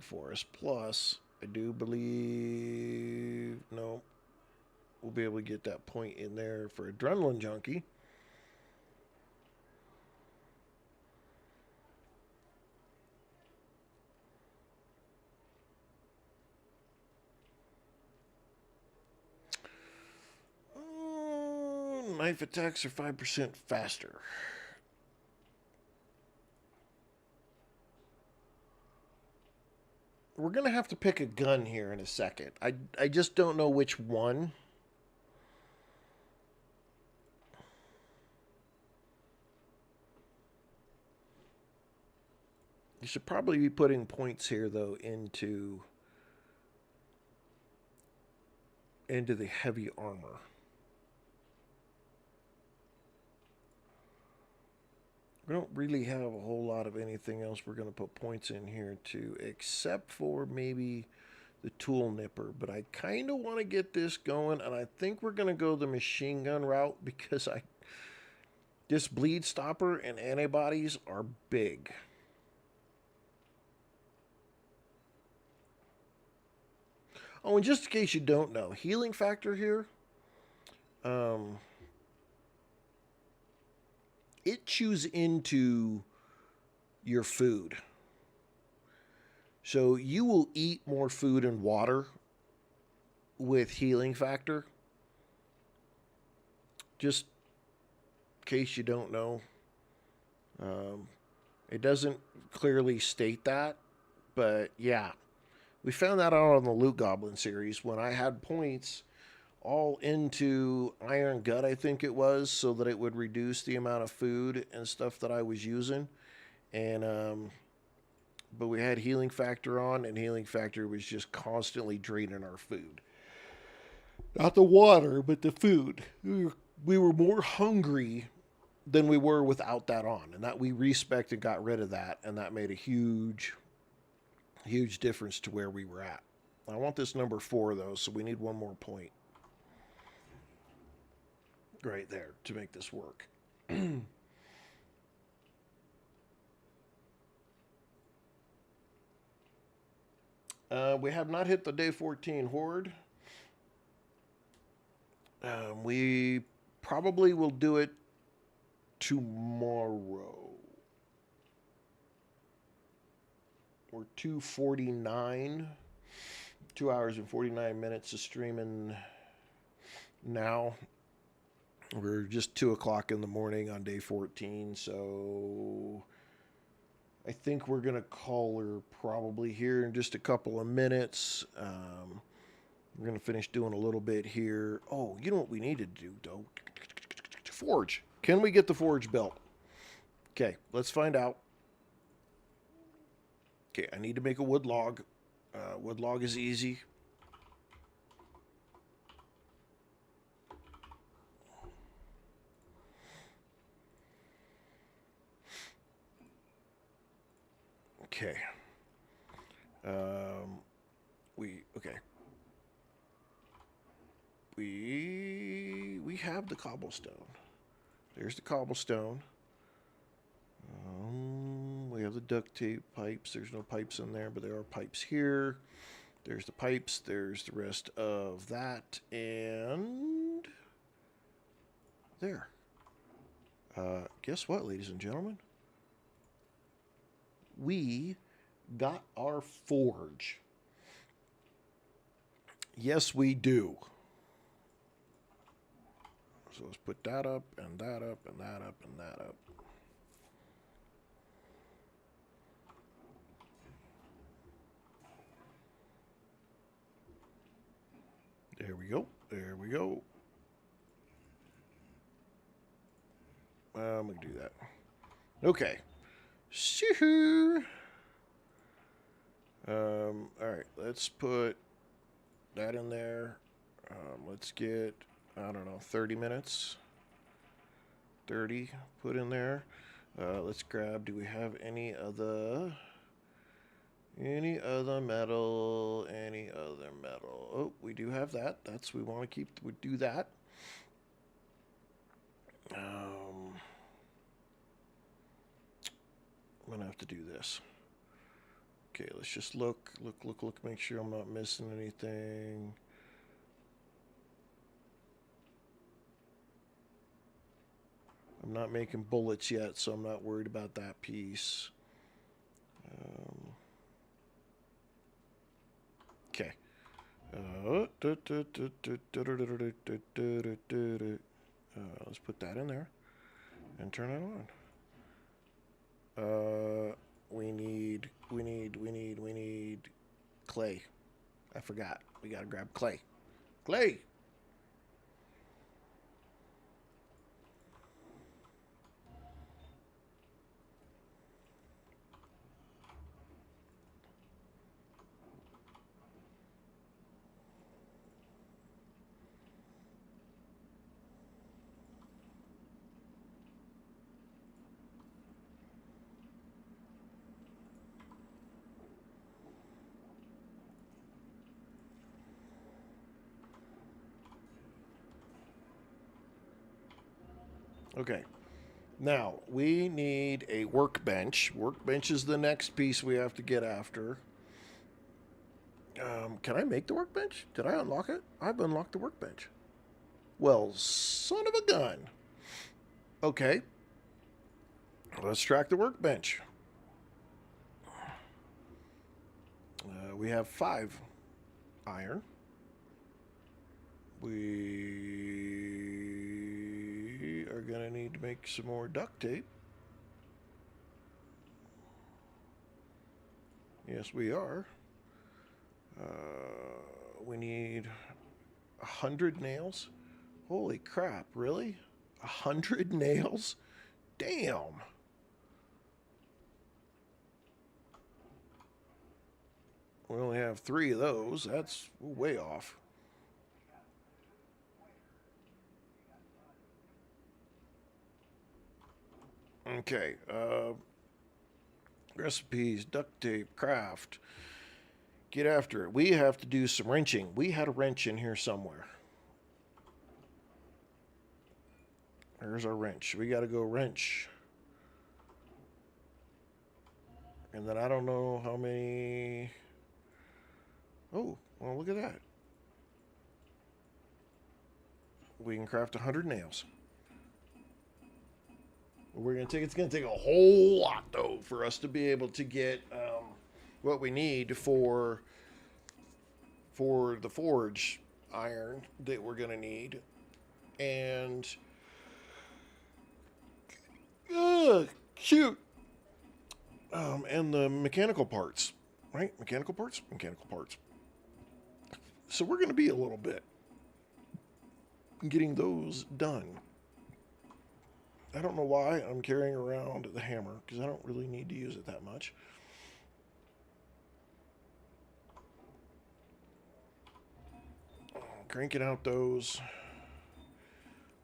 for us. Plus, I do believe, no, we'll be able to get that point in there for Adrenaline Junkie. Knife attacks are 5% faster. We're going to have to pick a gun here in a second. I just don't know which one. You should probably be putting points here, though, into the heavy armor. We don't really have a whole lot of anything else we're going to put points in here to, except for maybe the tool nipper. But I kind of want to get this going, and I think we're going to go the machine gun route because this bleed stopper and antibodies are big. Oh, and just in case you don't know, healing factor here, it chews into your food. So you will eat more food and water with healing factor. Just in case you don't know. It doesn't clearly state that, but yeah. We found that out on the Loot Goblin series when I had points all into Iron Gut, I think it was, so that it would reduce the amount of food and stuff that I was using. And but we had healing factor on, and healing factor was just constantly draining our food. Not the water, but the food. We were more hungry than we were without that on, and that we respec'd and got rid of that, and that made a huge difference to where we were at. I want this number 4 though, so we need one more point right there to make this work. We have not hit the day 14 horde. We probably will do it tomorrow. We're 2:49, 2 hours and 49 minutes of streaming now. We're just 2 o'clock in the morning on day 14, so I think we're going to call her probably here in just a couple of minutes. We're going to finish doing a little bit here. Oh, you know what we need to do, though? Forge. Can we get the forge built? Okay, let's find out. Okay, I need to make a wood log. Wood log is easy. Okay. Okay. We have the cobblestone. There's the cobblestone. We have the duct tape pipes. There's no pipes in there, but there are pipes here. There's the pipes. There's the rest of that. And there. Guess what, ladies and gentlemen? We got our forge. Yes, we do. So let's put that up, and that up, and that up, and that up. There we go. There we go. I'm going to do that. Okay. Shoo-hoo. Alright, let's put that in there. Let's get, I don't know, 30 minutes. 30 put in there. Let's grab, do we have any other metal? Any other metal? Oh, we do have that. That's, we want to keep, we do that. I'm going to have to do this. Okay, let's just look, make sure I'm not missing anything. I'm not making bullets yet, so I'm not worried about that piece. Okay. Let's put that in there and turn it on. We need clay. I forgot. We gotta grab clay. Clay! Okay. Now, we need a workbench. Workbench is the next piece we have to get after. Can I make the workbench? Did I unlock it? I've unlocked the workbench. Well, son of a gun. Okay. Let's track the workbench. We have 5 iron. We are going to need to make some more duct tape. Yes, we are. We need 100 nails. Holy crap, really? 100 nails? Damn. We only have 3 of those. That's way off. Okay. Recipes, duct tape, craft. Get after it. We have to do some wrenching. We had a wrench in here somewhere. There's our wrench. We got to go wrench. And then I don't know how many... Oh, well, look at that. We can craft 100 nails. It's gonna take a whole lot though for us to be able to get what we need for the forge iron that we're gonna need, and shoot, and the mechanical parts, right? Mechanical parts. So we're gonna be a little bit getting those done. I don't know why I'm carrying around the hammer, because I don't really need to use it that much. Cranking out those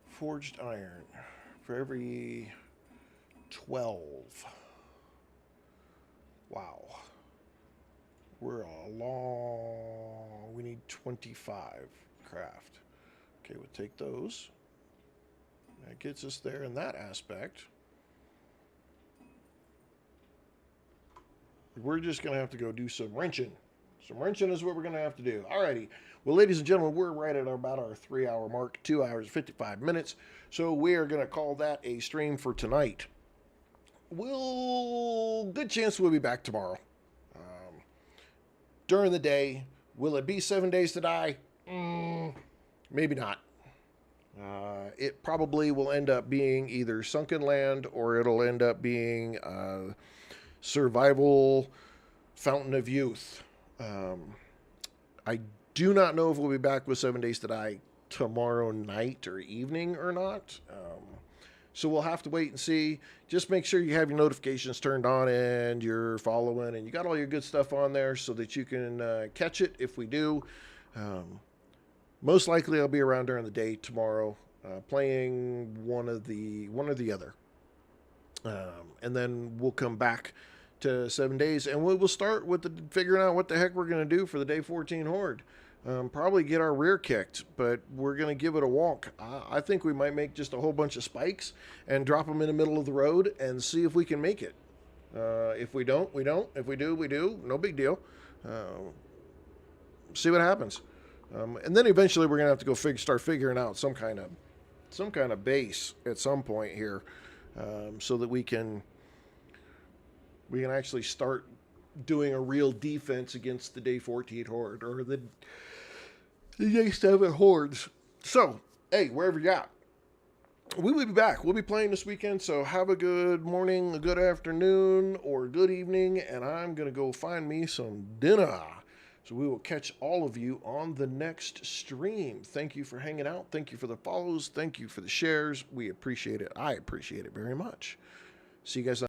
forged iron for every 12. Wow. We're a long... We need 25 craft. Okay, we'll take those. That gets us there in that aspect. We're just going to have to go do some wrenching. Some wrenching is what we're going to have to do. Alrighty. Well, ladies and gentlemen, we're right at about our 3-hour mark, 2 hours, 55 minutes. So we are going to call that a stream for tonight. Good chance we'll be back tomorrow. During the day. Will it be 7 Days to Die? Maybe not. It probably will end up being either Sunken Land or it'll end up being Survival Fountain of Youth. I do not know if we'll be back with 7 Days to Die tomorrow night or evening or not. So we'll have to wait and see. Just make sure you have your notifications turned on and you're following and you got all your good stuff on there so that you can catch it if we do. Most likely I'll be around during the day tomorrow playing one or the other. And then we'll come back to 7 days and we'll start with figuring out what the heck we're going to do for the day 14 horde. Probably get our rear kicked, but we're going to give it a walk. I think we might make just a whole bunch of spikes and drop them in the middle of the road and see if we can make it. If we don't, we don't. If we do, we do. No big deal. See what happens. And then eventually we're going to have to go start figuring out some kind of base at some point here so that we can actually start doing a real defense against the day 14 horde or the day 7 hordes. So, hey, wherever you're at, we will be back. We'll be playing this weekend, so have a good morning, a good afternoon, or good evening, and I'm going to go find me some dinner. So we will catch all of you on the next stream. Thank you for hanging out. Thank you for the follows. Thank you for the shares. We appreciate it. I appreciate it very much. See you guys.